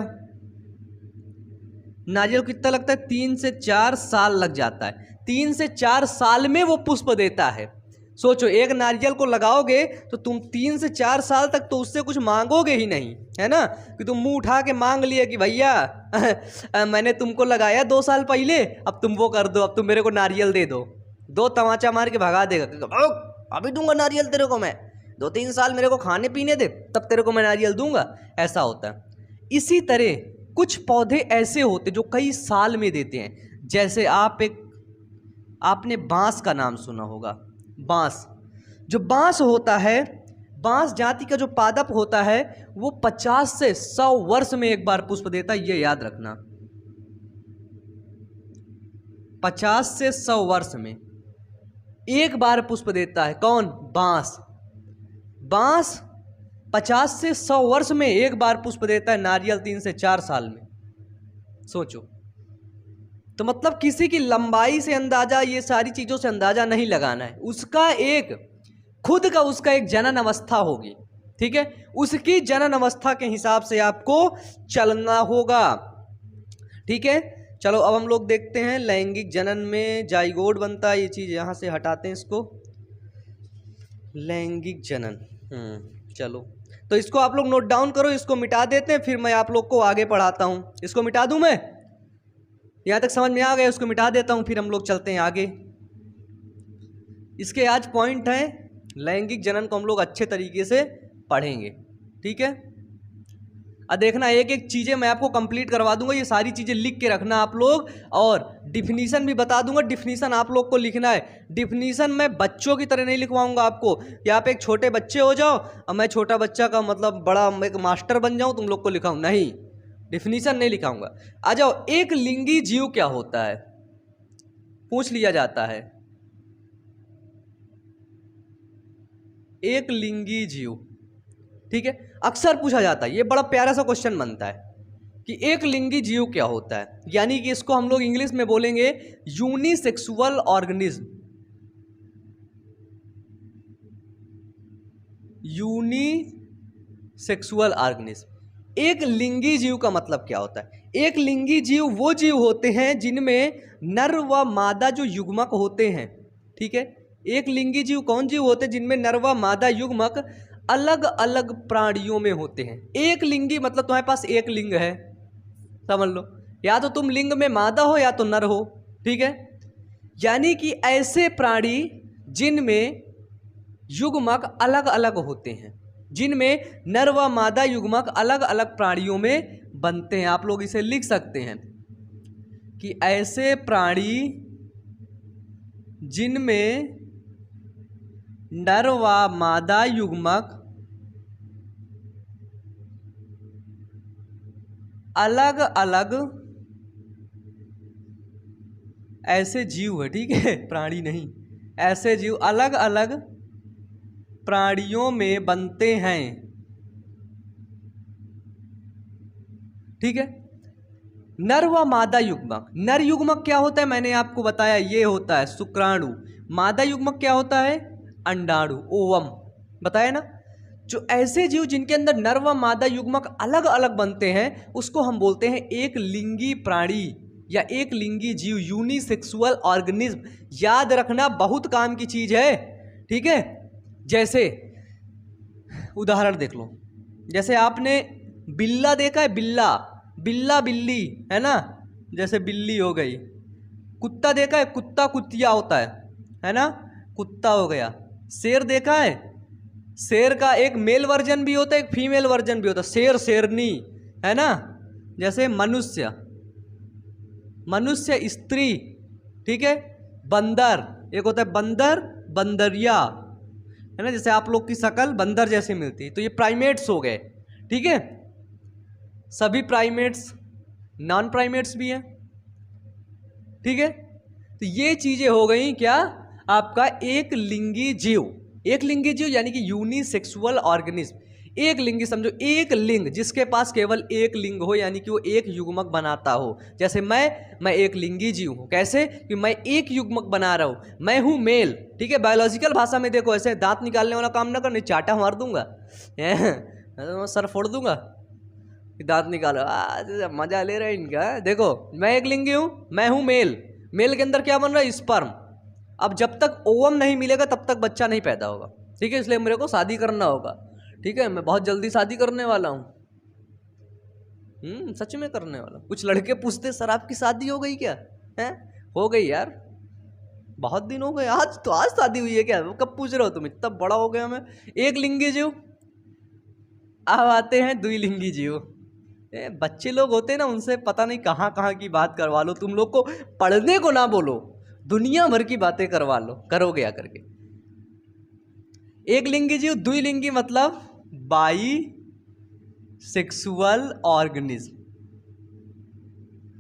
नारियल को कितना लगता है, 3 से 4 साल लग जाता है। 3 से 4 साल में वो पुष्प देता है। सोचो, एक नारियल को लगाओगे तो तुम 3 से 4 साल तक तो उससे कुछ मांगोगे ही नहीं, है ना, कि तुम मुंह उठा के मांग लिए कि भैया मैंने तुमको लगाया 2 साल पहले, अब तुम वो कर दो, अब तुम मेरे को नारियल दे दो तमाचा मार के भगा देगा, अभी दूंगा नारियल तेरे को मैं, 2-3 साल मेरे को खाने पीने दे, तब तेरे को मैं नारियल दूंगा, ऐसा होता है। इसी तरह कुछ पौधे ऐसे होते जो कई साल में देते हैं। जैसे आपने बांस का नाम सुना होगा, बांस, जो बांस होता है, बांस जाति का जो पादप होता है वो 50 से 100 वर्ष में एक बार पुष्प देता है, ये याद रखना, 50 से 100 वर्ष में एक बार पुष्प देता है। कौन, बांस। बांस 50 से 100 वर्ष में एक बार पुष्प देता है, नारियल 3 से 4 साल में। सोचो, तो मतलब किसी की लंबाई से अंदाजा, ये सारी चीजों से अंदाजा नहीं लगाना है, उसका एक खुद का उसका एक जनन अवस्था होगी। ठीक है, उसकी जनन अवस्था के हिसाब से आपको चलना होगा। ठीक है, चलो अब हम लोग देखते हैं लैंगिक जनन में जाइगोट बनता है, ये चीज यहां से हटाते हैं इसको, लैंगिक जनन। चलो, तो इसको आप लोग नोट डाउन करो, इसको मिटा देते हैं, फिर मैं आप लोग को आगे पढ़ाता हूं। इसको मिटा दूं मैं, यहां तक समझ में आ गया, उसको मिटा देता हूं, फिर हम लोग चलते हैं आगे। इसके आज पॉइंट है, लैंगिक जनन को हम लोग अच्छे तरीके से पढ़ेंगे। ठीक है, अब देखना, एक एक चीजें मैं आपको कंप्लीट करवा दूंगा, ये सारी चीजें लिख के रखना आप लोग, और डिफिनीशन भी बता दूंगा, डिफिनीशन आप लोग को लिखना है। डिफिनीशन मैं बच्चों की तरह नहीं लिखवाऊंगा आपको, या आप एक छोटे बच्चे हो जाओ और मैं छोटा बच्चा का मतलब बड़ा एक मास्टर बन जाऊं तुम लोग को लिखाऊं, नहीं, डिफिनीशन नहीं लिखाऊंगा। आ जाओ, एक लिंगी जीव क्या होता है, पूछ लिया जाता है। एक लिंगी जीव, ठीक है, अक्सर पूछा जाता है, ये बड़ा प्यारा सा क्वेश्चन बनता है कि एक लिंगी जीव क्या होता है, यानी कि इसको हम लोग इंग्लिश में बोलेंगे यूनिसेक्सुअल ऑर्गेनिज्म। Unisexual organism. एक लिंगी जीव का मतलब क्या होता है, एक लिंगी जीव वो जीव होते हैं जिनमें नर व मादा जो युग्मक होते हैं। ठीक है, एक लिंगी जीव कौन जीव होते हैं जिनमें नर व मादा युग्मक अलग अलग प्राणियों में होते हैं। एक लिंगी मतलब तुम्हारे पास एक लिंग है, समझ लो, या तो तुम लिंग में मादा हो या तो नर हो। ठीक है, यानी कि ऐसे प्राणी जिनमें युग्मक अलग अलग होते हैं, जिनमें नर व मादा युग्मक अलग अलग प्राणियों में बनते हैं। आप लोग इसे लिख सकते हैं कि ऐसे प्राणी जिनमें नर व मादा युग्मक अलग अलग ऐसे जीव है। ठीक है, प्राणी नहीं, ऐसे जीव अलग अलग प्राणियों में बनते हैं। ठीक है। नर व मादा युग्मक, नर युग्मक क्या होता है मैंने आपको बताया, ये होता है शुक्राणु। मादा युग्मक क्या होता है, अंडाणु, ओवम, बताया ना। जो ऐसे जीव जिनके अंदर नर व मादा युग्मक अलग अलग बनते हैं उसको हम बोलते हैं एक लिंगी प्राणी या एक लिंगी जीव, यूनिसेक्सुअल ऑर्गेनिज्म। याद रखना बहुत काम की चीज है, ठीक है। जैसे उदाहरण देख लो, जैसे आपने बिल्ला देखा है, बिल्ला, बिल्ला बिल्ली है ना, जैसे बिल्ली हो गई। कुत्ता देखा है, कुत्ता कुतिया होता है ना, कुत्ता हो गया। शेर देखा है, शेर का एक मेल वर्जन भी होता है, एक फीमेल वर्जन भी होता है, शेर शेरनी, है ना। जैसे मनुष्य, मनुष्य स्त्री, ठीक है। बंदर, एक होता है बंदर, बंदरिया, है ना, जैसे आप लोग की शक्ल बंदर जैसी मिलती है। तो ये प्राइमेट्स हो गए, ठीक है। सभी प्राइमेट्स, नॉन प्राइमेट्स भी हैं, ठीक है। तो ये चीजें हो गई क्या, आपका एक लिंगी जीव। एक लिंगी जीव यानी कि यूनिसेक्सुअल ऑर्गेनिज्म। एक लिंगी समझो, एक लिंग जिसके पास केवल एक लिंग हो, यानी कि वो एक युग्मक बनाता हो। जैसे मैं एक लिंगी जीव हूँ। कैसे, कि मैं एक युग्मक बना रहा हूँ, मैं हूँ मेल, ठीक है। बायोलॉजिकल भाषा में देखो, ऐसे दांत निकालने वाला काम ना करने, चाटा मार दूंगा सर फोड़ दूंगा, दांत निकालो, आज मजा ले रहे हैं इनका। देखो मैं एक लिंगी हूँ, मैं हूँ मेल, मेल के अंदर क्या बन रहा है, स्पर्म। अब जब तक ओवम नहीं मिलेगा तब तक बच्चा नहीं पैदा होगा, ठीक है। इसलिए मेरे को शादी करना होगा, ठीक है। मैं बहुत जल्दी शादी करने वाला हूँ, सच में करने वाला। कुछ लड़के पूछते सर आपकी शादी हो गई क्या, है? हो गई यार, बहुत दिन हो गए, आज तो आज शादी हुई है क्या, कब पूछ रहे हो तुम, इतना बड़ा हो गया मैं। एक लिंगी जीव। अब आते हैं द्विलिंगी जीव। बच्चे लोग होते हैं ना, उनसे पता नहीं कहाँ कहाँ की बात करवा लो, तुम लोग को पढ़ने को ना बोलो, दुनिया भर की बातें करवा लो, करोगे आकर के। एक लिंगी जीव, द्विलिंगी मतलब बाई सेक्सुअल ऑर्गेनिज्म।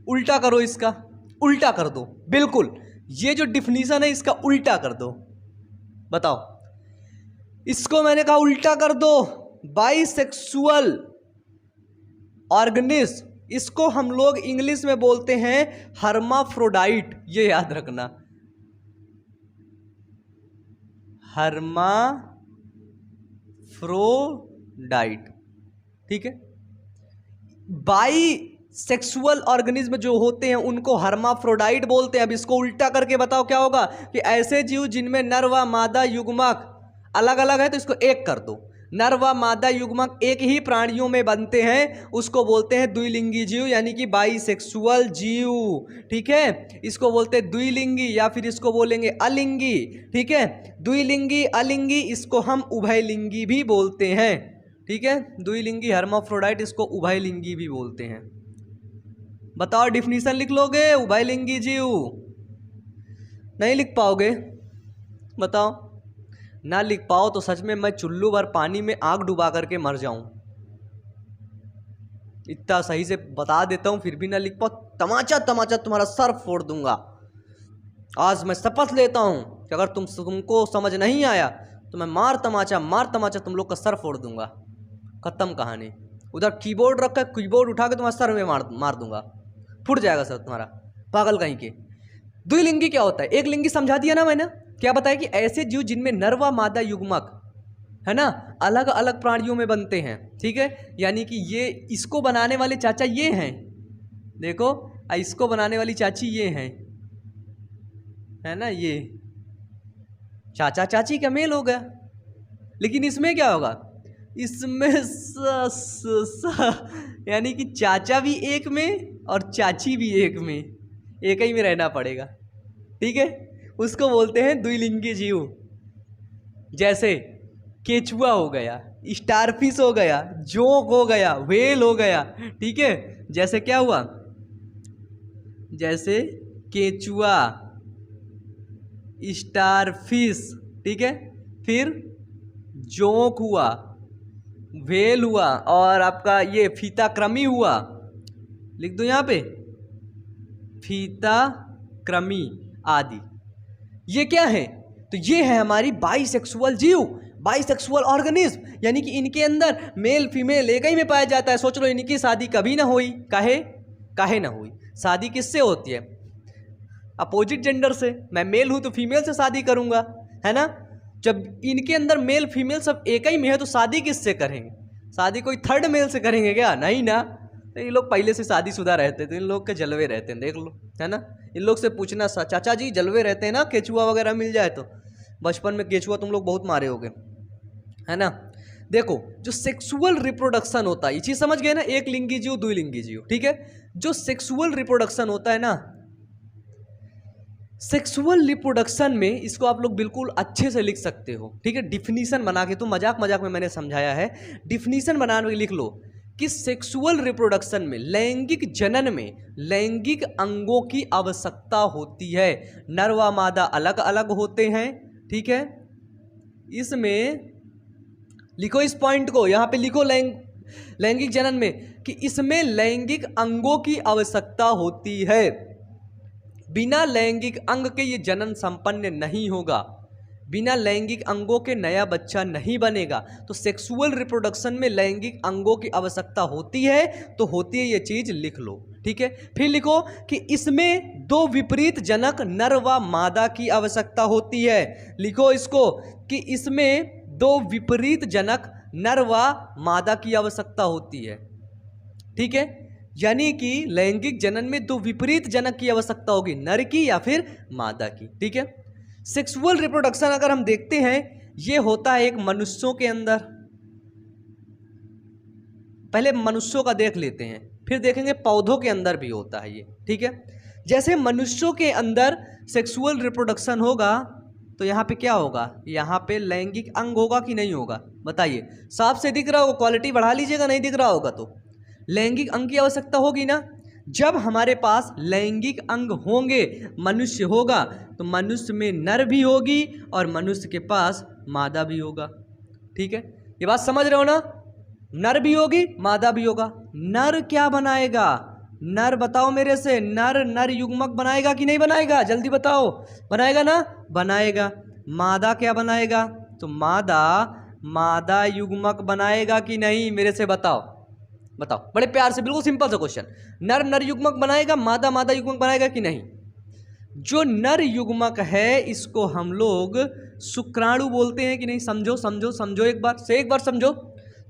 उल्टा करो इसका, उल्टा कर दो, बिल्कुल ये जो डिफिनीशन है इसका उल्टा कर दो। बताओ, इसको मैंने कहा उल्टा कर दो, बाइसेक्सुअल ऑर्गेनिज्म, इसको हम लोग इंग्लिश में बोलते हैं हर्माफ्रोडाइट। ये याद रखना, हर्माफ्रोडाइट, ठीक है। बाई सेक्सुअल ऑर्गेनिज्म जो होते हैं उनको हर्माफ्रोडाइट बोलते हैं। अब इसको उल्टा करके बताओ क्या होगा, कि ऐसे जीव जिनमें नर व मादा युग्मक अलग अलग है, तो इसको एक कर दो। नर व मादा युग्मक एक ही प्राणियों में बनते हैं, उसको बोलते हैं द्विलिंगी जीव, यानी कि बाइसेक्सुअल जीव, ठीक है। इसको बोलते हैं द्विलिंगी, या फिर इसको बोलेंगे अलिंगी, ठीक है। द्विलिंगी, अलिंगी, इसको हम उभयलिंगी भी बोलते हैं, ठीक है। द्विलिंगी हर्माफ्रोडाइट, इसको उभयलिंगी भी बोलते हैं। बताओ, डिफिनीशन लिख लोगे उभयलिंगी जीव? नहीं लिख पाओगे? बताओ, ना लिख पाओ तो सच में मैं चुल्लू भर पानी में आग डुबा करके मर जाऊं। इतना सही से बता देता हूं, फिर भी ना लिख पाओ, तमाचा तमाचा तुम्हारा सर फोड़ दूंगा। आज मैं शपथ लेता हूं कि अगर तुमको समझ नहीं आया तो मैं मार तमाचा तुम लोग का सर फोड़ दूंगा। खत्म कहानी। उधर कीबोर्ड रखा है, कीबोर्ड उठा के तुम्हारे सर में मार दूंगा, फूट जाएगा सर तुम्हारा, पागल कहीं के। द्विलिंगी क्या होता है, एक लिंगी समझा दिया ना मैंने। क्या बताया कि ऐसे जीव जिनमें नर व मादा युग्मक, है ना, अलग अलग प्राणियों में बनते हैं, ठीक है। यानी कि ये, इसको बनाने वाले चाचा ये हैं, देखो, इसको बनाने वाली चाची ये हैं, है ना, ये चाचा चाची का मेल हो गया। लेकिन इसमें क्या होगा, इसमें यानी कि चाचा भी एक में और चाची भी एक में, एक ही में रहना पड़ेगा, ठीक है। उसको बोलते हैं द्विलिंगी जीव। जैसे केचुआ हो गया, स्टारफिश हो गया, जोंक हो गया, व्हेल हो गया, ठीक है। जैसे क्या हुआ, जैसे केचुआ, स्टारफिश, ठीक है, फिर जोंक हुआ, व्हेल हुआ, और आपका ये फीताक्रमी हुआ। लिख दो यहाँ पे, फीताक्रमी आदि। ये क्या है, तो ये है हमारी बाइसेक्सुअल जीव। बाइसेक्सुअल ऑर्गेनिज्म यानी कि इनके अंदर मेल फीमेल एक ही में पाया जाता है। सोच लो इनकी शादी कभी ना हुई, काहे ना हुई? शादी किससे होती है? अपोजिट जेंडर से। मैं मेल हूं तो फीमेल से शादी करूंगा, है ना? जब इनके अंदर मेल फीमेल सब एक ही में है तो शादी किससे करेंगे? शादी कोई थर्ड मेल से करेंगे क्या? नहीं ना। तो ये लोग पहले से शादीशुदा रहते थे, इन लोग के जलवे रहते हैं, देख लो, है ना? इन लोग से पूछना, चाचा जी जलवे रहते हैं ना, केचुआ वगैरह मिल जाए तो। बचपन में केचुआ तुम लोग बहुत मारे होगे, है ना? देखो जो सेक्सुअल रिप्रोडक्शन होता है, ये चीज समझ गए ना, एक लिंगी जीव दुई लिंगी जीव, ठीक है? जो सेक्सुअल रिप्रोडक्शन होता है ना, सेक्सुअल रिप्रोडक्शन में इसको आप लोग बिल्कुल अच्छे से लिख सकते हो, ठीक है? डिफिनीशन बना के, तो मजाक मजाक में मैंने समझाया है, डिफिनीशन बना के लिख लो कि सेक्सुअल रिप्रोडक्शन में, लैंगिक जनन में लैंगिक अंगों की आवश्यकता होती है। नर व मादा अलग अलग होते हैं, ठीक है? इसमें लिखो इस पॉइंट को, यहां पे लिखो लैंगिक जनन में कि इसमें लैंगिक अंगों की आवश्यकता होती है। बिना लैंगिक अंग के ये जनन संपन्न नहीं होगा, बिना लैंगिक अंगों के नया बच्चा नहीं बनेगा। तो सेक्सुअल रिप्रोडक्शन में लैंगिक अंगों की आवश्यकता होती है, तो होती है, ये चीज लिख लो, ठीक है? फिर लिखो कि इसमें दो विपरीत जनक नर व मादा की आवश्यकता होती है। लिखो इसको कि इसमें दो विपरीत जनक नर व मादा की आवश्यकता होती है, ठीक है? यानी कि लैंगिक जनन में दो विपरीत जनक की आवश्यकता होगी, नर की या फिर मादा की, ठीक है? सेक्सुअल रिप्रोडक्शन अगर हम देखते हैं, ये होता है एक मनुष्यों के अंदर। पहले मनुष्यों का देख लेते हैं, फिर देखेंगे पौधों के अंदर भी होता है ये, ठीक है? जैसे मनुष्यों के अंदर सेक्सुअल रिप्रोडक्शन होगा तो यहाँ पे क्या होगा? यहाँ पे लैंगिक अंग होगा कि नहीं होगा? बताइए, साफ से दिख रहा होगा, क्वालिटी बढ़ा लीजिएगा, नहीं दिख रहा होगा तो लैंगिक अंग की आवश्यकता होगी ना। जब हमारे पास लैंगिक अंग होंगे, मनुष्य होगा, तो मनुष्य में नर भी होगी और मनुष्य के पास मादा भी होगा, ठीक है? ये बात समझ रहे हो ना? नर भी होगी, मादा भी होगा। नर क्या बनाएगा? नर बताओ मेरे से, नर नर युग्मक बनाएगा कि नहीं बनाएगा? जल्दी बताओ, बनाएगा ना? बनाएगा। मादा क्या बनाएगा? तो मादा मादा युग्मक बनाएगा कि नहीं? मेरे से बताओ, बताओ, बड़े प्यार से, बिल्कुल सिंपल सा क्वेश्चन। नर नर युग्मक बनाएगा, मादा मादा युग्मक बनाएगा कि नहीं? जो नर युग्मक है इसको हम लोग शुक्राणु बोलते हैं कि नहीं? समझो समझो समझो, एक बार समझो।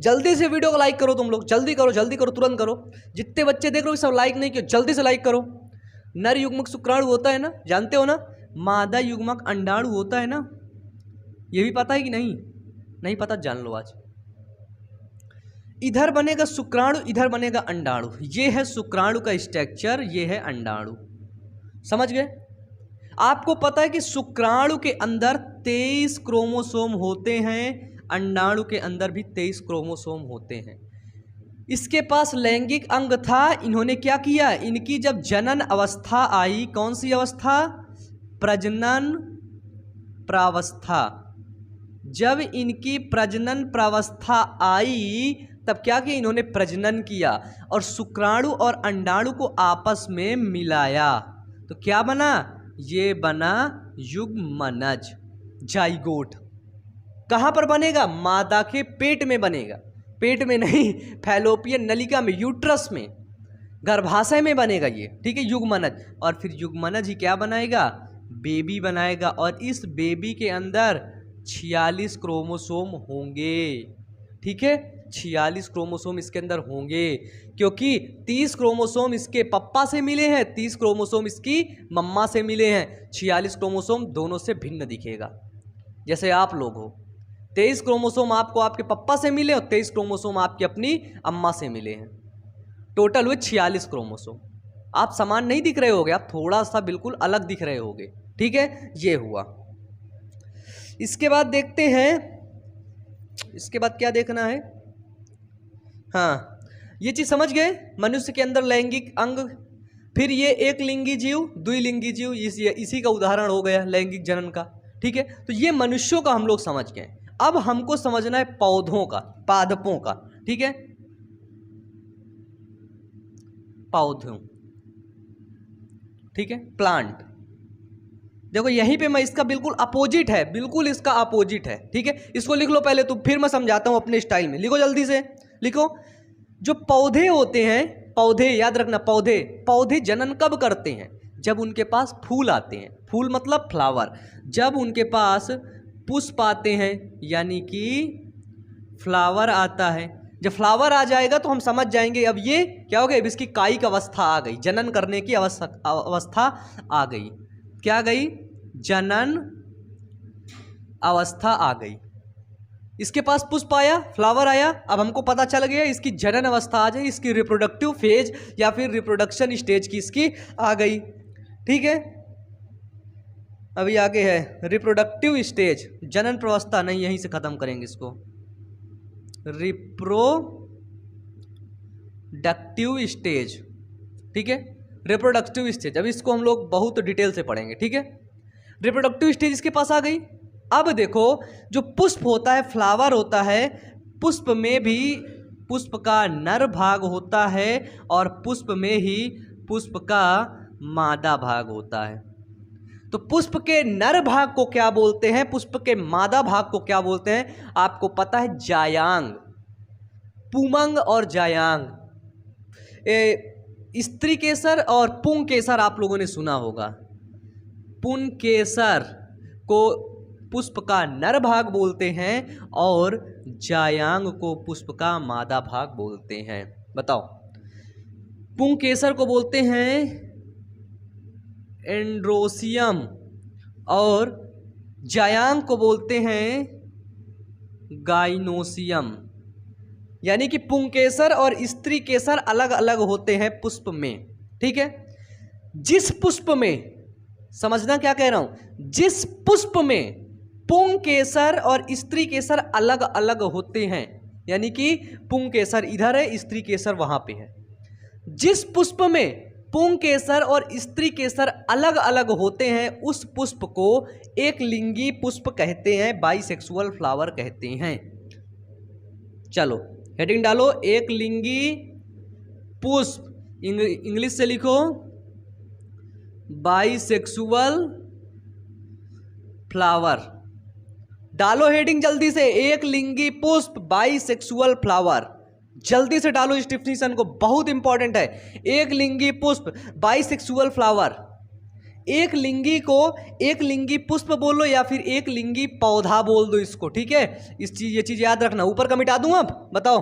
जल्दी से वीडियो को लाइक करो तुम लोग, जल्दी करो, तुरंत करो। जितने बच्चे देख रहे हो सब लाइक नहीं किए, जल्दी से लाइक करो। नर युग्मक शुक्राणु होता है ना, जानते हो ना? मादा युग्मक अंडाणु होता है ना, ये भी पता है कि नहीं? नहीं पता, जान लो आज। इधर बनेगा शुक्राणु, इधर बनेगा अंडाणु। ये है शुक्राणु का स्ट्रक्चर, ये है अंडाणु। समझ गए? आपको पता है कि शुक्राणु के अंदर 23 क्रोमोसोम होते हैं, अंडाणु के अंदर भी 23 क्रोमोसोम होते हैं। इसके पास लैंगिक अंग था, इन्होंने क्या किया? इनकी जब जनन अवस्था आई, कौन सी अवस्था? प्रजनन प्रावस्था। जब इनकी प्रजनन प्रावस्था आई तब क्या किया? इन्होंने प्रजनन किया और शुक्राणु और अंडाणु को आपस में मिलाया, तो क्या बना? ये बना युग्मनज, जाइगोट। कहां पर बनेगा? मादा के पेट में बनेगा, पेट में नहीं, फैलोपियन नलिका में, यूट्रस में, गर्भाशय में बनेगा ये, ठीक है? युग्मनज। और फिर युग्मनज ही क्या बनाएगा? बेबी बनाएगा। और इस बेबी के अंदर 46 क्रोमोसोम होंगे, ठीक है? 46 क्रोमोसोम इसके अंदर होंगे, क्योंकि 30 क्रोमोसोम इसके पप्पा से मिले हैं, 30 क्रोमोसोम इसकी मम्मा से मिले हैं। 46 क्रोमोसोम दोनों से भिन्न दिखेगा। जैसे आप लोग हो, 23 क्रोमोसोम आपको आपके पप्पा से मिले और 23 क्रोमोसोम आपकी अपनी अम्मा से मिले हैं। टोटल हुए 46 क्रोमोसोम। आप समान नहीं दिख रहे होगे, आप थोड़ा सा बिल्कुल अलग दिख रहे होगे, ठीक है? ये हुआ। इसके बाद देखते हैं, इसके बाद क्या देखना है? हाँ, ये चीज समझ गए, मनुष्य के अंदर लैंगिक अंग। फिर ये एक लिंगी जीव द्विलिंगी जीव, इसी का उदाहरण हो गया लैंगिक जनन का, ठीक है? तो ये मनुष्यों का हम लोग समझ गए। अब हमको समझना है पौधों का, पादपों का, ठीक है? पौधों, ठीक है? प्लांट। देखो यहीं पे मैं इसका बिल्कुल अपोजिट है, बिल्कुल इसका अपोजिट है, ठीक है। इसको लिख लो पहले, तो फिर मैं समझाता हूँ अपने स्टाइल में। लिखो जल्दी से, लिखो। जो पौधे होते हैं, पौधे याद रखना, पौधे पौधे जनन कब करते हैं? जब उनके पास फूल आते हैं। फूल मतलब फ्लावर। जब उनके पास पुष्प आते हैं, यानी कि फ्लावर आता है। जब फ्लावर आ जाएगा तो हम समझ जाएंगे अब ये क्या हो गया, अब इसकी कायिक अवस्था आ गई, जनन करने की अवस्था आ गई। क्या गई? जनन अवस्था आ गई। इसके पास पुष्प आया, फ्लावर आया, अब हमको पता चल गया इसकी जनन अवस्था आ जाए, इसकी रिप्रोडक्टिव फेज या फिर रिप्रोडक्शन स्टेज की इसकी आ गई, ठीक है। अभी आगे है रिप्रोडक्टिव स्टेज, जनन प्रावस्था नहीं, यहीं से खत्म करेंगे इसको। रिप्रोडक्टिव स्टेज, ठीक है, रिप्रोडक्टिव स्टेज। अब इसको हम लोग बहुत डिटेल से पढ़ेंगे, ठीक है। रिप्रोडक्टिव स्टेज इसके पास आ गई। अब देखो जो पुष्प होता है, फ्लावर होता है, पुष्प में भी पुष्प का नर भाग होता है और पुष्प में ही पुष्प का मादा भाग होता है। तो पुष्प के नर भाग को क्या बोलते हैं, पुष्प के मादा भाग को क्या बोलते हैं? आपको पता है, जायांग, पुमंग और जायांग। स्त्री केसर और पुंग केसर आप लोगों ने सुना होगा। पुंग केसर को पुष्प का नर भाग बोलते हैं और जायांग को पुष्प का मादा भाग बोलते हैं। बताओ, पुंग केसर को बोलते हैं एंड्रोसियम और जायांग को बोलते हैं गाइनोसियम। यानी कि पुंकेसर और स्त्री केसर अलग अलग होते हैं पुष्प में, ठीक है। जिस पुष्प में, समझना क्या कह रहा हूं, जिस पुष्प में पुंकेसर और स्त्री केसर अलग अलग होते हैं, यानी कि पुंकेसर इधर है, स्त्री केसर वहां पे है। जिस पुष्प में पुंकेसर और स्त्री केसर अलग अलग होते हैं, उस पुष्प को एक लिंगी पुष्प कहते हैं, बाइसेक्सुअल फ्लावर कहते हैं। चलो हेडिंग डालो, एक लिंगी पुष्प, इंग्लिश से लिखो बाइसेक्सुअल फ्लावर। डालो हेडिंग जल्दी से, एक लिंगी पुष्प बाइसेक्सुअल फ्लावर। जल्दी से डालो इस डिफिनीशन को, बहुत इंपॉर्टेंट है। एक लिंगी पुष्प बाइसेक्सुअल फ्लावर। एक लिंगी को एक लिंगी पुष्प बोलो या फिर एक लिंगी पौधा बोल दो इसको, ठीक है। ये चीज याद रखना। ऊपर का मिटा दूं, अब बताओ,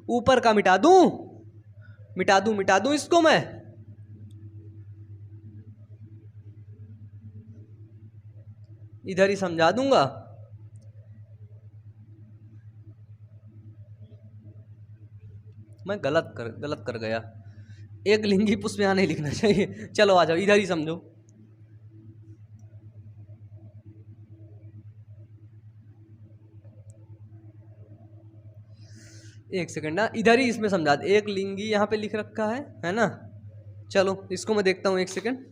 ऊपर का मिटा दूं, मिटा दूं इसको मैं। इधर ही समझा दूंगा। मैं गलत कर गया। एक लिंगी पुष्प यहां नहीं लिखना चाहिए। चलो आ जाओ, इधर ही समझो। एक सेकंड ना, इधर ही इसमें समझा दे। एक लिंगी यहाँ पे लिख रखा है ना। चलो इसको मैं देखता हूँ, एक सेकंड,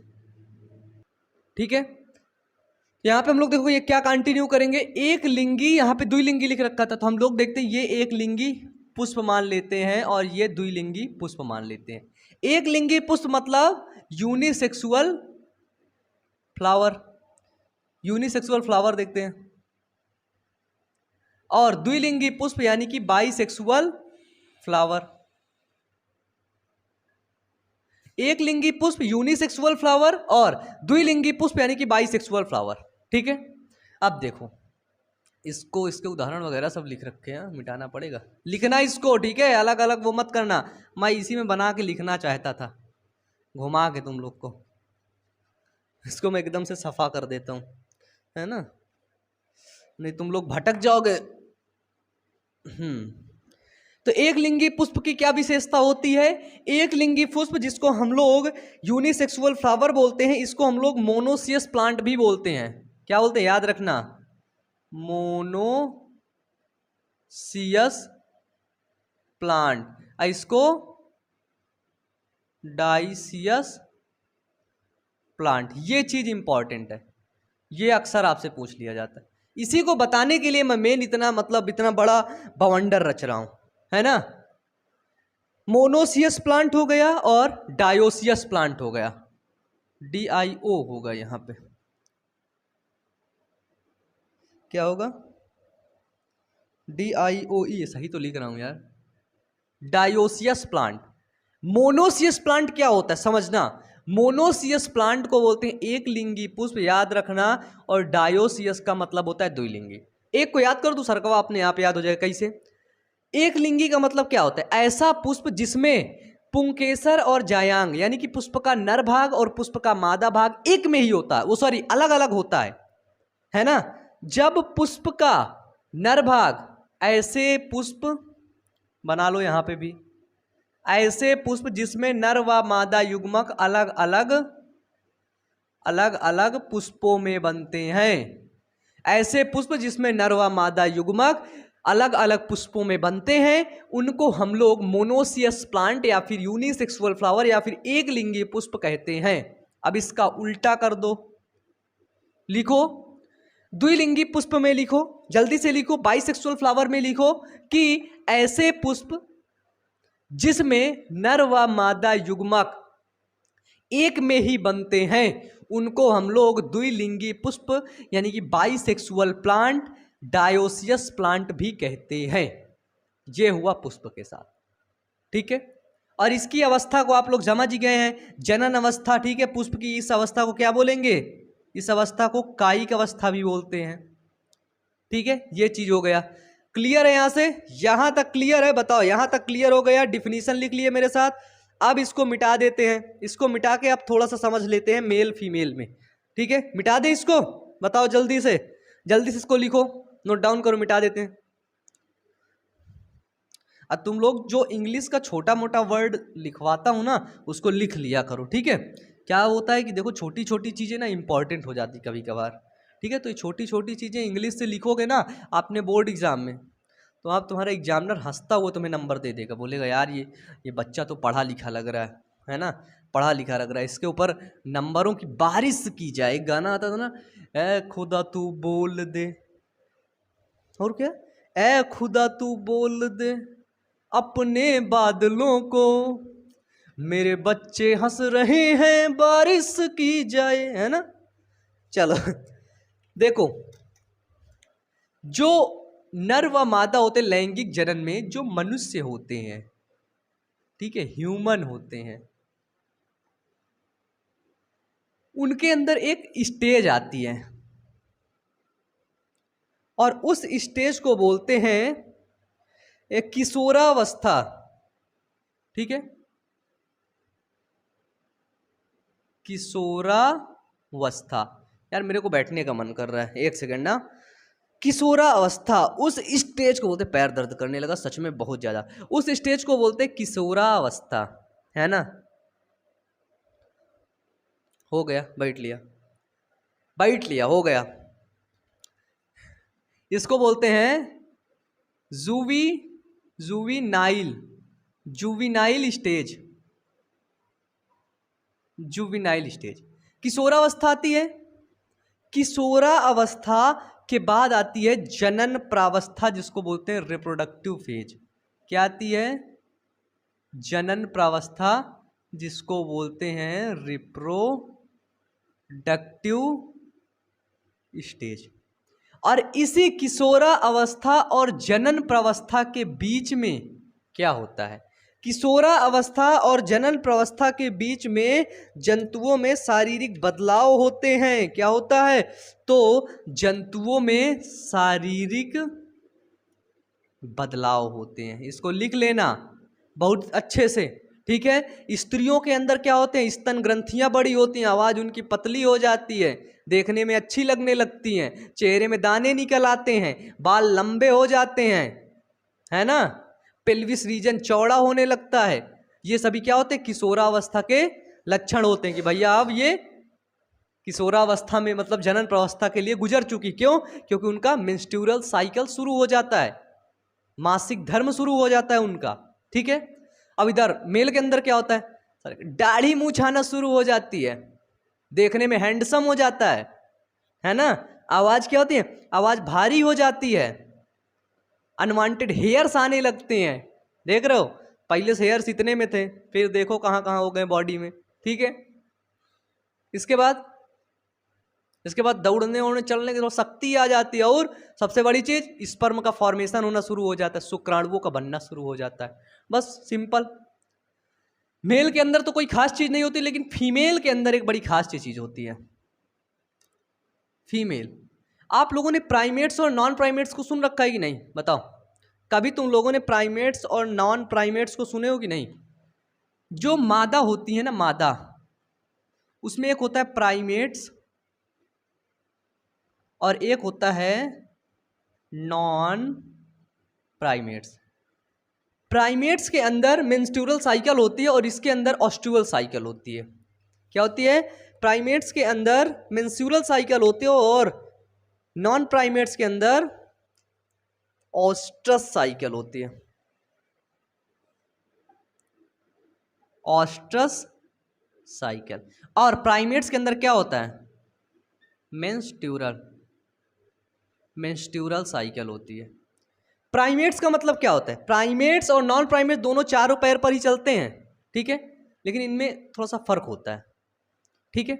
ठीक है। यहाँ पे हम लोग देखो ये क्या कंटिन्यू करेंगे। एक लिंगी, यहाँ पे द्विलिंगी लिख रखा था, तो हम लोग देखते हैं ये एक लिंगी पुष्प मान लेते हैं और ये द्विलिंगी पुष्प मान लेते हैं। एक लिंगी पुष्प मतलब यूनिसेक्सुअल फ्लावर, यूनिसेक्सुअल फ्लावर देखते हैं। और द्विलिंगी पुष्प यानी कि बाइसेक्सुअल फ्लावर। एक लिंगी पुष्प यूनिसेक्सुअल फ्लावर और द्विलिंगी पुष्प यानी कि बाइसेक्सुअल फ्लावर, ठीक है। अब देखो इसको, इसके उदाहरण वगैरह सब लिख रखे हैं, मिटाना पड़ेगा, लिखना इसको, ठीक है। अलग अलग वो मत करना। मैं इसी में बना के लिखना चाहता था, घुमा के तुम लोग को। इसको मैं एकदम से सफा कर देता हूँ, है ना, नहीं तुम लोग भटक जाओगे। तो एक लिंगी पुष्प की क्या विशेषता होती है? एक लिंगी पुष्प जिसको हम लोग यूनिसेक्सुअल फ्लावर बोलते हैं, इसको हम लोग मोनोसियस प्लांट भी बोलते हैं। क्या बोलते हैं, याद रखना, मोनोसियस प्लांट। इसको डाइसियस प्लांट। ये चीज इंपॉर्टेंट है, ये अक्सर आपसे पूछ लिया जाता है। इसी को बताने के लिए मैं मेन इतना बड़ा बवंडर रच रहा हूं, है ना। मोनोसियस प्लांट हो गया और डायोसियस प्लांट हो गया, DIO होगा यहाँ पे, क्या होगा? DIOE, सही तो लिख रहा हूं यार, डायोसियस प्लांट। मोनोसियस प्लांट क्या होता है समझना, मोनोसियस प्लांट को बोलते हैं एक लिंगी पुष्प, याद रखना, और डायोसियस का मतलब होता है द्विलिंगी। एक को याद कर दो सरकवा, अपने आप याद हो जाएगा। कैसे? एक लिंगी का मतलब क्या होता है? ऐसा पुष्प जिसमें पुंकेसर और जायांग, यानी कि पुष्प का नर भाग और पुष्प का मादा भाग एक में ही होता है, वो सॉरी अलग अलग होता है ना। जब पुष्प का नर भाग, ऐसे पुष्प बना लो यहां पे भी, ऐसे पुष्प जिसमें नर व मादा युग्मक अलग अलग पुष्पों में बनते हैं, ऐसे पुष्प जिसमें नर व मादा युग्मक अलग अलग पुष्पों में बनते हैं, उनको हम लोग मोनोसियस प्लांट या फिर यूनिसेक्सुअल फ्लावर या फिर एक लिंगी पुष्प कहते हैं। अब इसका उल्टा कर दो, लिखो द्विलिंगी पुष्प में, लिखो जल्दी से लिखो, बाइसेक्सुअल फ्लावर में लिखो कि ऐसे पुष्प जिसमें नर व मादा युग्मक एक में ही बनते हैं, उनको हम लोग द्विलिंगी पुष्प यानी कि बाइसेक्सुअल प्लांट, डायोसियस प्लांट भी कहते हैं। ये हुआ पुष्प के साथ, ठीक है। और इसकी अवस्था को आप लोग समझ गए हैं, जनन अवस्था, ठीक है। पुष्प की इस अवस्था को क्या बोलेंगे? इस अवस्था को कायिक अवस्था भी बोलते हैं, ठीक है। ये चीज हो गया, क्लियर है? यहां से यहां तक क्लियर है? बताओ, यहां तक क्लियर हो गया? डिफिनीशन लिख लिए मेरे साथ। अब इसको मिटा देते हैं, इसको मिटा के अब थोड़ा सा समझ लेते हैं मेल फीमेल में, ठीक है। मिटा दे इसको, बताओ जल्दी से इसको लिखो, नोट डाउन करो, मिटा देते हैं। अब तुम लोग जो इंग्लिश का छोटा मोटा वर्ड लिखवाता हूं ना, उसको लिख लिया करो, ठीक है। क्या होता है कि देखो छोटी छोटी चीजें ना इंपॉर्टेंट हो जाती कभी कभार, ठीक है। तो ये छोटी छोटी चीजें इंग्लिश से लिखोगे ना आपने बोर्ड एग्जाम में, तो आप, तुम्हारा एग्जामिनर हंसता हुआ तुम्हें नंबर दे देगा, बोलेगा यार ये बच्चा तो पढ़ा लिखा लग रहा है ना, पढ़ा लिखा लग रहा है, इसके ऊपर नंबरों की बारिश की जाए। एक गाना आता था ना, ए खुदा तू बोल दे, और क्या, ए खुदा तू बोल दे अपने बादलों को, मेरे बच्चे हंस रहे हैं बारिश की जाए, है ना। चलो देखो, जो नर व मादा होते लैंगिक जनन में, जो मनुष्य होते हैं, ठीक है, ह्यूमन होते हैं, उनके अंदर एक स्टेज आती है और उस स्टेज को बोलते हैं एक किशोरावस्था, ठीक है, किशोरावस्था। यार मेरे को बैठने का मन कर रहा है, एक सेकंड ना। किशोरावस्था, उस स्टेज को बोलते, पैर दर्द करने लगा सच में बहुत ज्यादा, उस स्टेज को बोलते किशोरावस्था, है ना। हो गया, बैठ लिया, हो गया। इसको बोलते हैं जुविनाइल स्टेज। किशोरावस्था आती है, किशोरावस्था के बाद आती है जनन प्रावस्था, जिसको बोलते हैं रिप्रोडक्टिव फेज। क्या आती है? जनन प्रावस्था, जिसको बोलते हैं रिप्रोडक्टिव स्टेज। और इसी किशोरा अवस्था और जनन प्रावस्था के बीच में क्या होता है? किशोरा अवस्था और जनन प्रावस्था के बीच में जंतुओं में शारीरिक बदलाव होते हैं। क्या होता है? तो जंतुओं में शारीरिक बदलाव होते हैं। इसको लिख लेना बहुत अच्छे से, ठीक है। स्त्रियों के अंदर क्या होते हैं? स्तन ग्रंथियां बड़ी होती हैं, आवाज उनकी पतली हो जाती है, देखने में अच्छी लगने लगती हैं, चेहरे में दाने निकल आते हैं, बाल लंबे हो जाते हैं, है ना, पेल्विस रीजन चौड़ा होने लगता है। ये सभी क्या होते हैं? किशोरावस्था के लक्षण होते हैं कि भैया अब ये किशोरावस्था में, मतलब जनन प्रावस्था के लिए गुजर चुकी। क्यों? क्योंकि उनका मेंस्ट्रुअल साइकिल शुरू हो जाता है, मासिक धर्म शुरू हो जाता है उनका, ठीक है। अब इधर मेल के अंदर क्या होता है? दाढ़ी मूंछ आना शुरू हो जाती है, देखने में हैंडसम हो जाता है ना। आवाज क्या होती है? आवाज भारी हो जाती है, अनवांटेड हेयर्स आने लगते हैं। देख रहे हो, पहले से हेयर्स इतने में थे, फिर देखो कहां कहां हो गए बॉडी में, ठीक है। इसके बाद इसके बाद दौड़ने और चलने की शक्ति आ जाती है, और सबसे बड़ी चीज स्पर्म का फॉर्मेशन होना शुरू हो जाता है, शुक्राणुओं का बनना शुरू हो जाता है। बस सिंपल। मेल के अंदर तो कोई खास चीज नहीं होती, लेकिन फीमेल के अंदर एक बड़ी खास चीज होती है। फीमेल, आप लोगों ने प्राइमेट्स और नॉन प्राइमेट्स को सुन रखा है कि नहीं, बताओ। कभी तुम लोगों ने प्राइमेट्स और नॉन प्राइमेट्स को सुने हो कि नहीं? जो मादा होती है ना, मादा, उसमें एक होता है प्राइमेट्स और एक होता है नॉन प्राइमेट्स। प्राइमेट्स के अंदर मेंस्ट्रुअल साइकिल होती है और इसके अंदर ओस्ट्यूअल साइकिल होती है। क्या होती है? प्राइमेट्स के अंदर मेंस्ट्रुअल साइकिल होती है और नॉन प्राइमेट्स के अंदर ओस्ट्रस साइकिल होती है। ओस्ट्रस साइकिल। और प्राइमेट्स के अंदर क्या होता है? मेंस्ट्रुअल साइकिल होती है। प्राइमेट्स का मतलब क्या होता है? प्राइमेट्स और नॉन प्राइमेट्स दोनों चारों पैर पर ही चलते हैं, ठीक है, लेकिन इनमें थोड़ा सा फर्क होता है, ठीक है।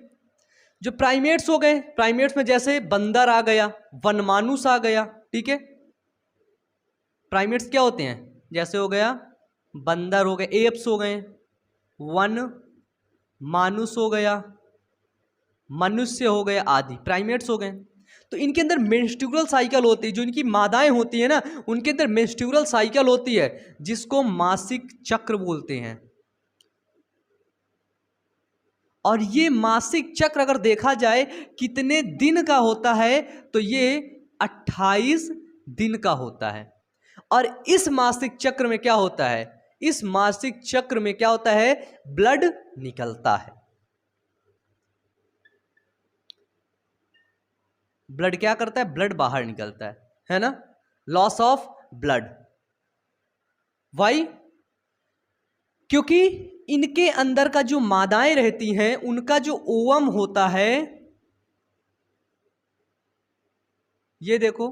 जो प्राइमेट्स हो गए, प्राइमेट्स में जैसे बंदर आ गया, वनमानुस आ गया, ठीक है। प्राइमेट्स क्या होते हैं? जैसे हो गया बंदर हो गए, एप्स हो गए, वन मानुस हो गया, मनुष्य हो गए आदि, प्राइमेट्स हो गए। तो इनके अंदर मेंस्ट्रुअल साइकिल होती है। जो इनकी मादाएं होती है ना, उनके अंदर मेंस्ट्रुअल साइकिल होती है, जिसको मासिक चक्र बोलते हैं। और ये मासिक चक्र अगर देखा जाए कितने दिन का होता है, तो ये 28 दिन का होता है। और इस मासिक चक्र में क्या होता है? इस मासिक चक्र में क्या होता है? ब्लड निकलता है। ब्लड क्या करता है? ब्लड बाहर निकलता है ना। Loss of blood. वाई? क्योंकि इनके अंदर का जो मादाएं रहती हैं, उनका जो ओवम होता है, ये देखो,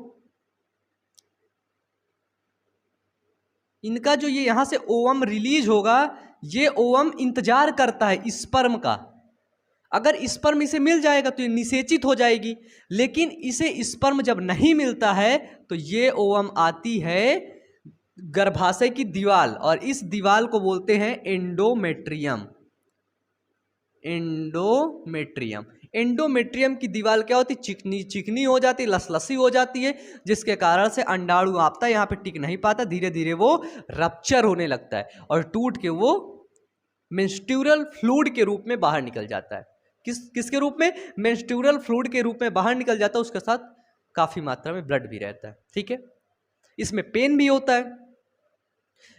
इनका जो ये यहां से ओवम रिलीज होगा, ये ओवम इंतजार करता है स्पर्म का। अगर स्पर्म इसे मिल जाएगा तो ये निषेचित हो जाएगी, लेकिन इसे स्पर्म जब नहीं मिलता है तो ये ओवम आती है गर्भाशय की दीवार, और इस दीवार को बोलते हैं एंडोमेट्रियम। एंडोमेट्रियम। एंडोमेट्रियम की दीवार क्या होती? चिकनी चिकनी हो जाती है, लसलसी हो जाती है, जिसके कारण से अंडाणु आपता है, यहाँ पे टिक नहीं पाता, धीरे धीरे वो रप्चर होने लगता है और टूट के वो मेंस्ट्रुअल फ्लूइड के रूप में बाहर निकल जाता है। किसके रूप में? मेंस्ट्रुअल फ्लूइड के रूप में बाहर निकल जाता है। उसके साथ काफी मात्रा में ब्लड भी रहता है, ठीक है। इसमें पेन भी होता है।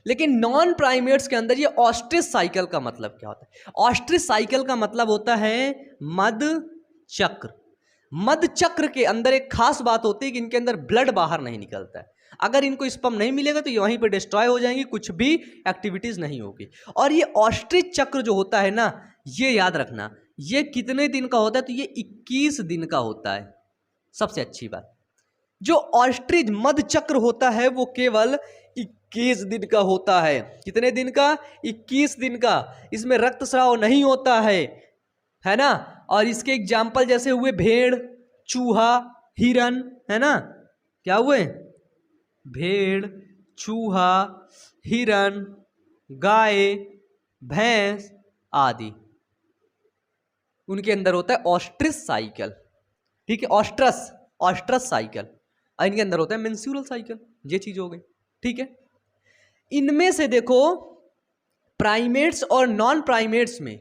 लेकिन नॉन प्राइमेट्स के अंदर ये ऑस्ट्रिच साइकिल का मतलब क्या होता है? ऑस्ट्रिच साइकिल का मतलब होता है मद चक्र। मद चक्र के अंदर एक खास बात होती है कि इनके अंदर ब्लड बाहर नहीं निकलता है। अगर इनको स्पर्म नहीं मिलेगा तो ये वहीं पे डिस्ट्रॉय हो जाएंगी, कुछ भी एक्टिविटीज नहीं होगी। और ये ऑस्ट्रिच चक्र जो होता है ना, ये याद रखना, ये कितने दिन का होता है? तो ये 21 दिन का होता है। सबसे अच्छी बात, जो ऑस्ट्रिच मद चक्र होता है वो केवल 21 दिन का होता है। कितने दिन का? 21 दिन का। इसमें रक्तस्राव नहीं होता है ना। और इसके एग्जाम्पल जैसे हुए भेड़, चूहा, हिरन, है ना। क्या हुए? भेड़, चूहा, हिरन, गाय, भैंस आदि, उनके अंदर होता है ऑस्ट्रिच साइकिल, ठीक है। Oestrus cycle. इनके अंदर होता है मेंस्ट्रुअल साइकिल। ये चीज हो गई, ठीक है। इनमें से देखो, प्राइमेट्स और नॉन प्राइमेट्स में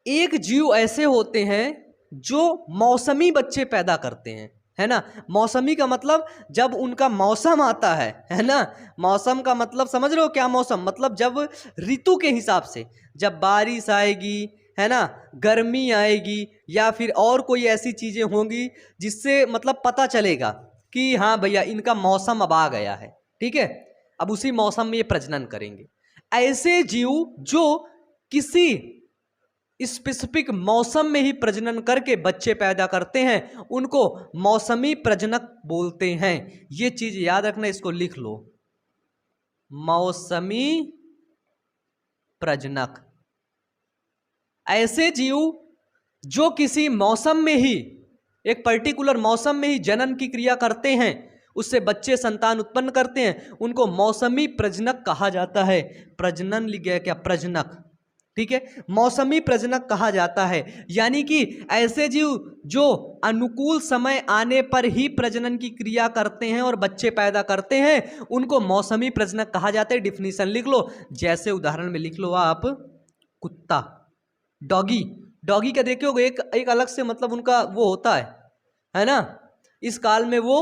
एक जीव ऐसे होते हैं जो मौसमी बच्चे पैदा करते हैं, है ना। मौसमी का मतलब जब उनका मौसम आता है ना। मौसम का मतलब समझ रहे हो क्या? मौसम मतलब जब ऋतु के हिसाब से, जब बारिश आएगी, है ना, गर्मी आएगी, या फिर और कोई ऐसी चीजें होंगी जिससे मतलब पता चलेगा कि हाँ भैया इनका मौसम अब आ गया है, ठीक है। अब उसी मौसम में ये प्रजनन करेंगे। ऐसे जीव जो किसी स्पेसिफिक मौसम में ही प्रजनन करके बच्चे पैदा करते हैं, उनको मौसमी प्रजनक बोलते हैं। ये चीज याद रखना, इसको लिख लो, मौसमी प्रजनक। ऐसे जीव जो किसी मौसम में ही एक पर्टिकुलर मौसम में ही जनन की क्रिया करते हैं, उससे बच्चे संतान उत्पन्न करते हैं, उनको मौसमी प्रजनक कहा जाता है। प्रजनन लिख गया क्या, प्रजनक, ठीक है, मौसमी प्रजनक कहा जाता है। यानी कि ऐसे जीव जो अनुकूल समय आने पर ही प्रजनन की क्रिया करते हैं और बच्चे पैदा करते हैं, उनको मौसमी प्रजनक कहा जाता है। डिफिनीशन लिख लो, जैसे उदाहरण में लिख लो आप, कुत्ता, डॉगी। डॉगी का देखे होगे एक अलग से मतलब उनका वो होता है ना। इस काल में वो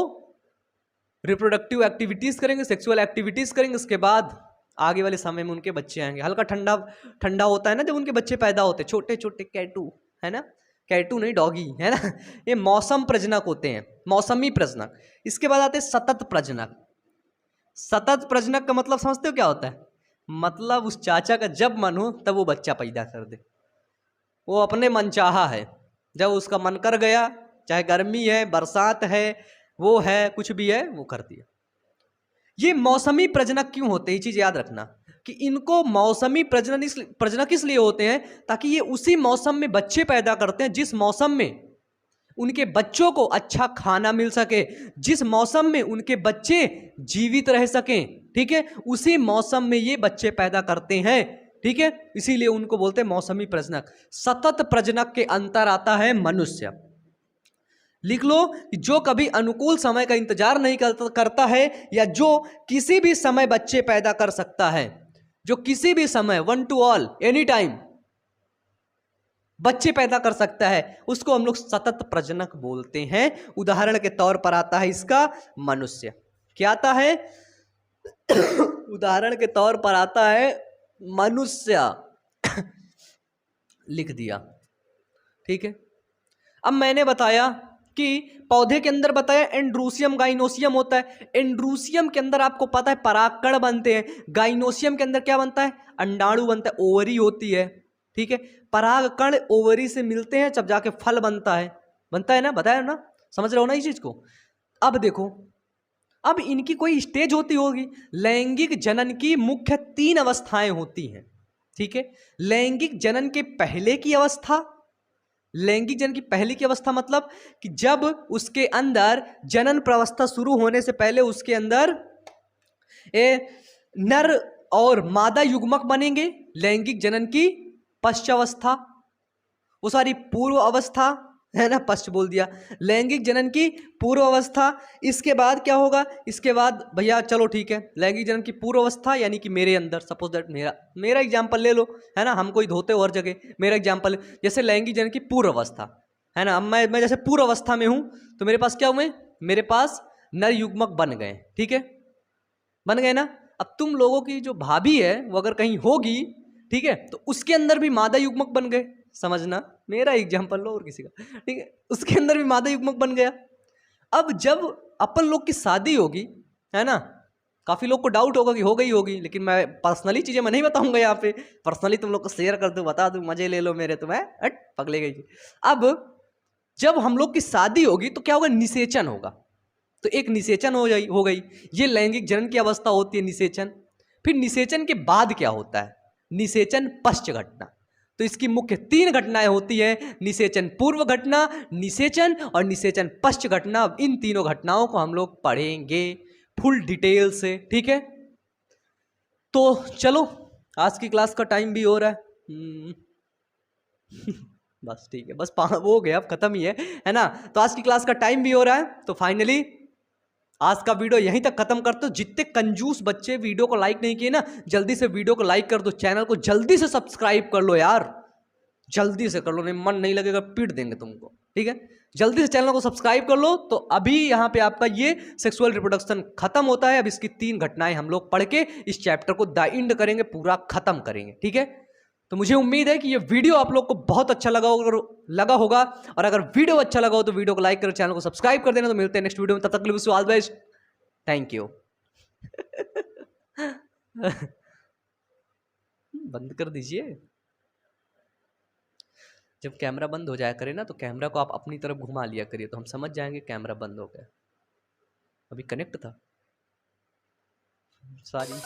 रिप्रोडक्टिव एक्टिविटीज करेंगे, सेक्सुअल एक्टिविटीज करेंगे, उसके बाद आगे वाले समय में उनके बच्चे आएंगे। हल्का ठंडा ठंडा होता है ना जब उनके बच्चे पैदा होते हैं, छोटे छोटे कैटू, है ना, कैटू नहीं डॉगी, है ना। ये मौसम प्रजनक होते हैं, मौसमी प्रजनक। इसके बाद आते हैं सतत प्रजनक। सतत प्रजनक का मतलब समझते हो क्या होता है? मतलब उस चाचा का जब मन हो तब वो बच्चा पैदा कर दे, वो अपने मनचाहा है, जब उसका मन कर गया, चाहे गर्मी है, बरसात है, वो है, कुछ भी है, वो कर दिया। ये मौसमी प्रजनक क्यों होते हैं, ये चीज याद रखना कि इनको मौसमी प्रजनक इसलिए होते हैं ताकि ये उसी मौसम में बच्चे पैदा करते हैं जिस मौसम में उनके बच्चों को अच्छा खाना मिल सके, जिस मौसम में उनके बच्चे जीवित रह सकें, ठीक है, उसी मौसम में ये बच्चे पैदा करते हैं, ठीक है, इसीलिए उनको बोलते हैं मौसमी प्रजनक। सतत प्रजनक के अंतर आता है मनुष्य। लिख लो कि जो कभी अनुकूल समय का इंतजार नहीं करता है, या जो किसी भी समय बच्चे पैदा कर सकता है, जो किसी भी समय, one two all, any time बच्चे पैदा कर सकता है, उसको हम लोग सतत प्रजनक बोलते हैं। उदाहरण के तौर पर आता है इसका मनुष्य। क्या आता है? उदाहरण के तौर पर आता है मनुष्य। लिख दिया, ठीक है। अब मैंने बताया कि पौधे के अंदर बताया एंड्रूसियम गाइनोसियम होता है। एंड्रूसियम के अंदर आपको पता है परागकण बनते हैं। गाइनोसियम के अंदर क्या बनता है? अंडाणु बनता है, ओवरी होती है, ठीक है। परागकण ओवरी से मिलते हैं, जब जाके फल बनता है ना, बताया ना, समझ रहे हो ना इस चीज को। अब देखो, अब इनकी कोई स्टेज होती होगी। लैंगिक जनन की मुख्य 3 अवस्थाएं होती हैं, ठीक है। लैंगिक जनन के पहले की अवस्था, लैंगिक जनन की पहले की अवस्था मतलब कि जब उसके अंदर जनन प्रावस्था शुरू होने से पहले उसके अंदर नर और मादा युग्मक बनेंगे। लैंगिक जनन की पश्चावस्था, वो सारी पूर्व अवस्था, है ना, पश्च बोल दिया, लैंगिक जनन की पूर्व अवस्था। इसके बाद क्या होगा? इसके बाद भैया चलो ठीक है, लैंगिक जनन की पूर्व अवस्था यानी कि मेरे अंदर, सपोज दैट मेरा एग्जांपल ले लो, है ना, हम कोई धोते हो हर जगह, मेरा एग्जांपल जैसे लैंगिक जनन की पूर्व अवस्था, है ना। अब मैं जैसे पूर्व अवस्था में हूं तो मेरे पास क्या हुए? मेरे पास नर युग्मक बन गए, ठीक है, बन गए ना। अब तुम लोगों की जो भाभी है वो अगर कहीं होगी, ठीक है, तो उसके अंदर भी मादा युग्मक बन गए, समझना, मेरा एग्जांपल लो और किसी का, ठीक है, उसके अंदर भी मादा युग्मक बन गया। अब जब अपन लोग की शादी होगी, है ना, काफी लोग को डाउट होगा कि हो गई होगी, लेकिन मैं पर्सनली चीजें मैं नहीं बताऊंगा यहाँ पे, पर्सनली तुम लोग को शेयर कर दूं, बता दूं, मजे ले लो मेरे, तो मैं पगले गई। अब जब हम लोग की शादी होगी तो क्या होगा? निषेचन होगा। तो एक निषेचन हो गई, ये लैंगिक जनन की अवस्था होती है, निषेचन। फिर निषेचन के बाद क्या होता है? निषेचन पश्च घटना। तो इसकी मुख्य 3 घटनाएं होती है, निषेचन पूर्व घटना, निषेचन और निषेचन पश्च घटना। इन तीनों घटनाओं को हम लोग पढ़ेंगे फुल डिटेल से, ठीक है। तो चलो, आज की क्लास का टाइम भी हो रहा है। बस ठीक है, बस वो हो गया, अब खत्म ही है ना। तो आज की क्लास का टाइम भी हो रहा है, तो फाइनली आज का वीडियो यहीं तक खत्म करते हो। जितने कंजूस बच्चे वीडियो को लाइक नहीं किए ना, जल्दी से वीडियो को लाइक कर दो, चैनल को जल्दी से सब्सक्राइब कर लो यार, जल्दी से कर लो, नहीं मन नहीं लगेगा पीट देंगे तुमको, ठीक है। जल्दी से चैनल को सब्सक्राइब कर लो। तो अभी यहाँ पे आपका ये सेक्सुअल रिप्रोडक्शन खत्म होता है। अब इसकी 3 घटनाएं हम लोग पढ़ के इस चैप्टर को द एंड करेंगे, पूरा खत्म करेंगे, ठीक है। तो मुझे उम्मीद है कि ये वीडियो आप लोग को बहुत अच्छा लगा होगा, और अगर वीडियो अच्छा लगा हो तो वीडियो को लाइक करो, चैनल को सब्सक्राइब कर देना। तो मिलते हैं नेक्स्ट वीडियो में, तब तक के लिए all the best, thank you. बंद कर दीजिए। जब कैमरा बंद हो जाया करे ना, तो कैमरा को आप अपनी तरफ घुमा लिया करिए, तो हम समझ जाएंगे कैमरा बंद हो गया। अभी कनेक्ट था, सॉरी।